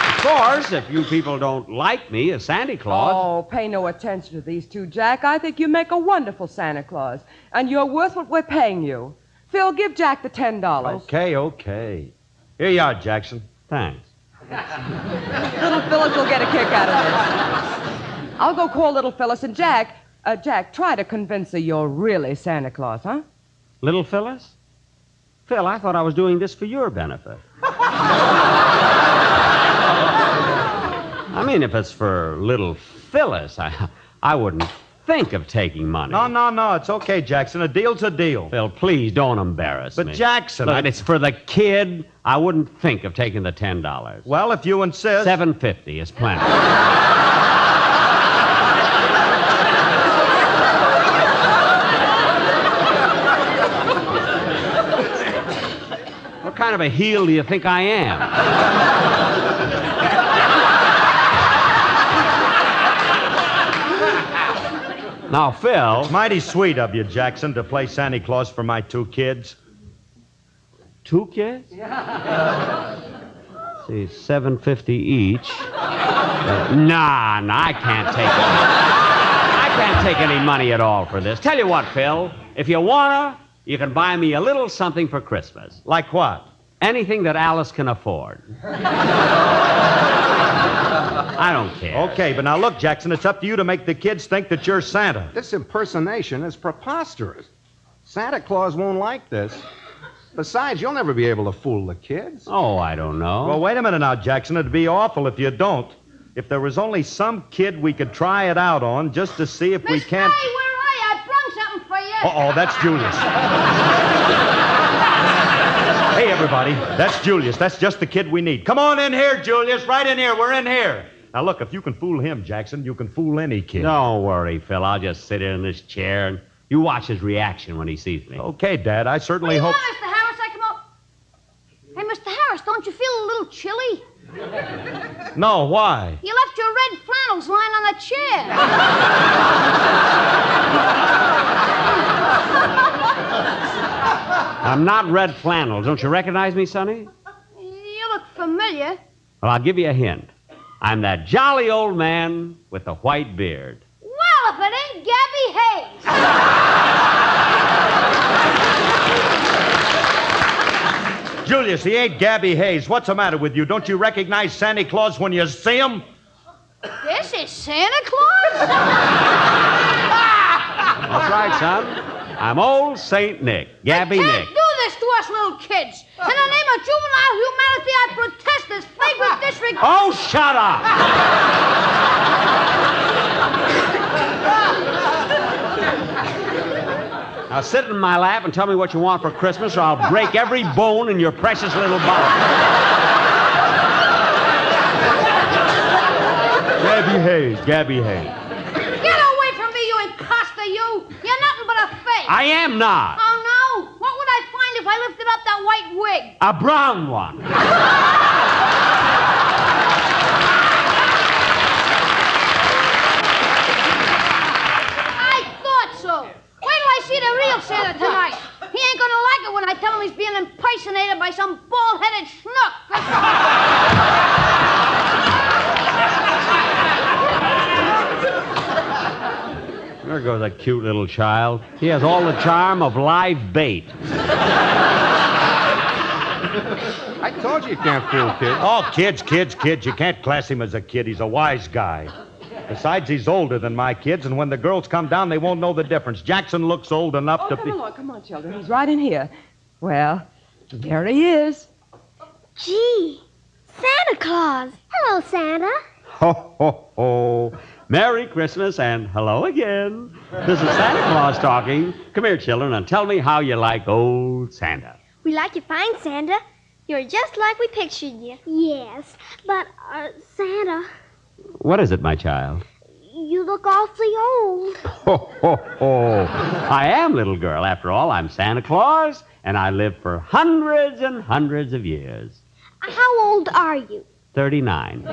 Of course, if you people don't like me as Santa Claus... Oh, pay no attention to these two, Jack. I think you make a wonderful Santa Claus, and you're worth what we're paying you. Phil, give Jack the $10. Okay. Here you are, Jackson. Thanks. Little Phyllis will get a kick out of this. I'll go call Little Phyllis, and Jack, try to convince her you're really Santa Claus, huh? Little Phyllis? Phil, I thought I was doing this for your benefit. I mean, if it's for Little Phyllis, I wouldn't think of taking money. No. It's okay, Jackson. A deal's a deal. Phil, please don't embarrass me. But, Jackson... Look, it's for the kid. I wouldn't think of taking the $10. Well, if you insist... $7.50 is plenty. What kind of a heel do you think I am? Now, Phil... Mighty sweet of you, Jackson, to play Santa Claus for my 2 kids. 2 kids? See, $7.50 each. Nah, I can't take it. I can't take any money at all for this. Tell you what, Phil, if you wanna, you can buy me a little something for Christmas. Like what? Anything that Alice can afford. I don't care. Okay, but now look, Jackson, it's up to you to make the kids think that you're Santa. This impersonation is preposterous. Santa Claus won't like this. Besides, you'll never be able to fool the kids. Oh, I don't know. Well, wait a minute now, Jackson. It'd be awful if you don't. If there was only some kid we could try it out on just to see if we can't... Hey, where are you? I brung something for you. Uh-oh, that's Julius. Hey, everybody, that's Julius. That's just the kid we need. Come on in here, Julius. Right in here. We're in here. Now, look, if you can fool him, Jackson, you can fool any kid. Don't worry, Phil. I'll just sit in this chair and you watch his reaction when he sees me. Okay, Dad. I certainly hope... Mr. Harris, I come up... Hey, Mr. Harris, don't you feel a little chilly? No, why? You left your red flannels lying on the chair. I'm not red flannels. Don't you recognize me, Sonny? You look familiar. Well, I'll give you a hint. I'm that jolly old man with the white beard. Well, if it ain't Gabby Hayes. Julius, he ain't Gabby Hayes. What's the matter with you? Don't you recognize Santa Claus when you see him? This is Santa Claus? That's right, son. I'm old Saint Nick, Gabby You Nick. can't do this to us little kids. In the name of juvenile humanity, I protest this flagrant disregard. Oh, shut up! Now sit in my lap and tell me what you want for Christmas, or I'll break every bone in your precious little body. Gabby Hayes, Gabby Hayes. Get away from me, you imposter, you. You're nothing but a fake. I am not. Oh, no? What would I find if I lifted up that white wig? A brown one. I thought so. Wait till I see the real Santa tonight. He ain't gonna like it when I tell him he's being impersonated by some bald-headed schnook. There goes a cute little child. He has all the charm of live bait. I told you can't fool kids. Oh, kids. You can't class him as a kid. He's a wise guy. Besides, he's older than my kids, and when the girls come down, they won't know the difference. Jackson looks old enough to be... Come on, children. He's right in here. Well, there he is. Gee, Santa Claus. Hello, Santa. Ho, ho, ho. Merry Christmas and hello again. This is Santa Claus talking. Come here, children, and tell me how you like old Santa. We like you fine, Santa. You're just like we pictured you. Yes, but, Santa, What is it, my child? you look awfully old. Ho, ho, ho. I am, little girl. After all, I'm Santa Claus, and I lived for hundreds and hundreds of years. How old are you? 39.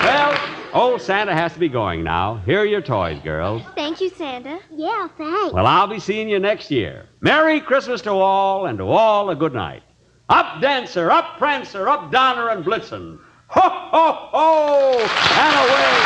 Well, old Santa has to be going now. Here are your toys, girls. Thank you, Santa. Yeah, thanks. Well, I'll be seeing you next year. Merry Christmas to all, and to all a good night. Up, Dancer, up, Prancer, up, Donner and Blitzen. Ho, ho, ho, and away.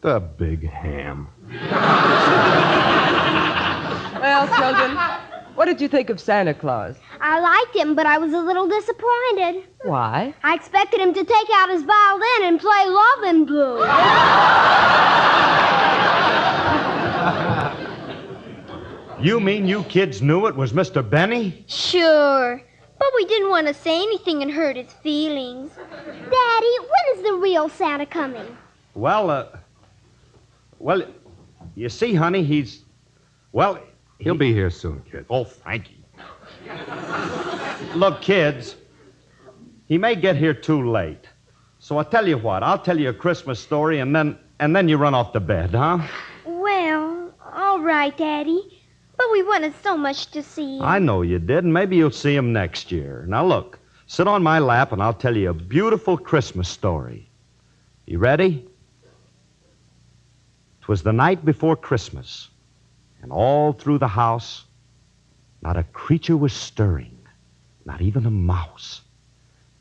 The big ham. Well, children, what did you think of Santa Claus? I liked him, but I was a little disappointed. Why? I expected him to take out his violin and play Lovin' Blue. You mean you kids knew it was Mr. Benny? Sure, but we didn't want to say anything and hurt his feelings. Daddy, when is the real Santa coming? Well, you see, honey, He'll be here soon, kid. Oh, Frankie. Look, kids, he may get here too late. So I'll tell you what, I'll tell you a Christmas story and then you run off to bed, huh? Well, all right, Daddy. But we wanted so much to see him. I know you did, and maybe you'll see him next year. Now look, sit on my lap and I'll tell you a beautiful Christmas story. You ready? 'Twas the night before Christmas, and all through the house, not a creature was stirring, not even a mouse.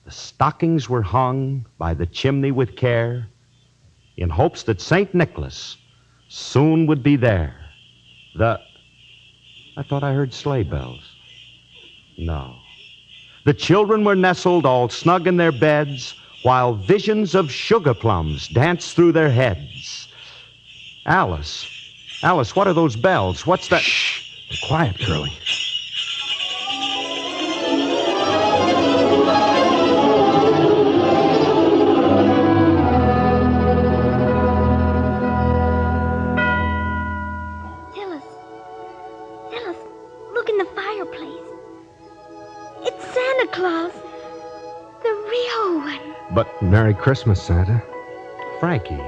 The stockings were hung by the chimney with care, in hopes that St. Nicholas soon would be there. I thought I heard sleigh bells. No. The children were nestled all snug in their beds, while visions of sugar plums danced through their heads. Alice, what are those bells? What's that? Shh. Be quiet, Curly. Phyllis, look in the fireplace. It's Santa Claus, the real one. But Merry Christmas, Santa. Frankie,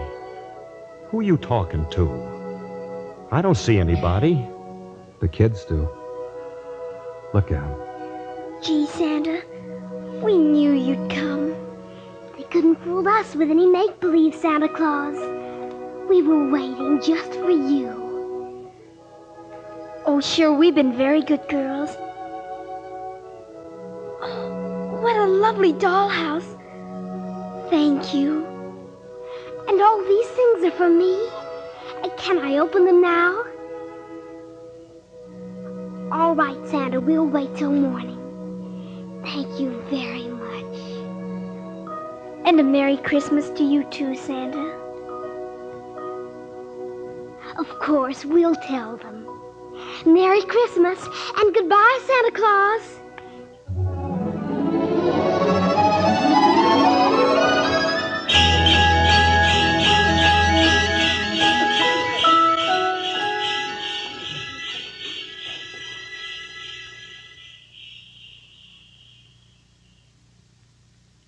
who are you talking to? I don't see anybody. The kids do. Look at them. Gee, Santa, we knew you'd come. They couldn't fool us with any make-believe Santa Claus. We were waiting just for you. Oh, sure, we've been very good girls. Oh, what a lovely dollhouse. Thank you. And all these things are for me. Can I open them now? All right, Santa, we'll wait till morning. Thank you very much. And a Merry Christmas to you too, Santa. Of course, we'll tell them. Merry Christmas and goodbye, Santa Claus.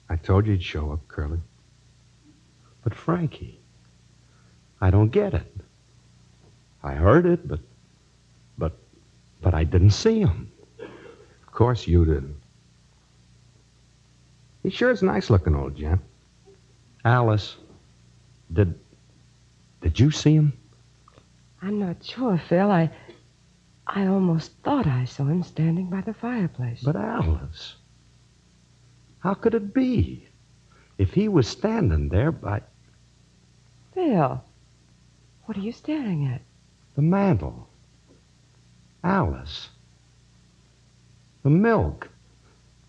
I told you he'd show up, Curly. But Frankie, I don't get it. I heard it, but I didn't see him. Of course you didn't. He sure is a nice-looking old gent. Alice, did you see him? I'm not sure, Phil. I almost thought I saw him standing by the fireplace. But Alice, how could it be? If he was standing there by Phil, what are you staring at? the mantel. Alice. The milk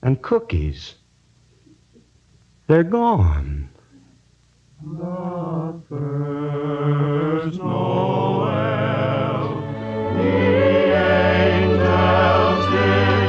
and cookies. They're gone. The first Noel, the angels did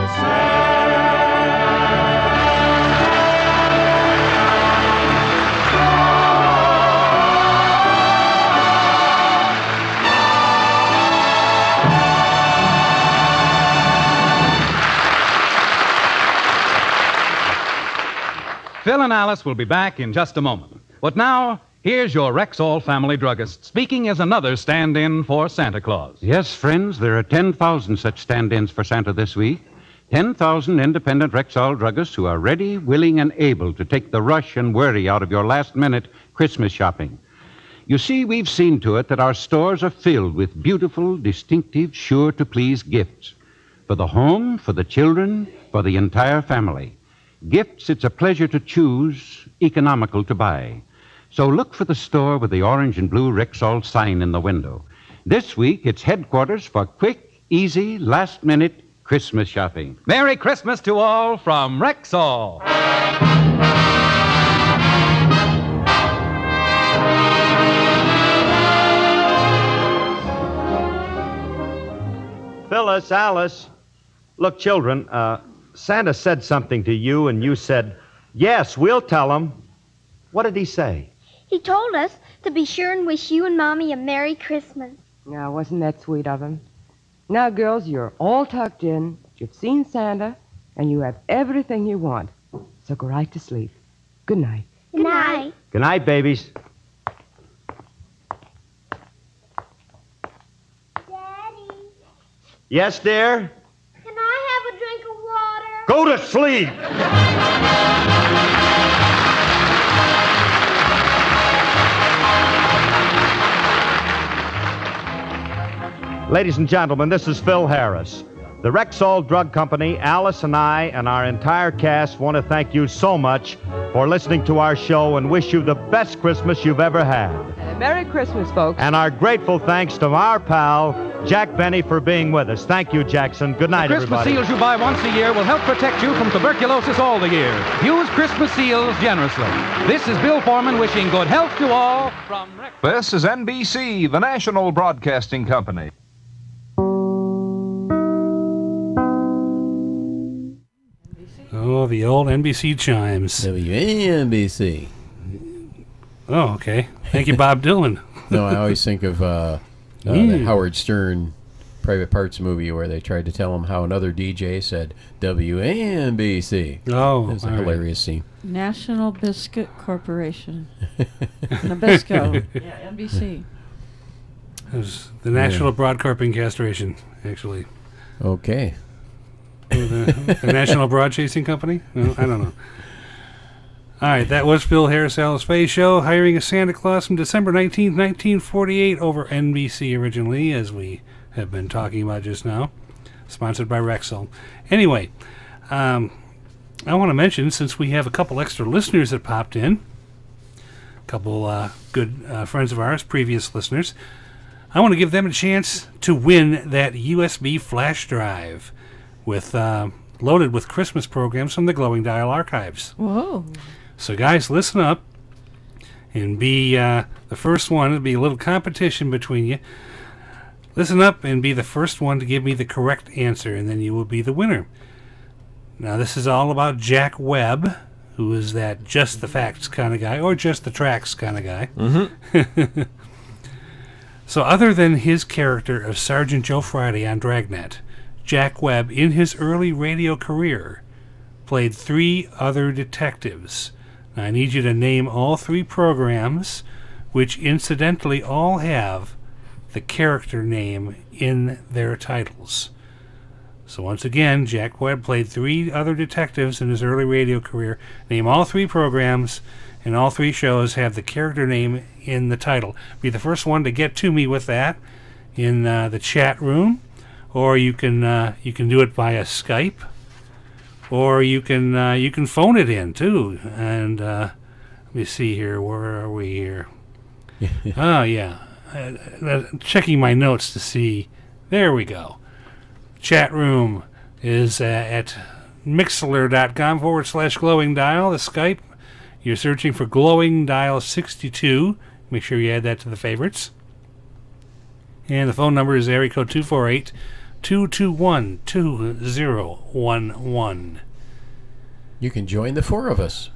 Phil and Alice will be back in just a moment. But now, here's your Rexall family druggist speaking as another stand-in for Santa Claus. Yes, friends, there are 10,000 such stand-ins for Santa this week. 10,000 independent Rexall druggists who are ready, willing, and able to take the rush and worry out of your last-minute Christmas shopping. You see, we've seen to it that our stores are filled with beautiful, distinctive, sure-to-please gifts. For the home, for the children, for the entire family. Gifts it's a pleasure to choose, economical to buy. So look for the store with the orange and blue Rexall sign in the window. This week, it's headquarters for quick, easy, last-minute Christmas shopping. Merry Christmas to all from Rexall. Phyllis, Alice. Look, children, Santa said something to you, and you said, yes, we'll tell him. What did he say? He told us to be sure and wish you and Mommy a Merry Christmas. Now, wasn't that sweet of him? Now, girls, you're all tucked in, you've seen Santa, and you have everything you want. So go right to sleep. Good night. Good night. Good night, babies. Daddy, Yes, dear? can I have a drink of water? Go to sleep. Ladies and gentlemen, this is Phil Harris. The Rexall Drug Company, Alice and I, and our entire cast want to thank you so much for listening to our show and wish you the best Christmas you've ever had. And a Merry Christmas, folks. And our grateful thanks to our pal, Jack Benny, for being with us. Thank you, Jackson. Good night, The Christmas everybody. seals you buy once a year will help protect you from tuberculosis all the year. Use Christmas seals generously. This is Bill Foreman wishing good health to all from Rexall. This is NBC, the national broadcasting company. Oh, the old NBC chimes. WNBC. Oh, okay. Thank you, Bob Dylan. No, I always think of the Howard Stern Private Parts movie where they tried to tell him how another DJ said WNBC. Oh, it was a all right. hilarious scene. National Biscuit Corporation. Nabisco. Yeah, NBC. It was the National Broadcasting Castration, actually. Okay. Or the National Broad Chasing Company? No, I don't know. All right, that was Phil Harris, Alice Faye Show, hiring a Santa Claus from December 19th, 1948 over NBC originally, as we have been talking about just now. Sponsored by Rexall. Anyway, I want to mention, since we have a couple extra listeners that popped in, a couple good friends of ours, previous listeners, I want to give them a chance to win that USB flash drive with loaded with Christmas programs from the Glowing Dial archives. Whoa. So guys, listen up and be the first one. It'll be a little competition between you. Listen up and be the first one to give me the correct answer, and then you will be the winner. Now, this is all about Jack Webb, who is that just the facts kind of guy, or just the tracks kind of guy. Mm-hmm. So other than his character of Sergeant Joe Friday on Dragnet, Jack Webb, in his early radio career, played 3 other detectives. Now, I need you to name all 3 programs, which incidentally all have the character name in their titles. So once again, Jack Webb played 3 other detectives in his early radio career. Name all 3 programs, and all 3 shows have the character name in the title. Be the first one to get to me with that in the chat room, or you can do it via Skype, or you can phone it in too. And let me see here. Where are we here? Oh yeah, checking my notes to see. There we go. Chat room is at mixler.com/glowing dial. The Skype, you're searching for glowing dial 62. Make sure you add that to the favorites. And the phone number is area code 248-221-2011. You can join the four of us.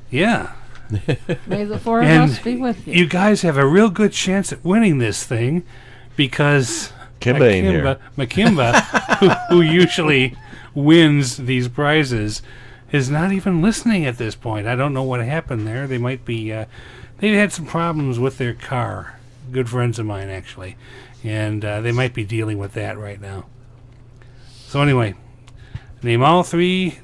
Yeah. May the four of us be with you. You guys have a real good chance at winning this thing because Makimba, who usually wins these prizes, is not even listening at this point. I don't know what happened there. They might be... they had some problems with their car. Good friends of mine, actually. And they might be dealing with that right now. So anyway, name all 3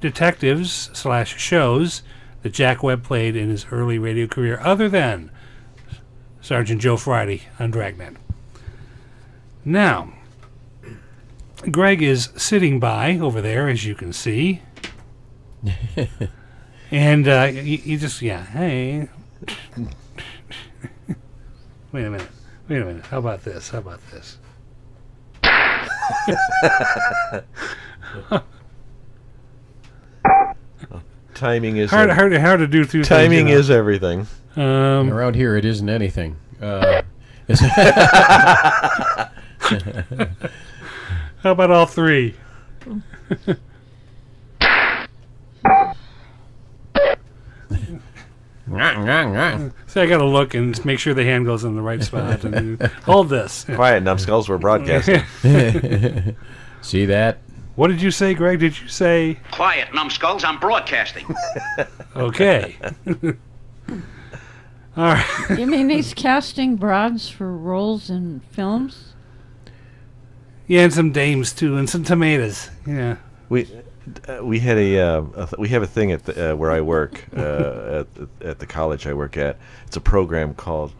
detectives/shows that Jack Webb played in his early radio career, other than Sergeant Joe Friday on Dragnet. Now, Greg is sitting by over there, as you can see. And he just, hey. Wait a minute. How about this? Timing is hard to do through. Timing is everything. Around here, it isn't anything. How about all 3? See, I gotta look and make sure the hand goes in the right spot. And hold this. Quiet, numbskulls. We're broadcasting. See that? What did you say, Greg? Did you say... Quiet, numbskulls. I'm broadcasting. Okay. All right. You mean he's casting broads for roles in films? Yeah, and some dames too, and some tomatoes. Yeah. We had we have a thing at the, where I work at the college I work at. It's a program called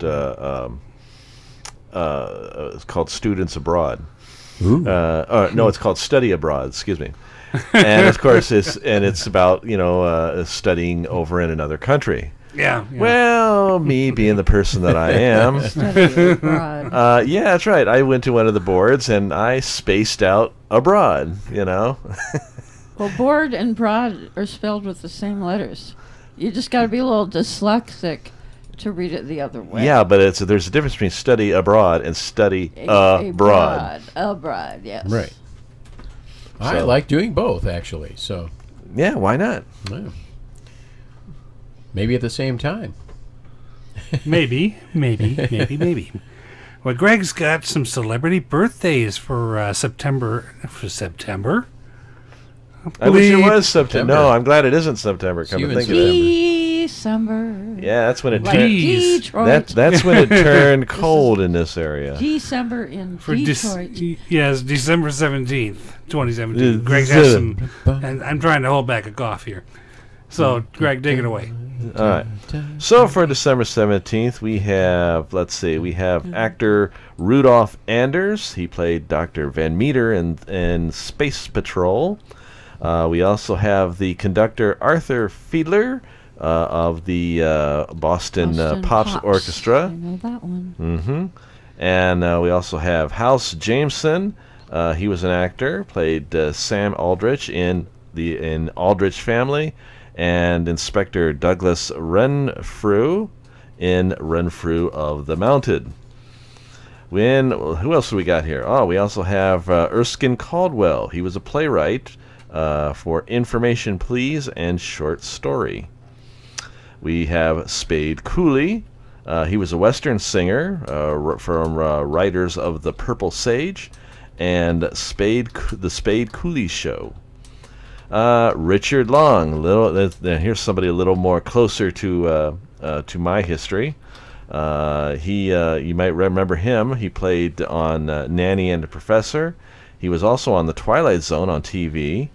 it's called Students Abroad. No, it's called Study Abroad. Excuse me. And of course, it's about studying over in another country. Yeah. Well, me being the person that I am, yeah, that's right. I went to one of the boards and I spaced out abroad. Well, board and broad are spelled with the same letters. You just got to be a little dyslexic to read it the other way. Yeah, but there's a difference between study abroad and study abroad. Abroad, yes. Right. I like doing both, actually. So. Yeah, why not? Yeah. Maybe at the same time. Maybe. Well, Greg's got some celebrity birthdays for September. I wish it was September. No, I'm glad it isn't September. Come to think of it. December. Yeah, that's when it like Detroit. That's when it turned cold in this area. December in Detroit. Yes, December 17th, 2017. Greg has some, and I'm trying to hold back a cough here. So, Greg, take it away. All right. So for December 17th, we have actor Rudolph Anders. He played Dr. Van Meter in Space Patrol. We also have the conductor Arthur Fiedler of the Boston Pops Orchestra. I know that one. Mm-hmm. And we also have House Jameson. He was an actor, played Sam Aldrich in Aldrich Family, and Inspector Douglas Renfrew in Renfrew of the Mounted. Who else do we got here? Oh, we also have Erskine Caldwell. He was a playwright for Information Please and Short Story. We have Spade Cooley. He was a Western singer from writers of The Purple Sage and the Spade Cooley Show. Richard Long. Here's somebody a little more closer to my history. You might remember him. He played on Nanny and the Professor. He was also on The Twilight Zone on TV.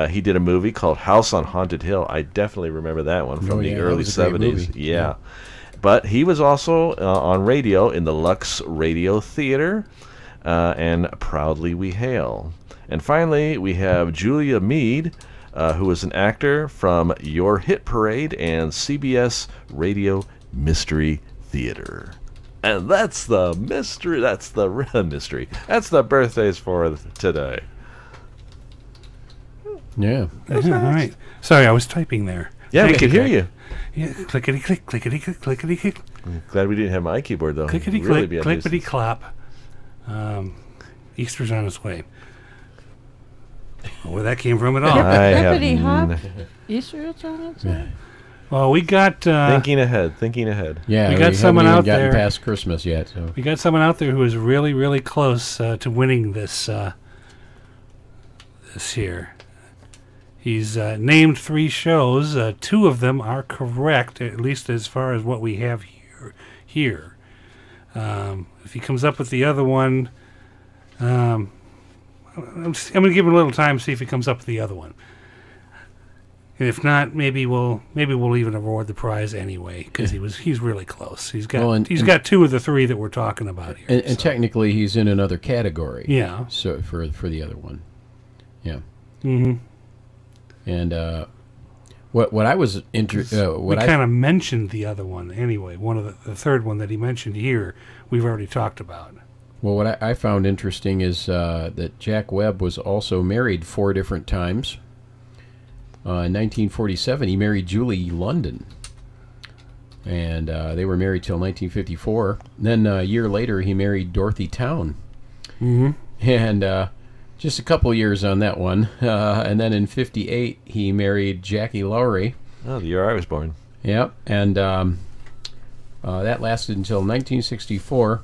He did a movie called House on Haunted Hill. I definitely remember that one from the early 70s. Yeah. But he was also on radio in the Lux Radio Theater. and Proudly We Hail. And finally, we have Julia Mead, who is an actor from Your Hit Parade and CBS Radio Mystery Theater. And that's the mystery. That's the mystery. That's the birthdays for today. Yeah. All right. Sorry, I was typing there. Yeah, we could hear you. Yeah, clickety click, clickety click, clickety click. Glad we didn't have my keyboard though. Clickety Really click, clickety clap. Easter's on its way. Where that came from at all? Hippity hop. Easter's on its way. Well, we got thinking ahead. Yeah, we got someone haven't out even gotten there past Christmas yet. So. We got someone out there who is really, really close to winning this. This here. He's named 3 shows. 2 of them are correct, at least as far as what we have here. If he comes up with the other one, I'm going to give him a little time to see if he comes up with the other one. And if not, maybe we'll even award the prize anyway because he's really close. He's got got 2 of the 3 that we're talking about here. And technically, he's in another category. Yeah. So for the other one, yeah. Mm-hmm. And what I was we kind of mentioned the other one anyway. One of the third one that he mentioned here, we've already talked about. Well, what I found interesting is that Jack Webb was also married 4 different times. In 1947, he married Julie London, and they were married till 1954. Then a year later, he married Dorothy Towne. Mm-hmm. And just a couple years on that one. And then in 58, he married Jackie Lowry. Oh, the year I was born. Yep. And that lasted until 1964.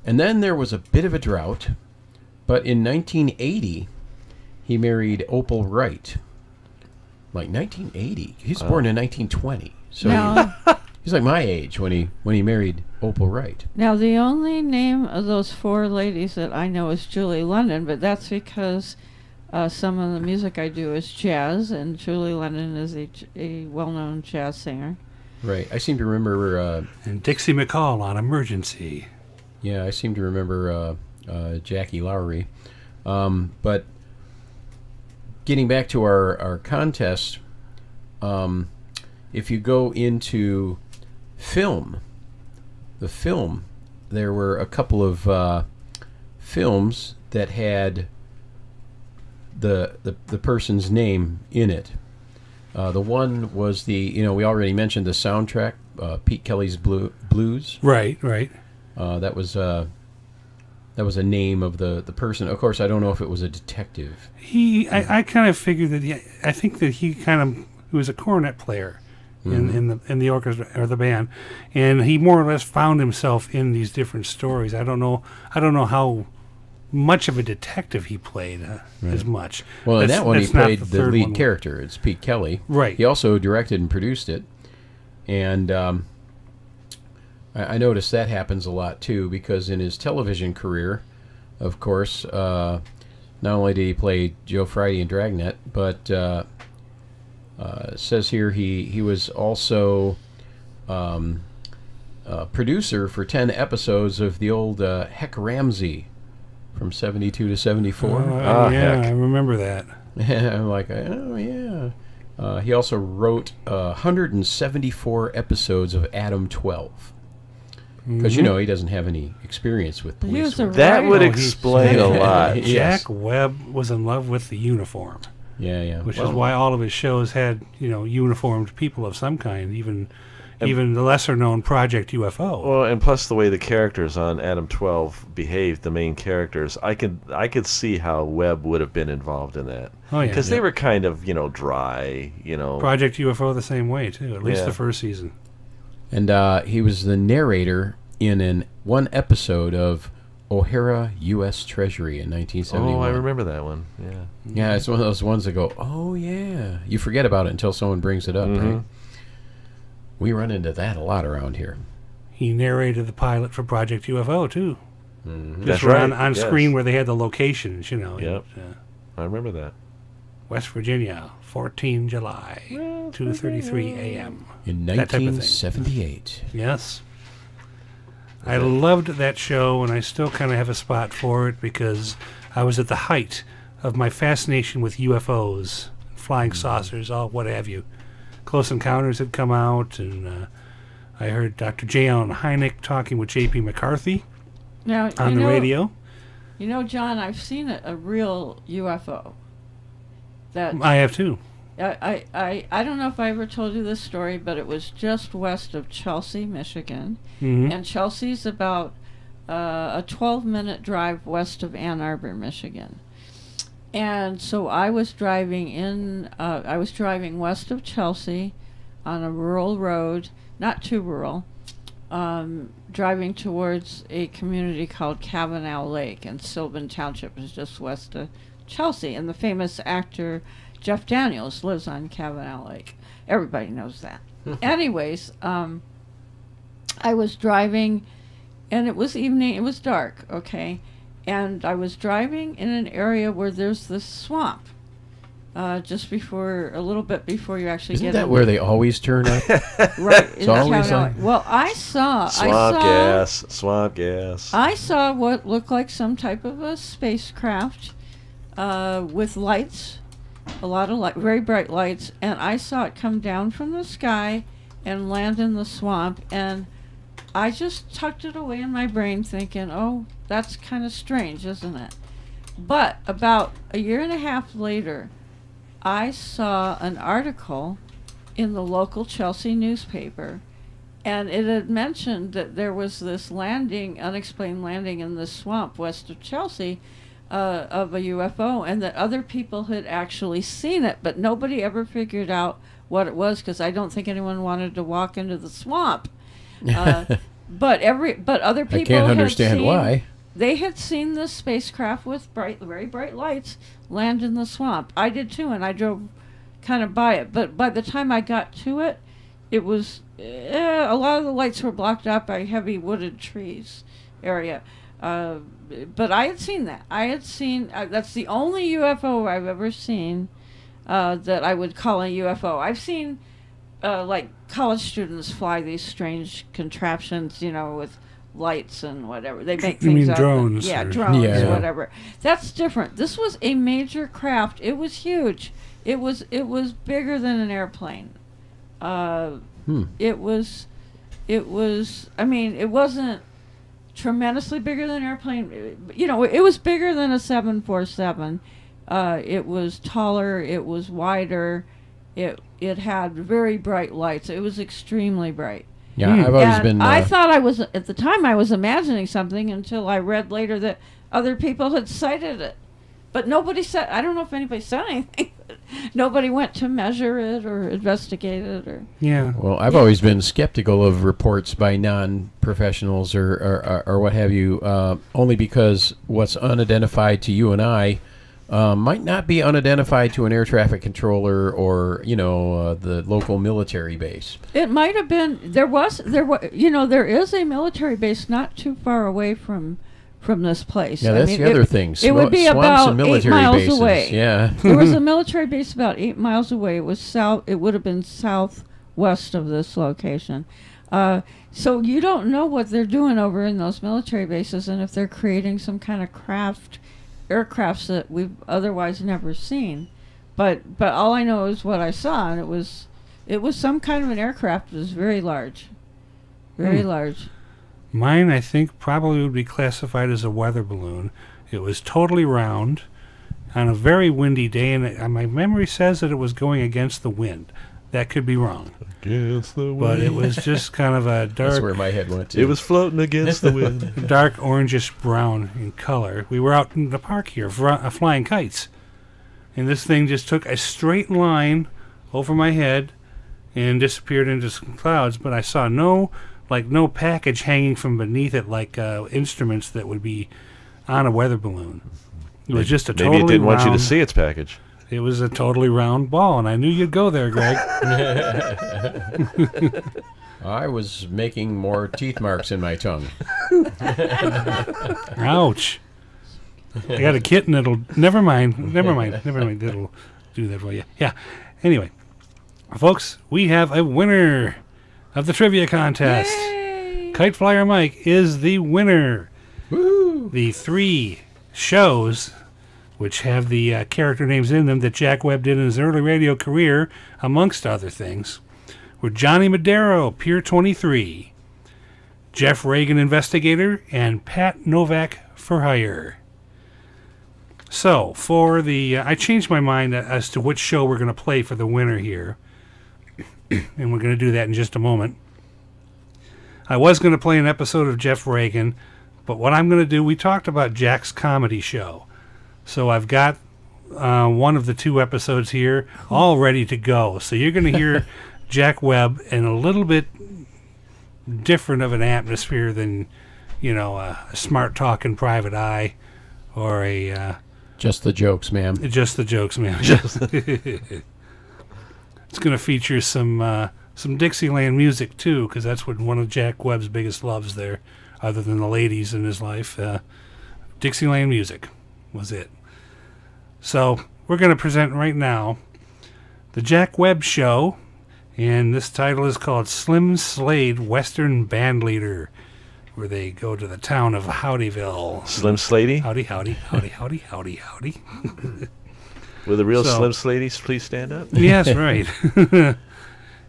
And then there was a bit of a drought. But in 1980, he married Opal Wright. Like 1980. He was born in 1920. So he's like my age when he married Opal Wright. Now, the only name of those 4 ladies that I know is Julie London, but that's because some of the music I do is jazz, and Julie London is a well-known jazz singer. Right. I seem to remember... and Dixie McCall on Emergency. Yeah, I seem to remember Jackie Lowry. But getting back to our contest, if you go into film, there were a couple of films that had the person's name in it. The one was we already mentioned the soundtrack, Pete Kelly's Blues. Right. That was a name of the person. Of course, I don't know if it was a detective. I kind of figured that. I think that he was a cornet player in the orchestra or the band, and he more or less found himself in these different stories. I don't know how much of a detective he played as much. Well, in that one he played the lead character. It's Pete Kelly. Right. He also directed and produced it, and I noticed that happens a lot too, because in his television career, of course, not only did he play Joe Friday in Dragnet, but it says here he was also producer for 10 episodes of the old Heck Ramsey from 72 to 74. I remember that. I'm like, oh yeah. He also wrote 174 episodes of Adam 12. Because, he doesn't have any experience with police work. That would explain a lot. Jack Webb was in love with the uniform. Yeah. Which is why all of his shows had, uniformed people of some kind, even the lesser-known Project UFO. Well, and plus the way the characters on Adam 12 behaved, the main characters, I could see how Webb would have been involved in that. Oh, yeah. Because they were kind of, dry, Project UFO the same way, too, at least the first season. And he was the narrator in one episode of O'Hara U.S. Treasury in 1971. Oh, I remember that one. Yeah. Yeah, it's one of those ones that go, oh, yeah. You forget about it until someone brings it up, right? We run into that a lot around here. He narrated the pilot for Project UFO, too. Mm-hmm. Just on screen where they had the locations, Yep. I remember that. West Virginia, 14 July, 2:33 a.m. In 1978. Yes. I loved that show, and I still kind of have a spot for it because I was at the height of my fascination with UFOs, flying saucers, all what have you. Close Encounters had come out, and I heard Dr. J. Allen Hynek talking with J.P. McCarthy on the radio. You know, John, I've seen a real UFO. I have too. I don't know if I ever told you this story, but it was just west of Chelsea, Michigan. Mm-hmm. And Chelsea's about a 12-minute drive west of Ann Arbor, Michigan. And so I was driving west of Chelsea on a rural road, not too rural, driving towards a community called Kavanaugh Lake, and Sylvan Township is just west of Chelsea. And the famous actor Jeff Daniels lives on Kavanaugh Lake. Everybody knows that. Anyways, I was driving, and it was evening. It was dark, okay? And I was driving in an area where there's this swamp. Just a little bit before you actually Isn't get that where they always turn up? Right. It's always Kavanaugh. Well, swamp gas. I saw what looked like some type of a spacecraft with lights, a lot of light, very bright lights, and I saw it come down from the sky and land in the swamp, and I just tucked it away in my brain thinking, oh, that's kind of strange, isn't it? But about a year and a half later, I saw an article in the local Chelsea newspaper, and it had mentioned that there was this unexplained landing in the swamp west of Chelsea of a UFO, and that other people had actually seen it, but nobody ever figured out what it was because I don't think anyone wanted to walk into the swamp. But other people I can't understand why. They had seen this spacecraft with very bright lights land in the swamp. I did too, and I drove kind of by it. But by the time I got to it, it was a lot of the lights were blocked out by heavy wooded trees area. But I had seen that. That's the only UFO I've ever seen that I would call a UFO. I've seen like college students fly these strange contraptions, with lights and whatever. They make things up. Drones? Drones, whatever. That's different. This was a major craft. It was huge. It was bigger than an airplane. It was. I mean, it wasn't tremendously bigger than an airplane. It was bigger than a 747. It was taller. It was wider. It had very bright lights. It was extremely bright. Yeah, I've always been. I thought at the time I was imagining something until I read later that other people had sighted it, but nobody said. I don't know if anybody said anything. Nobody went to measure it or investigate it or. Yeah. Well, I've always been skeptical of reports by non-professionals or what have you, only because what's unidentified to you and I might not be unidentified to an air traffic controller or the local military base. It might have been. There is a military base not too far away from this place. Yeah, that's the other thing. It would be about 8 miles bases. away. Yeah. There was a military base about 8 miles away. It was south. It would have been southwest of this location. So you don't know what they're doing over in those military bases, and if they're creating some kind of aircrafts that we've otherwise never seen. But all I know is what I saw, and it was some kind of an aircraft. It was very large. Very large. Mine, I think, probably would be classified as a weather balloon. It was totally round on a very windy day, and my memory says that it was going against the wind. That could be wrong. Against the wind. But it was just kind of a dark... That's where my head went to. It was floating against the wind. Dark orangish brown in color. We were out in the park here flying kites. And this thing just took a straight line over my head and disappeared into some clouds, but I saw no package hanging from beneath it like instruments that would be on a weather balloon. It was just a totally Maybe it didn't round, want you to see its package. It was a totally round ball, and I knew you'd go there, Greg. I was making more teeth marks in my tongue. Ouch. I got a kitten that'll... Never mind. It'll do that for you. Yeah. Anyway, folks, we have a winner of the trivia contest. Yay! Kite Flyer Mike is the winner. Woo! The 3 shows which have the character names in them that Jack Webb did in his early radio career, amongst other things, were Johnny Madero, Pier 23, Jeff Reagan, Investigator, and Pat Novak for Hire. So, for the... I changed my mind as to which show we're going to play for the winner here, and we're going to do that in just a moment. I was going to play an episode of Jeff Reagan, but what I'm going to do, we talked about Jack's comedy show. So I've got one of the 2 episodes here all ready to go. So you're going to hear Jack Webb in a little bit different of an atmosphere than, you know, a Smart Talk and Private Eye or a... Just the jokes, ma'am. Just the jokes, ma'am. It's going to feature some Dixieland music, too, because that's what one of Jack Webb's biggest loves there, other than the ladies in his life. Dixieland music was it. So we're going to present right now the Jack Webb Show, and this title is called Slim Slade Western Band Leader, where they go to the town of Howdyville. Slim Slady? Howdy, howdy, howdy, howdy, howdy, howdy. Will the real Slim Sladies please stand up? Yes, right.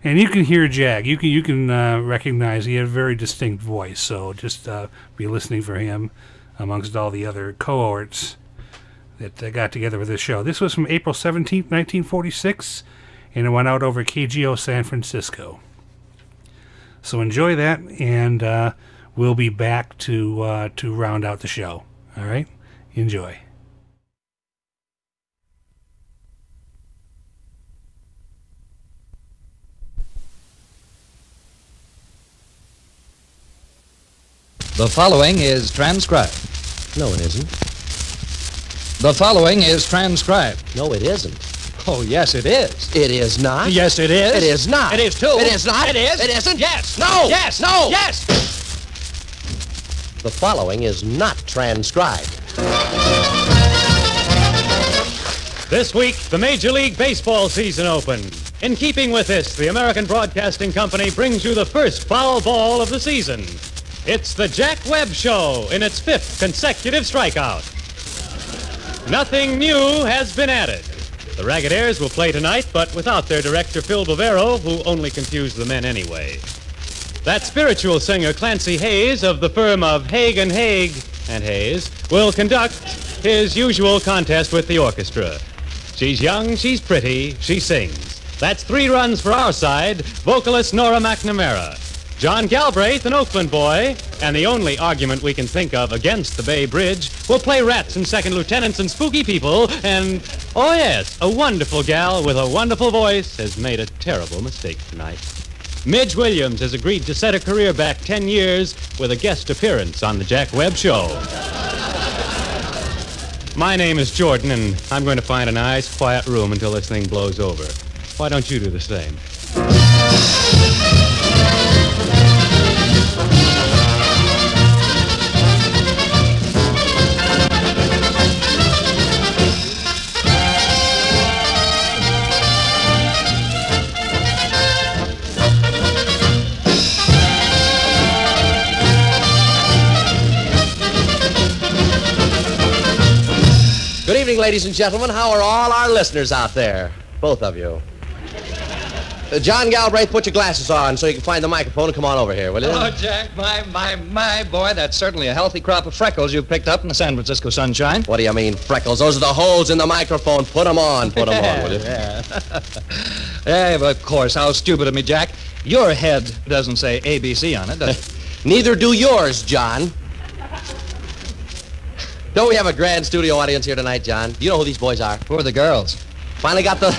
And you can hear Jack. You can recognize he had a very distinct voice, so just be listening for him amongst all the other cohorts that got together with this show. This was from April 17th, 1946, and it went out over KGO San Francisco. So enjoy that, and we'll be back to round out the show. All right? Enjoy. The following is transcribed. No, it isn't. The following is transcribed. No, it isn't. Oh, yes, it is. It is not. Yes, it is. It is not. It is, too. It is not. It is. It isn't. Yes. No. Yes. No. Yes. The following is not transcribed. This week, the Major League Baseball season opened. In keeping with this, the American Broadcasting Company brings you the first foul ball of the season. It's the Jack Webb Show in its 5th consecutive strikeout. Nothing new has been added. The Ragged will play tonight, but without their director, Phil Bavero, who only confused the men anyway. That spiritual singer, Clancy Hayes, of the firm of Haig and Hayes, will conduct his usual contest with the orchestra. She's young, she's pretty, she sings. That's 3 runs for our side, vocalist Nora McNamara. John Galbraith, an Oakland boy, and the only argument we can think of against the Bay Bridge, will play rats and second lieutenants and spooky people, and, oh yes, a wonderful gal with a wonderful voice has made a terrible mistake tonight. Midge Williams has agreed to set her career back 10 years with a guest appearance on the Jack Webb Show. My name is Jordan, and I'm going to find a nice, quiet room until this thing blows over. Why don't you do the same? Good evening, ladies and gentlemen. How are all our listeners out there? Both of you. John Galbraith, put your glasses on so you can find the microphone and come on over here, will you? Oh, Jack, my, boy, that's certainly a healthy crop of freckles you've picked up in the San Francisco sunshine. What do you mean, freckles? Those are the holes in the microphone. Put them on, will you? Yeah. Yeah, but of course, how stupid of me, Jack. Your head doesn't say ABC on it, does it? Neither do yours, John. Don't we have a grand studio audience here tonight, John? Do you know who these boys are? Who are the girls? Finally got the...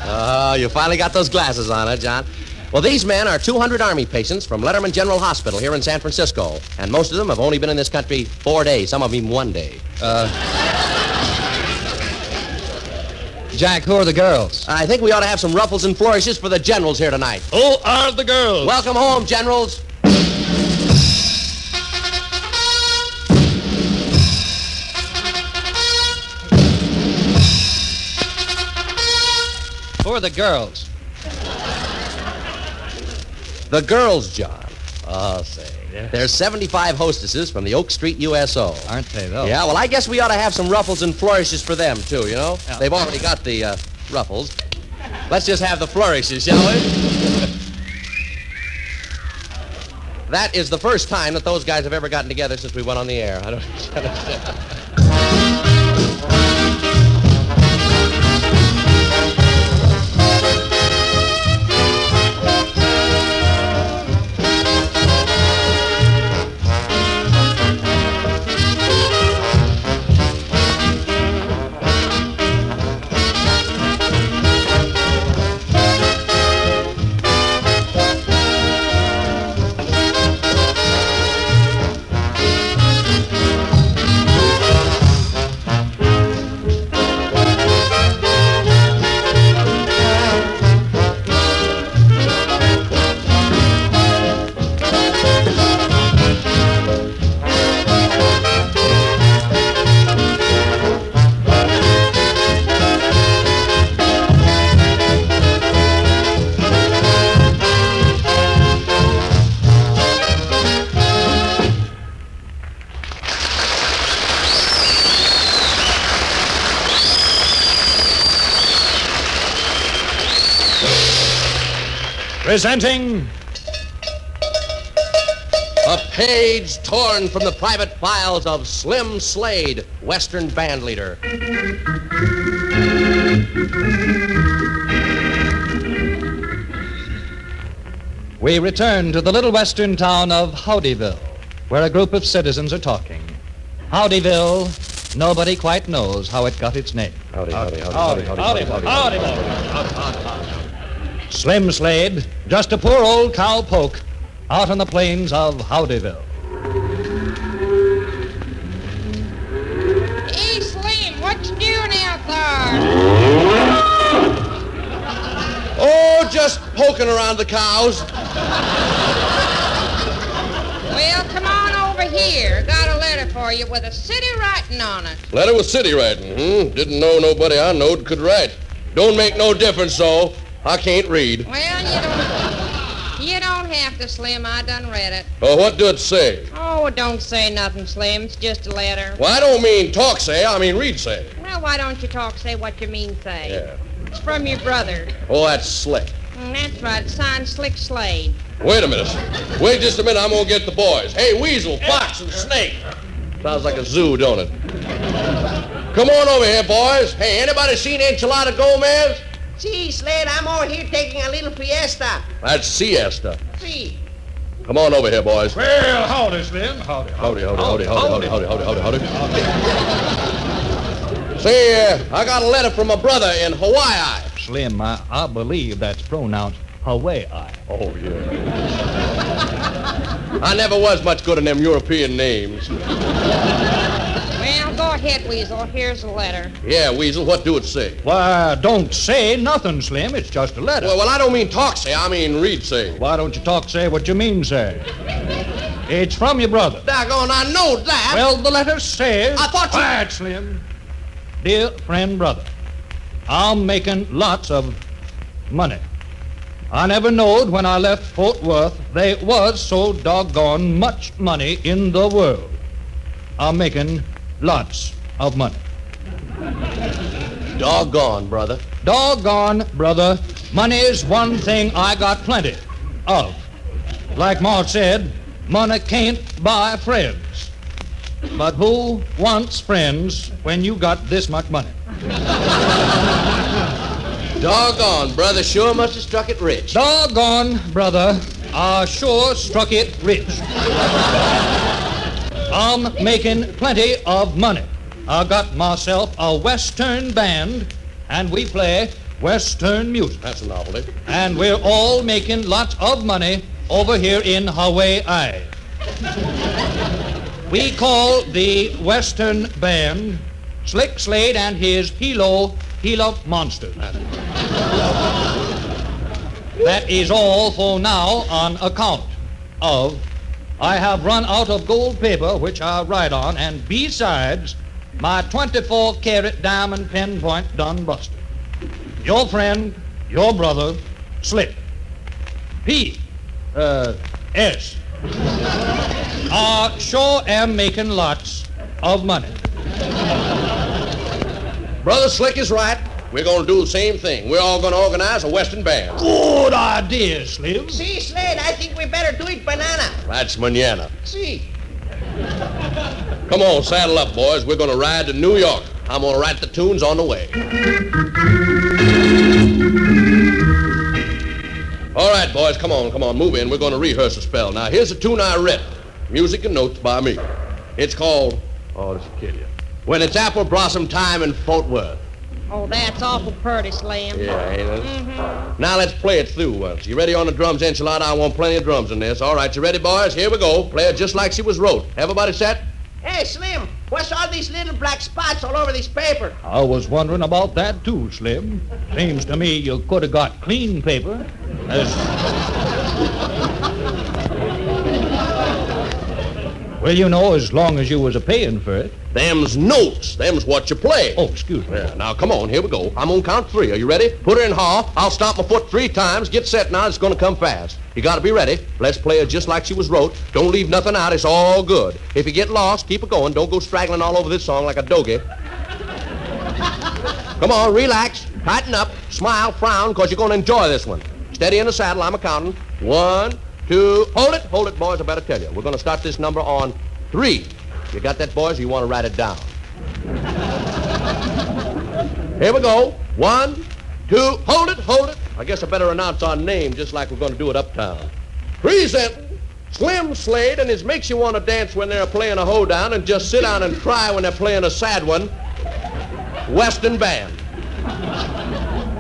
Oh, you finally got those glasses on, huh, John? Well, these men are 200 Army patients from Letterman General Hospital here in San Francisco. And most of them have only been in this country 4 days, some of them even 1 day. Jack, who are the girls? I think we ought to have some ruffles and flourishes for the generals here tonight. Who are the girls? Welcome home, generals. Who are the girls? The girls, John, Oh, say. There's 75 hostesses from the Oak Street USO. Aren't they, though? Yeah, well, I guess we ought to have some ruffles and flourishes for them, too, you know? Yeah. They've already got the ruffles. Let's just have the flourishes, shall we? That is the first time that those guys have ever gotten together since we went on the air. I don't understand. Presenting a page torn from the private files of Slim Slade, Western band leader. We return to the little western town of Howdyville, where a group of citizens are talking. Howdyville, nobody quite knows how it got its name. Slim Slade, just a poor old cowpoke out on the plains of Howdyville. Hey, Slim, what you doing out there? Oh, just poking around the cows. Well, come on over here. Got a letter for you with a city writing on it. Letter with city writing, Didn't know nobody I knowed could write. Don't make no difference, though. I can't read. Well, you don't have to, Slim. I done read it. Oh, what do it say? Oh, it don't say nothing, Slim. It's just a letter. Well, I don't mean talk say, I mean read say. Well, why don't you talk, say what you mean say? Yeah. It's from your brother. Oh, that's slick. That's right. It's signed Slick Slade. Wait a minute. Wait just a minute, I'm gonna get the boys. Hey, weasel, fox, and snake. Sounds like a zoo, don't it? Come on over here, boys. Hey, anybody seen Enchilada Gomez? See, Slade, I'm over here taking a little fiesta. That's siesta. See. Come on over here, boys. Well, howdy, Slim. Howdy. Howdy. Say, I got a letter from my brother in Hawaii. Slim, I believe that's pronounced Hawaii. Oh, yeah. I never was much good in them European names. Well, go ahead, Weasel. Here's the letter. Yeah, Weasel, what do it say? Why, don't say nothing, Slim. It's just a letter. Well, I don't mean talk say, I mean read say. Why don't you talk say what you mean say? It's from your brother. Daggone, I know that. Well, the letter says... I thought you... Quiet, Slim. Dear friend brother, I'm making lots of money. I never knowed when I left Fort Worth there was so doggone much money in the world. I'm making lots of money. Doggone, brother. Doggone, brother. Money is one thing I got plenty of. Like Ma said, money can't buy friends. But who wants friends when you got this much money? Doggone, brother, sure must have struck it rich. Doggone, brother, I sure struck it rich. I'm making plenty of money. I got myself a Western band, and we play Western music. That's a novelty. And we're all making lots of money over here in Hawaii. We call the Western band Slick Slade and his Hilo Monsters. That is all for now on account of I have run out of gold paper which I write on, and besides, my 24-karat diamond pen point done busted. Your friend, your brother, Slick. P.S. Sure am making lots of money. Brother Slick is right. We're going to do the same thing. We're all going to organize a Western band. Good idea, Slim. See, Slade, I think we better do it banana. That's manana. See. Come on, saddle up, boys. We're going to ride to New York. I'm going to write the tunes on the way. All right, boys, come on, move in. We're going to rehearse a spell. Now, here's a tune I wrote. Music and notes by me. It's called, oh, this will kill you. When it's apple blossom time in Fort Worth. Oh, that's awful pretty, Slim. Yeah, ain't it? Now let's play it through once. You ready on the drums, Enchilada? I want plenty of drums in this. All right, you ready, boys? Here we go. Play it just like she was wrote. Everybody set? Hey, Slim, what's all these little black spots all over this paper? I was wondering about that too, Slim. Seems to me you could have got clean paper. Well, you know, as long as you was a-paying for it. Them's notes. Them's what you play. Oh, excuse me. Yeah, now, come on. Here we go. I'm going to count 3. Are you ready? Put her in half. I'll stomp my foot 3 times. Get set now. It's going to come fast. You got to be ready. Let's play it just like she was wrote. Don't leave nothing out. It's all good. If you get lost, keep it going. Don't go straggling all over this song like a dogie. Come on, relax. Tighten up. Smile, frown, because you're going to enjoy this one. Steady in the saddle. I'm a-counting. 1, 2. Hold it, boys. I better tell you. We're going to start this number on 3. You got that, boys, or you want to write it down? Here we go. 1, 2. Hold it. I guess I better announce our name just like we're going to do it uptown. Presenting Slim Slade and his makes you want to dance when they're playing a hoedown and just sit down and cry when they're playing a sad one. Western Band.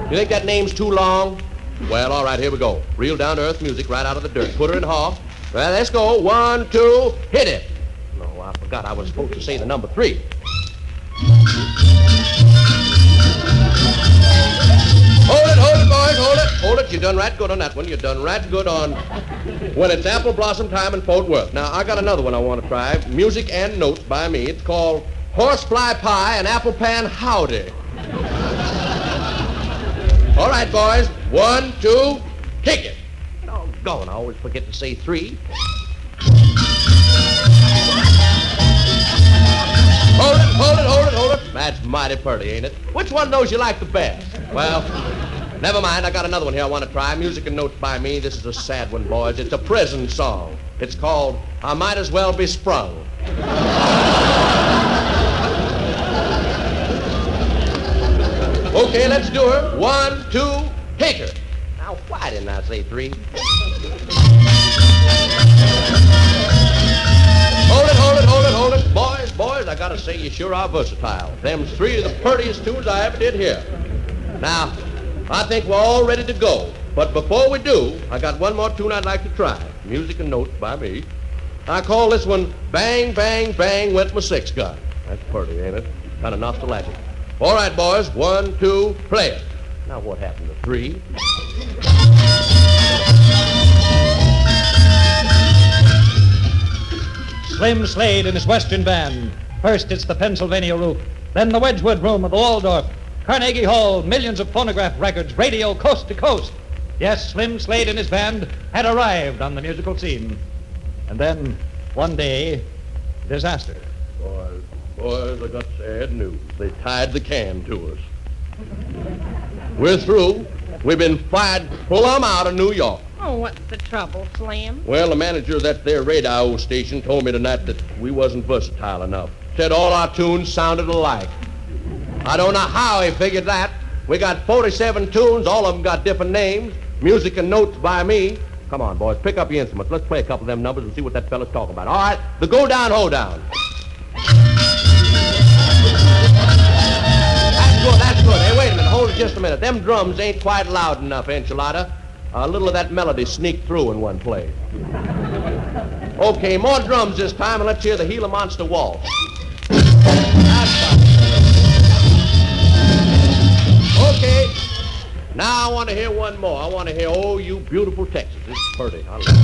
You think that name's too long? Well, all right, here we go. Real down-to-earth music right out of the dirt. Put her in half. Well, let's go. 1, 2, hit it. No, I forgot I was supposed to say the number 3. Hold it, boys, hold it. You done right good on that one. You done right good on When It's Apple Blossom Time in Fort Worth. Now, I got another one I want to try. Music and notes by me. It's called Horsefly Pie and Apple Pan Howdy. All right, boys. 1, 2, kick it. Doggone, I always forget to say 3. Hold it. That's mighty pretty, ain't it? Which one of those you like the best? Well, never mind. I got another one here I want to try. Music and notes by me. This is a sad one, boys. It's a prison song. It's called I Might As Well Be Sprung. Okay, let's do her. 1, 2, take her. Now, why didn't I say 3? Hold it. Boys, I gotta say you sure are versatile. Them's 3 of the prettiest tunes I ever did hear. Now, I think we're all ready to go. But before we do, I got one more tune I'd like to try. Music and notes by me. I call this one Bang, Bang, Bang Went My 6 Gun. That's pretty, ain't it? Kind of nostalgic. All right, boys. 1, 2, play it. Now, what happened to 3? Slim Slade and his Western Band. First, it's the Pennsylvania Roof. Then the Wedgwood Room of the Waldorf. Carnegie Hall, millions of phonograph records, radio coast to coast. Yes, Slim Slade and his band had arrived on the musical scene. And then, one day, disaster. Boys, I got sad news. They tied the can to us. We're through. We've been fired plumb out of New York. Oh, what's the trouble, Slim? Well, the manager of that there radio station told me tonight that we wasn't versatile enough. Said all our tunes sounded alike. I don't know how he figured that. We got 47 tunes. All of them got different names. Music and notes by me. Come on, boys, pick up your instruments. Let's play a couple of them numbers and see what that fella's talking about. All right, the Go Down, Hold Down. That's good. Hey, wait a minute. Hold it just a minute. Them drums ain't quite loud enough, Enchilada. A little of that melody sneaked through in one play. Okay, more drums this time, and let's hear the Gila Monster Waltz. Okay. Now I want to hear one more. I want to hear Oh, You Beautiful Texas. This is pretty. I like it.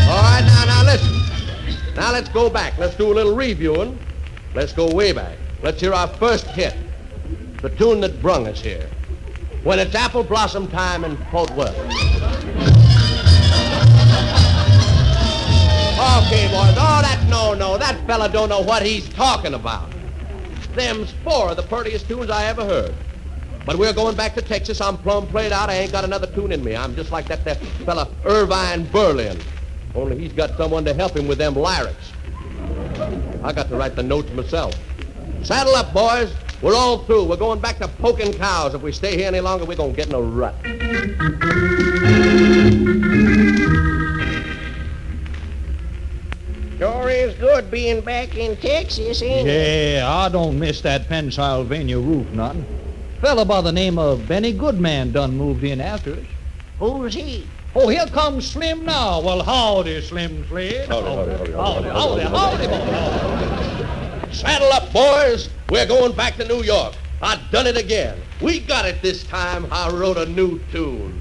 All right, now listen. Now let's go back. Let's do a little reviewing. Let's go way back. Let's hear our first hit. The tune that brung us here. When It's Apple Blossom Time in Fort Worth. Okay, boys. Oh, no. That fella don't know what he's talking about. Them's 4 of the prettiest tunes I ever heard. But we're going back to Texas. I'm plumb played out. I ain't got another tune in me. I'm just like that there fella Irvine Berlin. Only he's got someone to help him with them lyrics. I got to write the notes myself. Saddle up, boys. We're all through. We're going back to poking cows. If we stay here any longer, we're going to get in a rut. Sure is good being back in Texas, ain't it? Yeah, I don't miss that Pennsylvania roof none. Fella by the name of Benny Goodman done moved in after us. Who's he? Oh, here comes Slim now. Well, howdy, Slim Slim. Howdy. Saddle up, boys. We're going back to New York. I done it again. We got it this time. I wrote a new tune.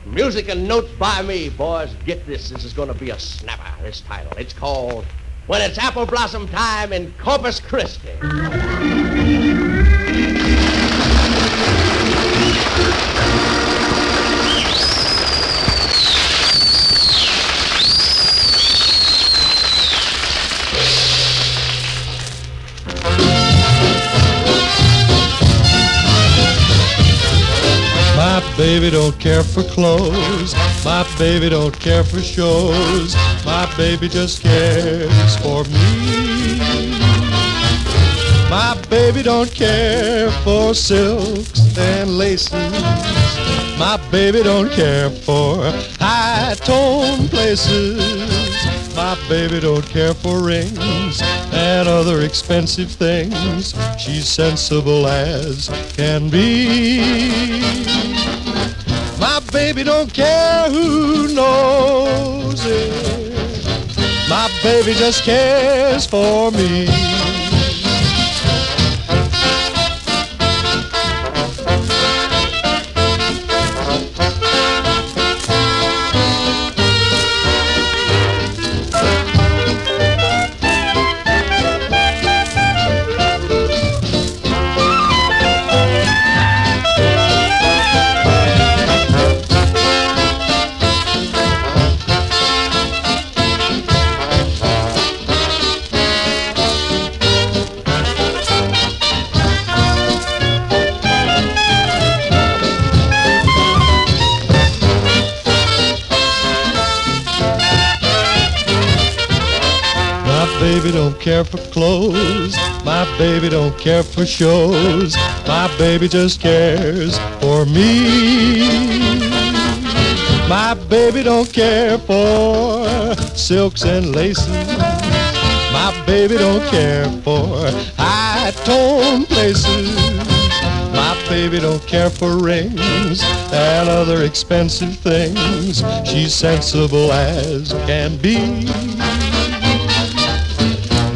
Music and notes by me, boys. Get this. This is going to be a snapper, this title. It's called When It's Apple Blossom Time in Corpus Christi. My baby don't care for clothes. My baby don't care for shows. My baby just cares for me. My baby don't care for silks and laces. My baby don't care for high-tone places. My baby don't care for rings and other expensive things. She's sensible as can be. My baby don't care who knows it. My baby just cares for me. Baby don't care for clothes. My baby don't care for shows. My baby just cares for me. My baby don't care for silks and laces. My baby don't care for high-tone places. My baby don't care for rings and other expensive things. She's sensible as can be.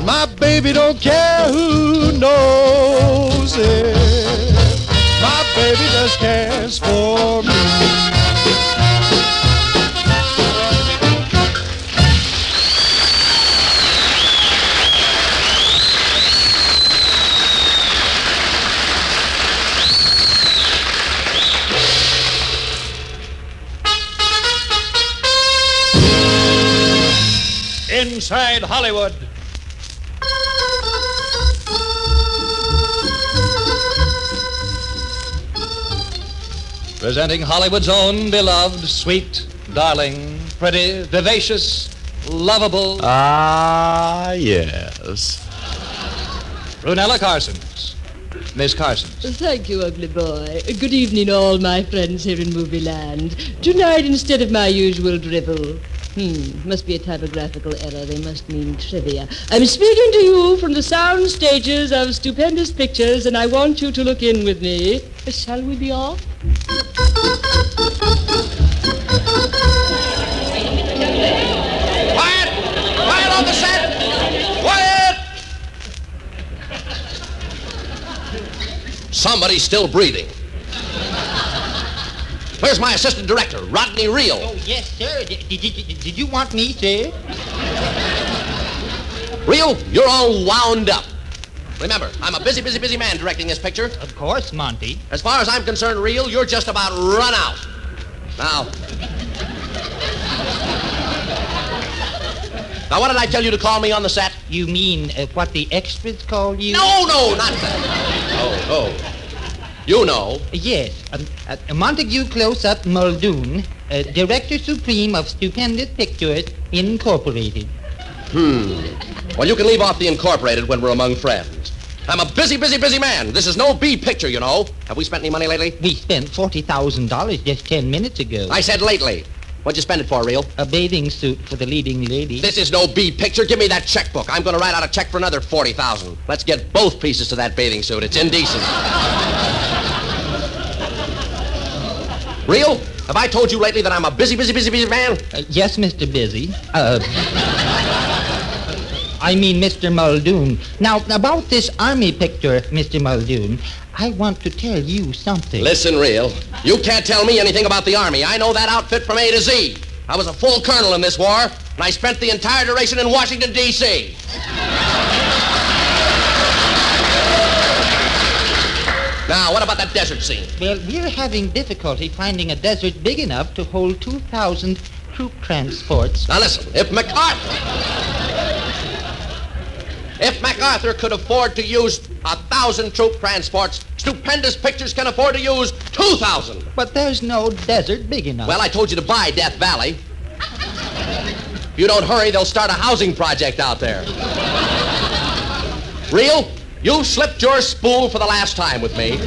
My baby don't care who knows it. My baby just cares for me. Inside Hollywood. Presenting Hollywood's own beloved, sweet, darling, pretty, vivacious, lovable... Ah, yes. Brunella Carsons. Miss Carsons. Thank you, ugly boy. Good evening, all my friends here in Movie Land. Tonight, instead of my usual dribble... must be a typographical error. They must mean trivia. I'm speaking to you from the sound stages of stupendous pictures, and I want you to look in with me. Shall we be off? Quiet! Quiet on the set! Quiet! Somebody's still breathing. Where's my assistant director, Rodney Reel? Oh, yes, sir. Did you want me, sir? Reel, you're all wound up. Remember, I'm a busy man directing this picture. Of course, Monty. As far as I'm concerned, Reel, you're just about run Now, what did I tell you to call me on the set? You mean what the extras call you? No, not that. Oh. You know. Yes. Montague Close-Up Muldoon, Director Supreme of Stupendous Pictures, Incorporated. Well, you can leave off the incorporated when we're among friends. I'm a busy man. This is no B picture, you know. Have we spent any money lately? We spent $40,000 just 10 minutes ago. I said lately. What'd you spend it for, Real? A bathing suit for the leading lady. This is no B picture. Give me that checkbook. I'm going to write out a check for another $40,000. Let's get both pieces to that bathing suit. It's indecent. Real? Have I told you lately that I'm a busy man? Yes, Mr. Busy. I mean Mr. Muldoon. Now, about this army picture, Mr. Muldoon, I want to tell you something. Listen, Real. You can't tell me anything about the Army. I know that outfit from A to Z. I was a full colonel in this war, and I spent the entire duration in Washington, D.C. Now, what about that desert scene? Well, we're having difficulty finding a desert big enough to hold 2,000 troop transports. Now, listen, if MacArthur could afford to use 1,000 troop transports, Stupendous Pictures can afford to use 2,000. But there's no desert big enough. Well, I told you to buy Death Valley. If you don't hurry, they'll start a housing project out there. Real, you slipped your spool for the last time with me.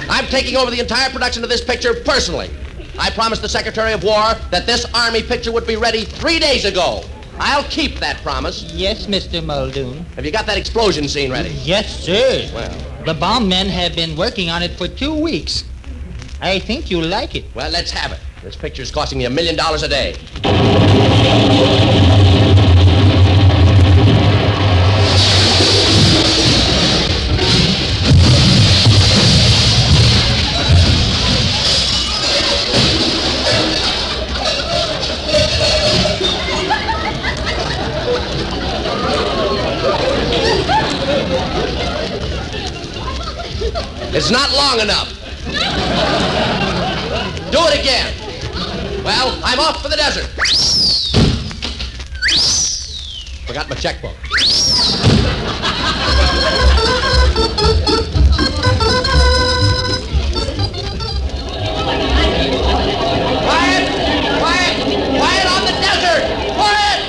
I'm taking over the entire production of this picture personally. I promised the Secretary of War that this Army picture would be ready 3 days ago. I'll keep that promise. Yes, Mr. Muldoon. Have you got that explosion scene ready? Yes, sir. Well. The bomb men have been working on it for 2 weeks. I think you'll like it. Well, let's have it. This picture's costing me $1 million a day. It's not long enough. Do it again. Well, I'm off for the desert. Forgot my checkbook. Quiet on the desert. Quiet.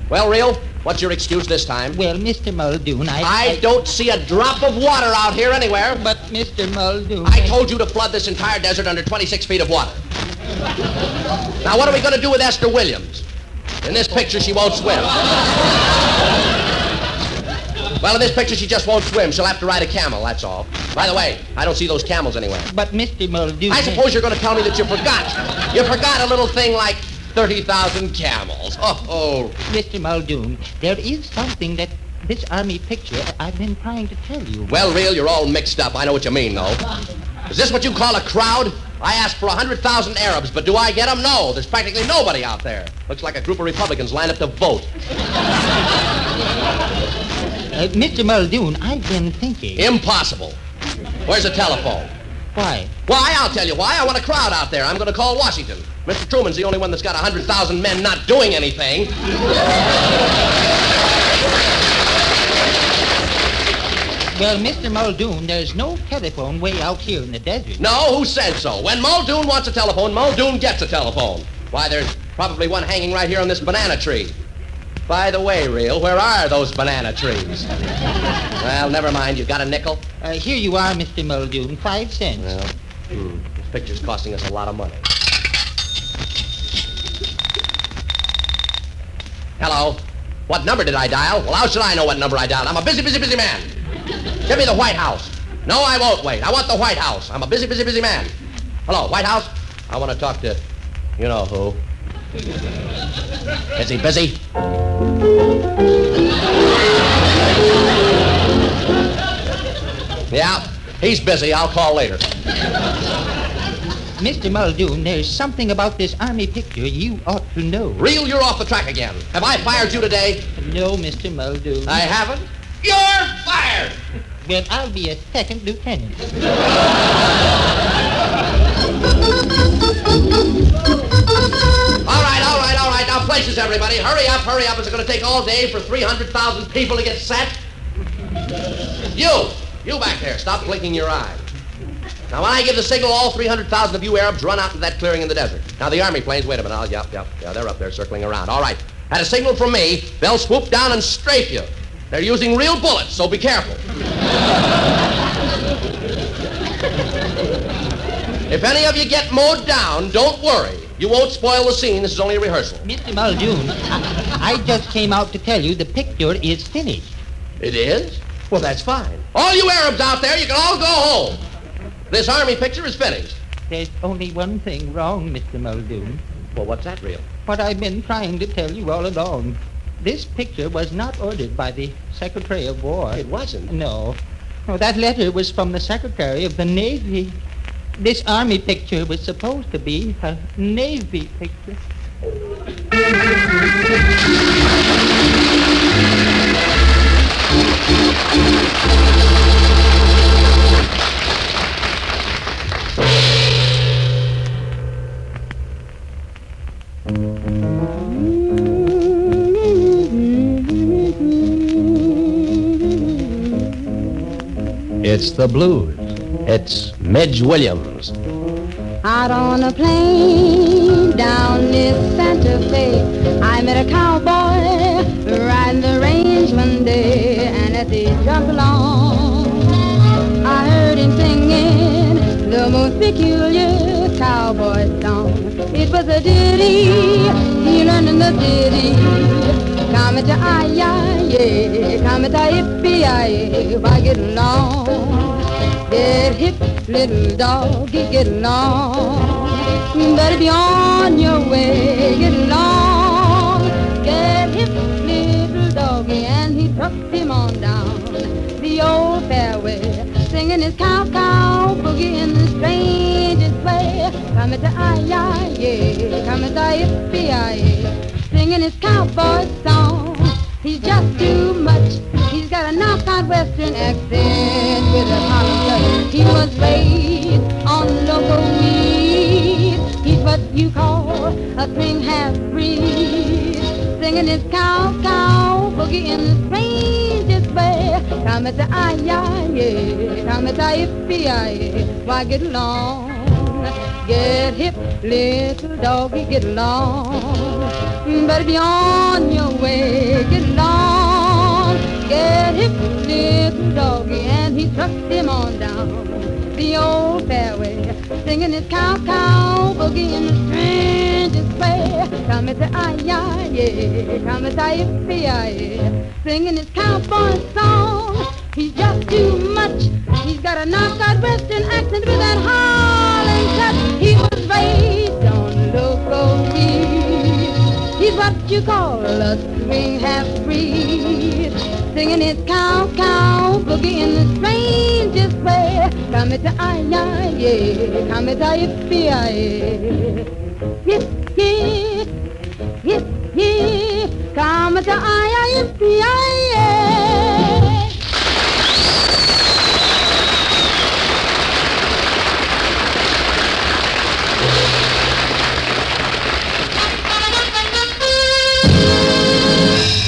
Well, Real, what's your excuse this time? Well, Mr. Muldoon, I don't see a drop of water out here anywhere. But, Mr. Muldoon... I told you to flood this entire desert under 26 feet of water. Now, what are we going to do with Esther Williams? In this picture, she won't swim. Well, in this picture, she just won't swim. She'll have to ride a camel, that's all. By the way, I don't see those camels anywhere. But, Mr. Muldoon... I suppose you're going to tell me that you forgot. You forgot a little thing like 30,000 camels. Oh. Mr. Muldoon, there is something that this Army picture I've been trying to tell you. Well, Real, you're all mixed up. I know what you mean, though. Is this what you call a crowd? I asked for 100,000 Arabs, but do I get them? No, there's practically nobody out there. Looks like a group of Republicans lined up to vote. Mr. Muldoon, I've been thinking... Impossible. Where's the telephone? Why? Why? I'll tell you why. I want a crowd out there. I'm going to call Washington. Mr. Truman's the only one that's got 100,000 men not doing anything. Well, Mr. Muldoon, there's no telephone way out here in the desert. No, who said so? When Muldoon wants a telephone, Muldoon gets a telephone. Why, there's probably one hanging right here on this banana tree. By the way, Real, where are those banana trees? Well, never mind. You got a nickel? Here you are, Mr. Muldoon. 5 cents. Well, this picture's costing us a lot of money. Hello. What number did I dial? Well, how should I know what number I dialed? I'm a busy man. Give me the White House. No, I won't wait. I want the White House. I'm a busy man. Hello, White House? I want to talk to you know who. Is he busy? Yeah, he's busy. I'll call later. Mr. Muldoon, there's something about this Army picture you ought to know. Real, you're off the track again. Have I fired you today? No, Mr. Muldoon. I haven't? You're fired! Well, I'll be a second lieutenant. places, everybody. Hurry up, hurry up. Is it going to take all day for 300,000 people to get set? You back there, stop blinking your eye. Now, when I give the signal, all 300,000 of you Arabs run out to that clearing in the desert. Now, the Army planes, wait a minute. Yeah, they're up there circling around. All right. At a signal from me, they'll swoop down and strafe you. They're using real bullets, so be careful. If any of you get mowed down, don't worry. You won't spoil the scene. This is only a rehearsal. Mr. Muldoon, I just came out to tell you the picture is finished. It is? Well, that's fine. All you Arabs out there, you can all go home. This Army picture is finished. There's only one thing wrong, Mr. Muldoon. Well, what's that, real? What I've been trying to tell you all along. This picture was not ordered by the Secretary of War. It wasn't? No. No, that letter was from the Secretary of the Navy. This Army picture was supposed to be a Navy picture. It's the blues. It's Midge Williams. Out on a plane down near Santa Fe, I met a cowboy riding the range one day, and as he jumped along, I heard him singing the most peculiar cowboy song. It was a ditty he learned in the city. Come to ay-yi, come to yippee-yi, why get along? Get hip, little doggy, get along. Better be on your way, get along. Get hip, little doggy, and he trucked him on down the old fairway, singing his cow-cow boogie in the strangest way. Come to ay-yi, come to yippee-yi, singing his cowboy song. He's just too much. He's got a knockout western accent with a Harlem touch. He was raised on local weed. He's what you call a swing half-breed, singing his cow-cow boogie in the strangest way. Come at the ay-yi, come at the yippee-yi, why get along? Get hip, little doggy, get along. Better be on your way, get along. Get hip, little doggy, and he trucked him on down the old fairway, singing his cow-cow boogie in the strangest way. Come at the ay-yi, come at the yippee-yi, singing his cowboy song. He's just too much. He's got a knockout western accent with that Harlem touch. He was raised on local weed. He's what you call a swing half-breed, singing his cow-cow boogie in the strangest way. Come at the ay-yi, come at the yippee-yi. Yip, yip, yip, yip, come at the ay-yi, yippee-yi.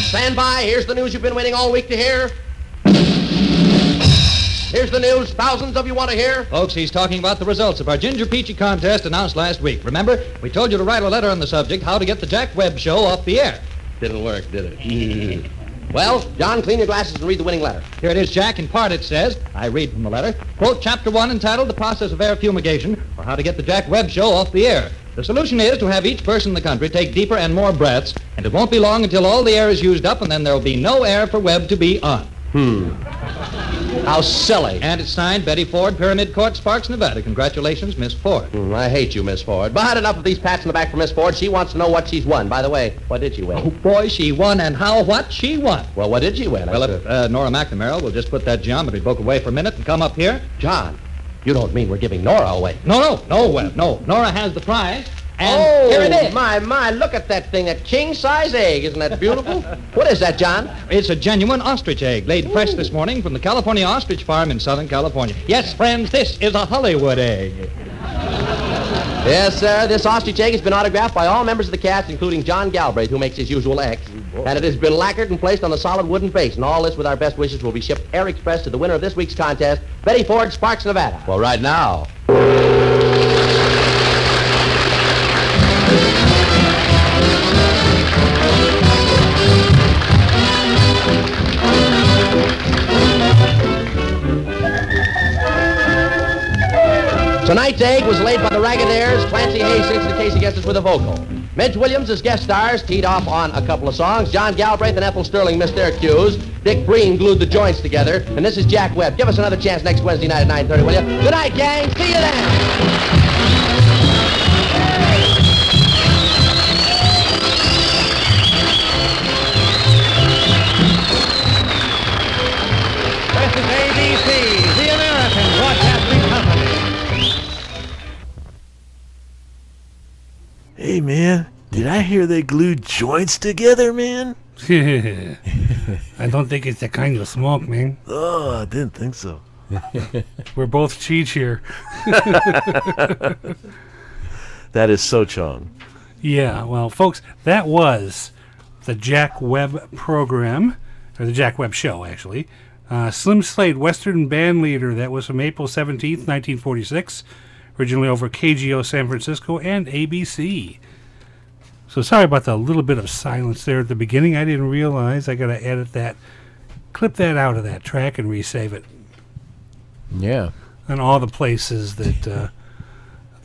Stand by. Here's the news you've been waiting all week to hear. Here's the news thousands of you want to hear. Folks, he's talking about the results of our Ginger Peachy contest announced last week. Remember, we told you to write a letter on the subject, how to get the Jack Webb Show off the air. Didn't work, did it? Well, John, clean your glasses and read the winning letter. Here it is, Jack. In part it says, I read from the letter, quote, Chapter 1 entitled The Process of Air Fumigation, or How to Get the Jack Webb Show Off the Air. The solution is to have each person in the country take deeper and more breaths, and it won't be long until all the air is used up, and then there will be no air for Webb to be on. How silly. And it's signed Betty Ford, Pyramid Court, Sparks, Nevada. Congratulations, Miss Ford. I hate you, Miss Ford. But enough of these pats in the back for Miss Ford. She wants to know what she's won. By the way, what did she win? Oh, boy, she won, and how what she won. Well, what did she win? Well, if Nora McNamara will just put that geometry book away for a minute and come up here. John, you don't mean we're giving Nora away? No, Webb, no. Nora has the prize. And here it is. My, look at that thing, a king-size egg. Isn't that beautiful? What is that, John? It's a genuine ostrich egg laid fresh this morning from the California Ostrich Farm in Southern California. Yes, friends, this is a Hollywood egg. Yes, sir. This ostrich egg has been autographed by all members of the cast, including John Galbraith, who makes his usual X. And it has been lacquered and placed on a solid wooden base. And all this, with our best wishes, will be shipped air express to the winner of this week's contest, Betty Ford, Sparks, Nevada. Well, right now. Tonight's egg was laid by the Ragged Clancy Hayes sings the case against us with a vocal. Midge Williams as guest stars, teed off on a couple of songs. John Galbraith and Ethel Sterling missed their cues. Dick Breen glued the joints together. And this is Jack Webb. Give us another chance next Wednesday night at 9:30, will you? Good night, gang. See you then. This is ABC, the American Broadcasting Company. Hey, man, did I hear they glued joints together, man? I don't think it's the kind you smoke, man. Oh, I didn't think so. We're both Cheech here. That is so Chong. Yeah, well, folks, that was the Jack Webb program, or the Jack Webb show, actually. Slim Slade, Western band leader. That was from April 17th, 1946. Originally over KGO San Francisco and ABC. So sorry about the little bit of silence there at the beginning. I didn't realize I got to edit that, clip that out of that track and resave it. Yeah. And all the places that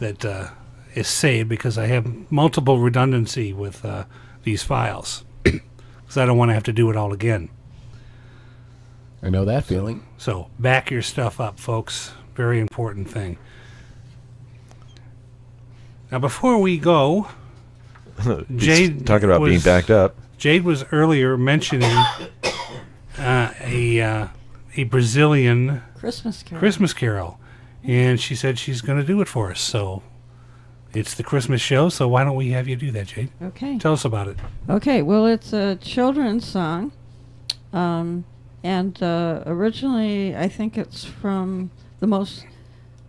that is saved, because I have multiple redundancy with these files. Because I don't want to have to do it all again. I know that feeling. So back your stuff up, folks. Very important thing. Now, before we go, Jade talking about being backed up. Jade was earlier mentioning a Brazilian Christmas Carol. And she said she's going to do it for us. So it's the Christmas show. So why don't we have you do that, Jade? Okay. Tell us about it. Okay. Well, it's a children's song, and originally I think it's from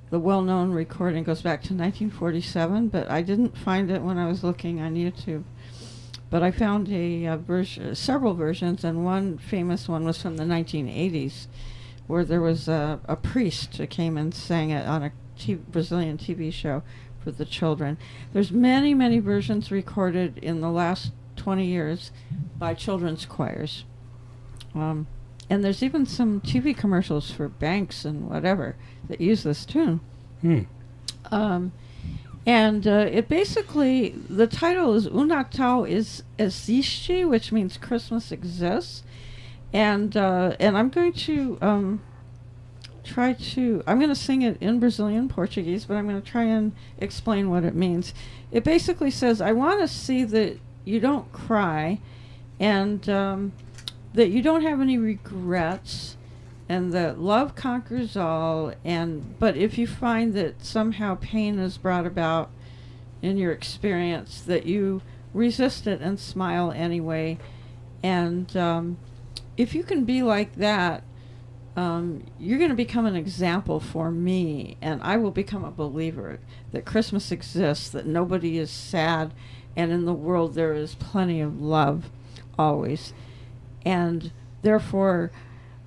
the well-known recording goes back to 1947, but I didn't find it when I was looking on YouTube. But I found several versions, and one famous one was from the 1980s, where there was a priest who came and sang it on a Brazilian TV show for the children. There's many, many versions recorded in the last 20 years by children's choirs. And there's even some TV commercials for banks and whatever that use this tune. And it basically, the title is O Natal Existe, which means Christmas exists. And I'm going to I'm going to sing it in Brazilian Portuguese, but I'm going to try and explain what it means. It basically says, I want to see that you don't cry, and that you don't have any regrets, and that love conquers all, but if you find that somehow pain is brought about in your experience, that you resist it and smile anyway. And if you can be like that, you're going to become an example for me, and I will become a believer that Christmas exists, that nobody is sad, and in the world there is plenty of love always. And therefore,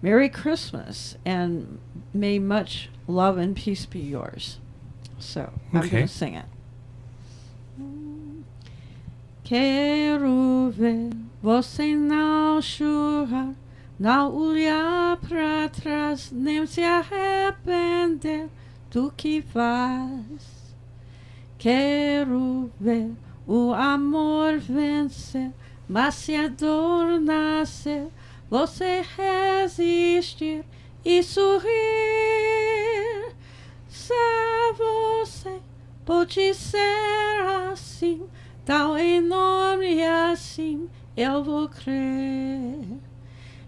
Merry Christmas, and may much love and peace be yours. So, I'm going to sing it. Quero ver você não chorar, não olhar para trás, nem se arrepender do que faz. Quero ver o amor vencer, mas se a dor nascer, você resistir e sorrir. Se você pode ser assim, tão enorme assim, eu vou crer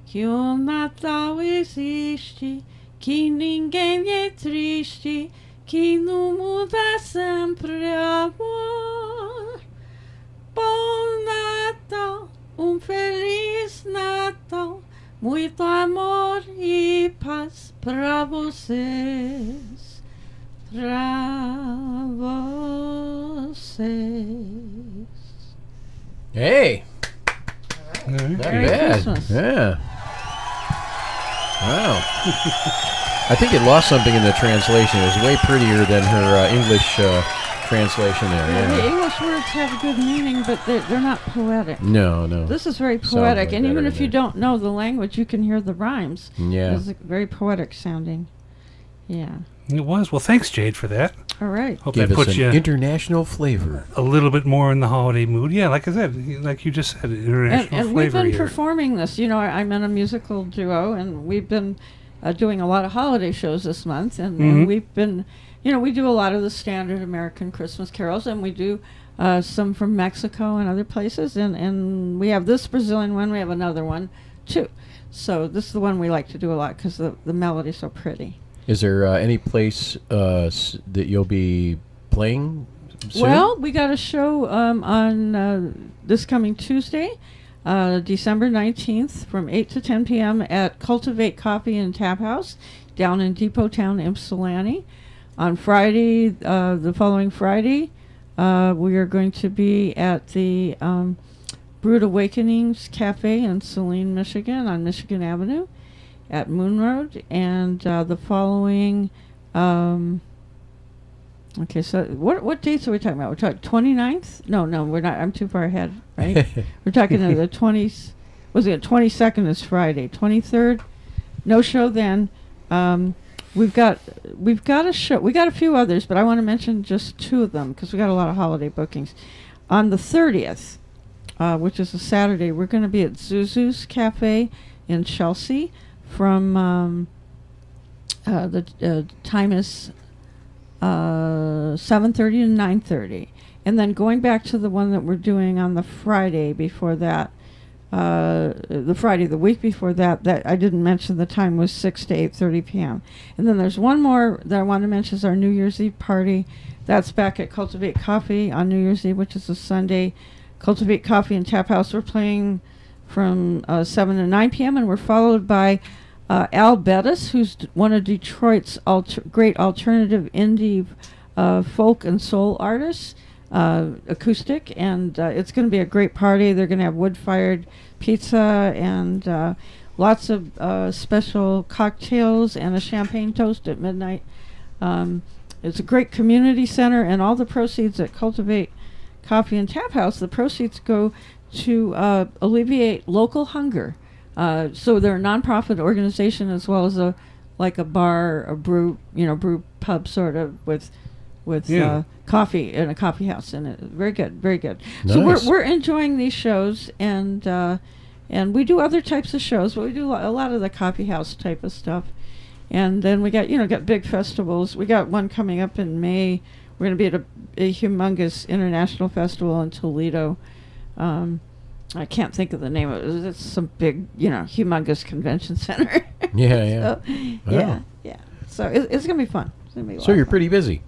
que o Natal existe, que ninguém é triste, que no mundo há sempre amor. Bom Natal, feliz Natal, muito amor e paz para vocês, para vocês. 6. Hey. Right. Not Merry bad. Christmas. Yeah. Wow. I think it lost something in the translation. It was way prettier than her English translation there. Yeah, the Yeah. English words have a good meaning, but they're not poetic. No, no. This is very Sounds poetic, way and even better if you than don't know the language, you can hear the rhymes. Yeah. It's very poetic sounding. Yeah. It was. Well, thanks, Jade, for that. All right. Hope Give that us puts an you international flavor. a little bit more in the holiday mood. Yeah, like I said, like you just said, international And we've flavor been here. performing this. You know, I'm in a musical duo, and we've been doing a lot of holiday shows this month. And Mhm. we've been, you know, we do a lot of the standard American Christmas carols, and we do some from Mexico and other places. And we have this Brazilian one. We have another one, too. So this is the one we like to do a lot because the melody's so pretty. Is there any place that you'll be playing soon? Well, we got a show on this coming Tuesday, December 19th, from 8 to 10 p.m. at Cultivate Coffee and Tap House down in Depot Town, Ypsilanti. On Friday, the following Friday, we are going to be at the Brood Awakenings Cafe in Saline, Michigan, on Michigan Avenue at Moon Road. And the following... Okay, so what dates are we talking about? We're talking 29th? No, we're not. I'm too far ahead, right? We're talking the 20s. Was it 22nd is Friday? 23rd? No show then. We've got a show. We got a few others, but I want to mention just two of them because we got a lot of holiday bookings. On the 30th, which is a Saturday, we're going to be at Zuzu's Cafe in Chelsea from the time is 7:30 to 9:30, and then going back to the one that we're doing on the Friday before that, the week before that I didn't mention the time was 6 to 8:30 p.m. And then there's one more that I want to mention is our New Year's Eve party. That's back at Cultivate Coffee on New Year's Eve, which is a Sunday. Cultivate Coffee and Tap House. We're playing from 7 to 9 p.m. and we're followed by Al Bettis, who's one of Detroit's great alternative indie folk and soul artists, acoustic, and it's going to be a great party. They're going to have wood-fired pizza and lots of special cocktails and a champagne toast at midnight. It's a great community center, and all the proceeds at Cultivate Coffee and Tap House, the proceeds go to alleviate local hunger. So they're a nonprofit organization as well as a bar, a brew pub sort of with coffee in a coffee house in it. Very good, very good. Nice. So we're enjoying these shows, and we do other types of shows, but we do a lot of the coffee house type of stuff. And then we got big festivals. We got one coming up in May. We're going to be at a humongous international festival in Toledo. I can't think of the name of it. It's some big, humongous convention center. Yeah. So, Wow. yeah. So it's going to be fun. It's gonna be a lot So of you're fun. pretty busy.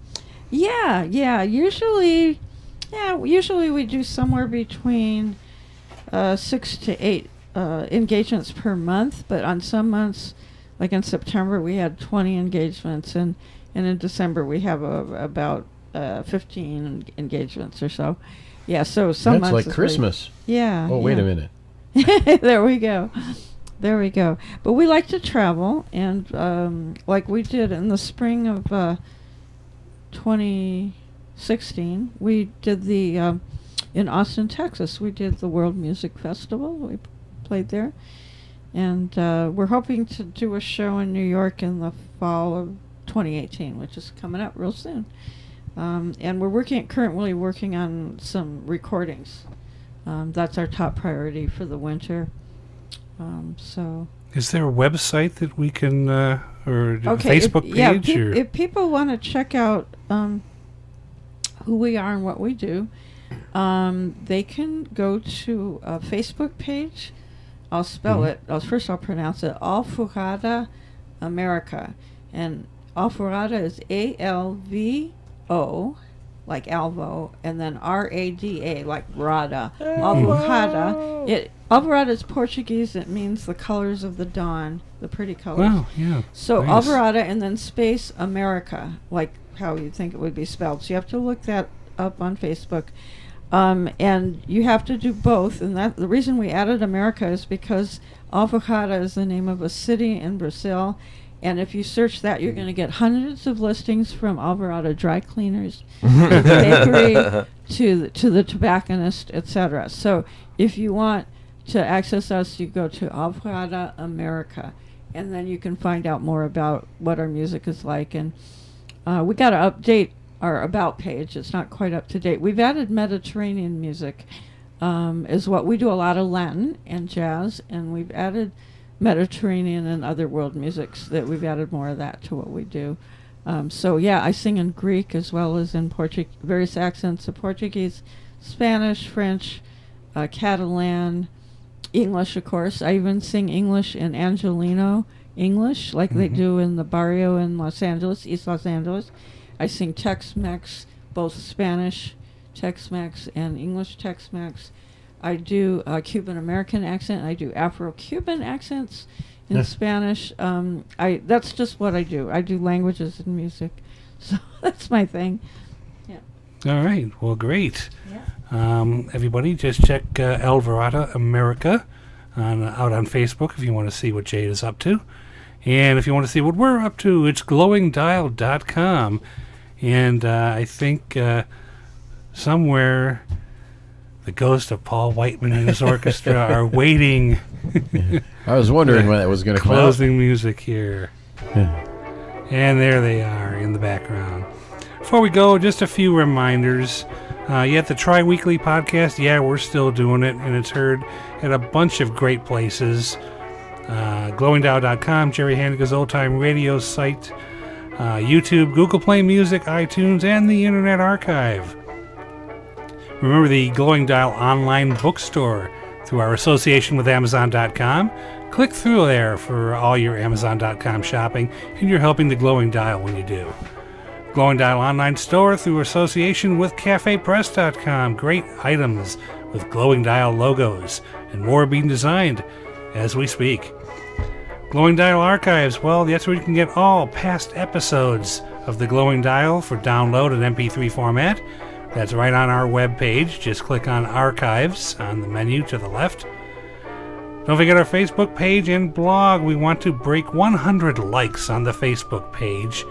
Yeah. Usually we do somewhere between 6 to 8 engagements per month. But on some months, like in September, we had 20 engagements, and in December we have about 15 engagements or so. Yeah, so some That's months like is Christmas. Yeah. Oh, wait yeah. a minute. There we go. But we like to travel, and like we did in the spring of 2016, we did the in Austin, Texas. We did the World Music Festival. We played there, and we're hoping to do a show in New York in the fall of 2018, which is coming up real soon. And we're currently working on some recordings. That's our top priority for the winter. So. Is there a website that we can, or a Okay, Facebook page? if people want to check out who we are and what we do, they can go to a Facebook page. I'll spell it. First, I'll pronounce it Alforada America, and Alforada is ALVO, like Alvo, and then RADA, like Rada. Alvorada. Alvorada is Portuguese. It means the colors of the dawn, the pretty colors. Wow, yeah. So nice. Alvorada and then space America, like how you think it would be spelled. So you have to look that up on Facebook. And you have to do both. And that the reason we added America is because Alvorada is the name of a city in Brazil. And if you search that, you're going to get hundreds of listings from Alvorada dry cleaners, to the bakery, to the tobacconist, etc. So if you want to access us, you go to Alvorada America, and then you can find out more about what our music is like. And we got to update our About page. It's not quite up to date. We've added Mediterranean music, is what we do, a lot of Latin and jazz, and we've added Mediterranean and other world musics, that we've added more of that to what we do. So yeah, I sing in Greek as well as in various accents of Portuguese, Spanish, French, Catalan, English, of course. I even sing English in Angelino English, like they do in the barrio in Los Angeles, East Los Angeles. I sing Tex-Mex, both Spanish Tex-Mex and English Tex-Mex. I do Cuban-American accent. I do Afro-Cuban accents in Spanish. That's just what I do. I do languages and music. So that's my thing. Yeah. All right. Well, great. Yeah. Everybody, just check Alvorada America out on Facebook if you want to see what Jade is up to. And if you want to see what we're up to, it's glowingdial.com. And I think somewhere the ghost of Paul Whiteman and his orchestra are waiting. I was wondering when that was going to come out. Closing music here. And there they are in the background. Before we go, just a few reminders. The Tri-Weekly podcast, we're still doing it, and it's heard at a bunch of great places. glowingdial.com, Jerry Hanniga's Old Time Radio site, YouTube, Google Play Music, iTunes, and the Internet Archive. Remember the Glowing Dial online bookstore through our association with Amazon.com. Click through there for all your Amazon.com shopping, and you're helping the Glowing Dial when you do. Glowing Dial online store through association with CafePress.com. Great items with Glowing Dial logos, and more being designed as we speak. Glowing Dial Archives, well, that's where you can get all past episodes of the Glowing Dial for download in MP3 format. That's right on our webpage. Just click on Archives on the menu to the left. Don't forget our Facebook page and blog. We want to break 100 likes on the Facebook page.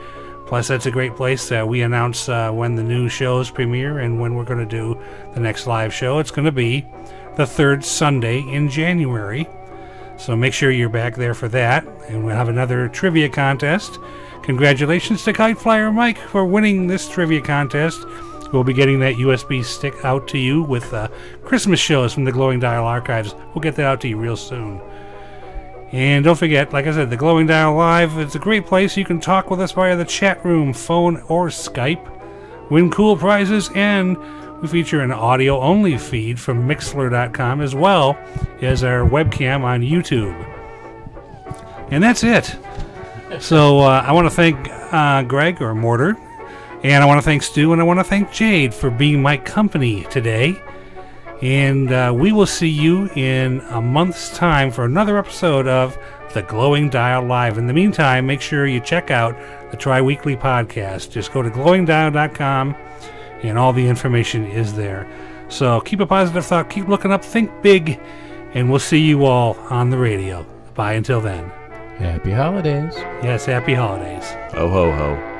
Plus, that's a great place that we announce when the new shows premiere and when we're going to do the next live show. It's going to be the third Sunday in January. So make sure you're back there for that. And we'll have another trivia contest. Congratulations to Kite Flyer Mike for winning this trivia contest. We'll be getting that USB stick out to you with Christmas shows from the Glowing Dial Archives. We'll get that out to you real soon. And don't forget, like I said, the Glowing Dial Live, it's a great place. You can talk with us via the chat room, phone, or Skype. Win cool prizes, and we feature an audio-only feed from Mixlr.com as well as our webcam on YouTube. And that's it. So I want to thank Greg, or Mortar, and I want to thank Stu, and I want to thank Jade for being my company today. And we will see you in a month's time for another episode of the Glowing Dial Live. In the meantime, make sure you check out the Tri-Weekly podcast. Just go to glowingdial.com, and all the information is there. So keep a positive thought, keep looking up, think big, and we'll see you all on the radio. Bye until then. Happy holidays. Yes, happy holidays. Ho, ho, ho.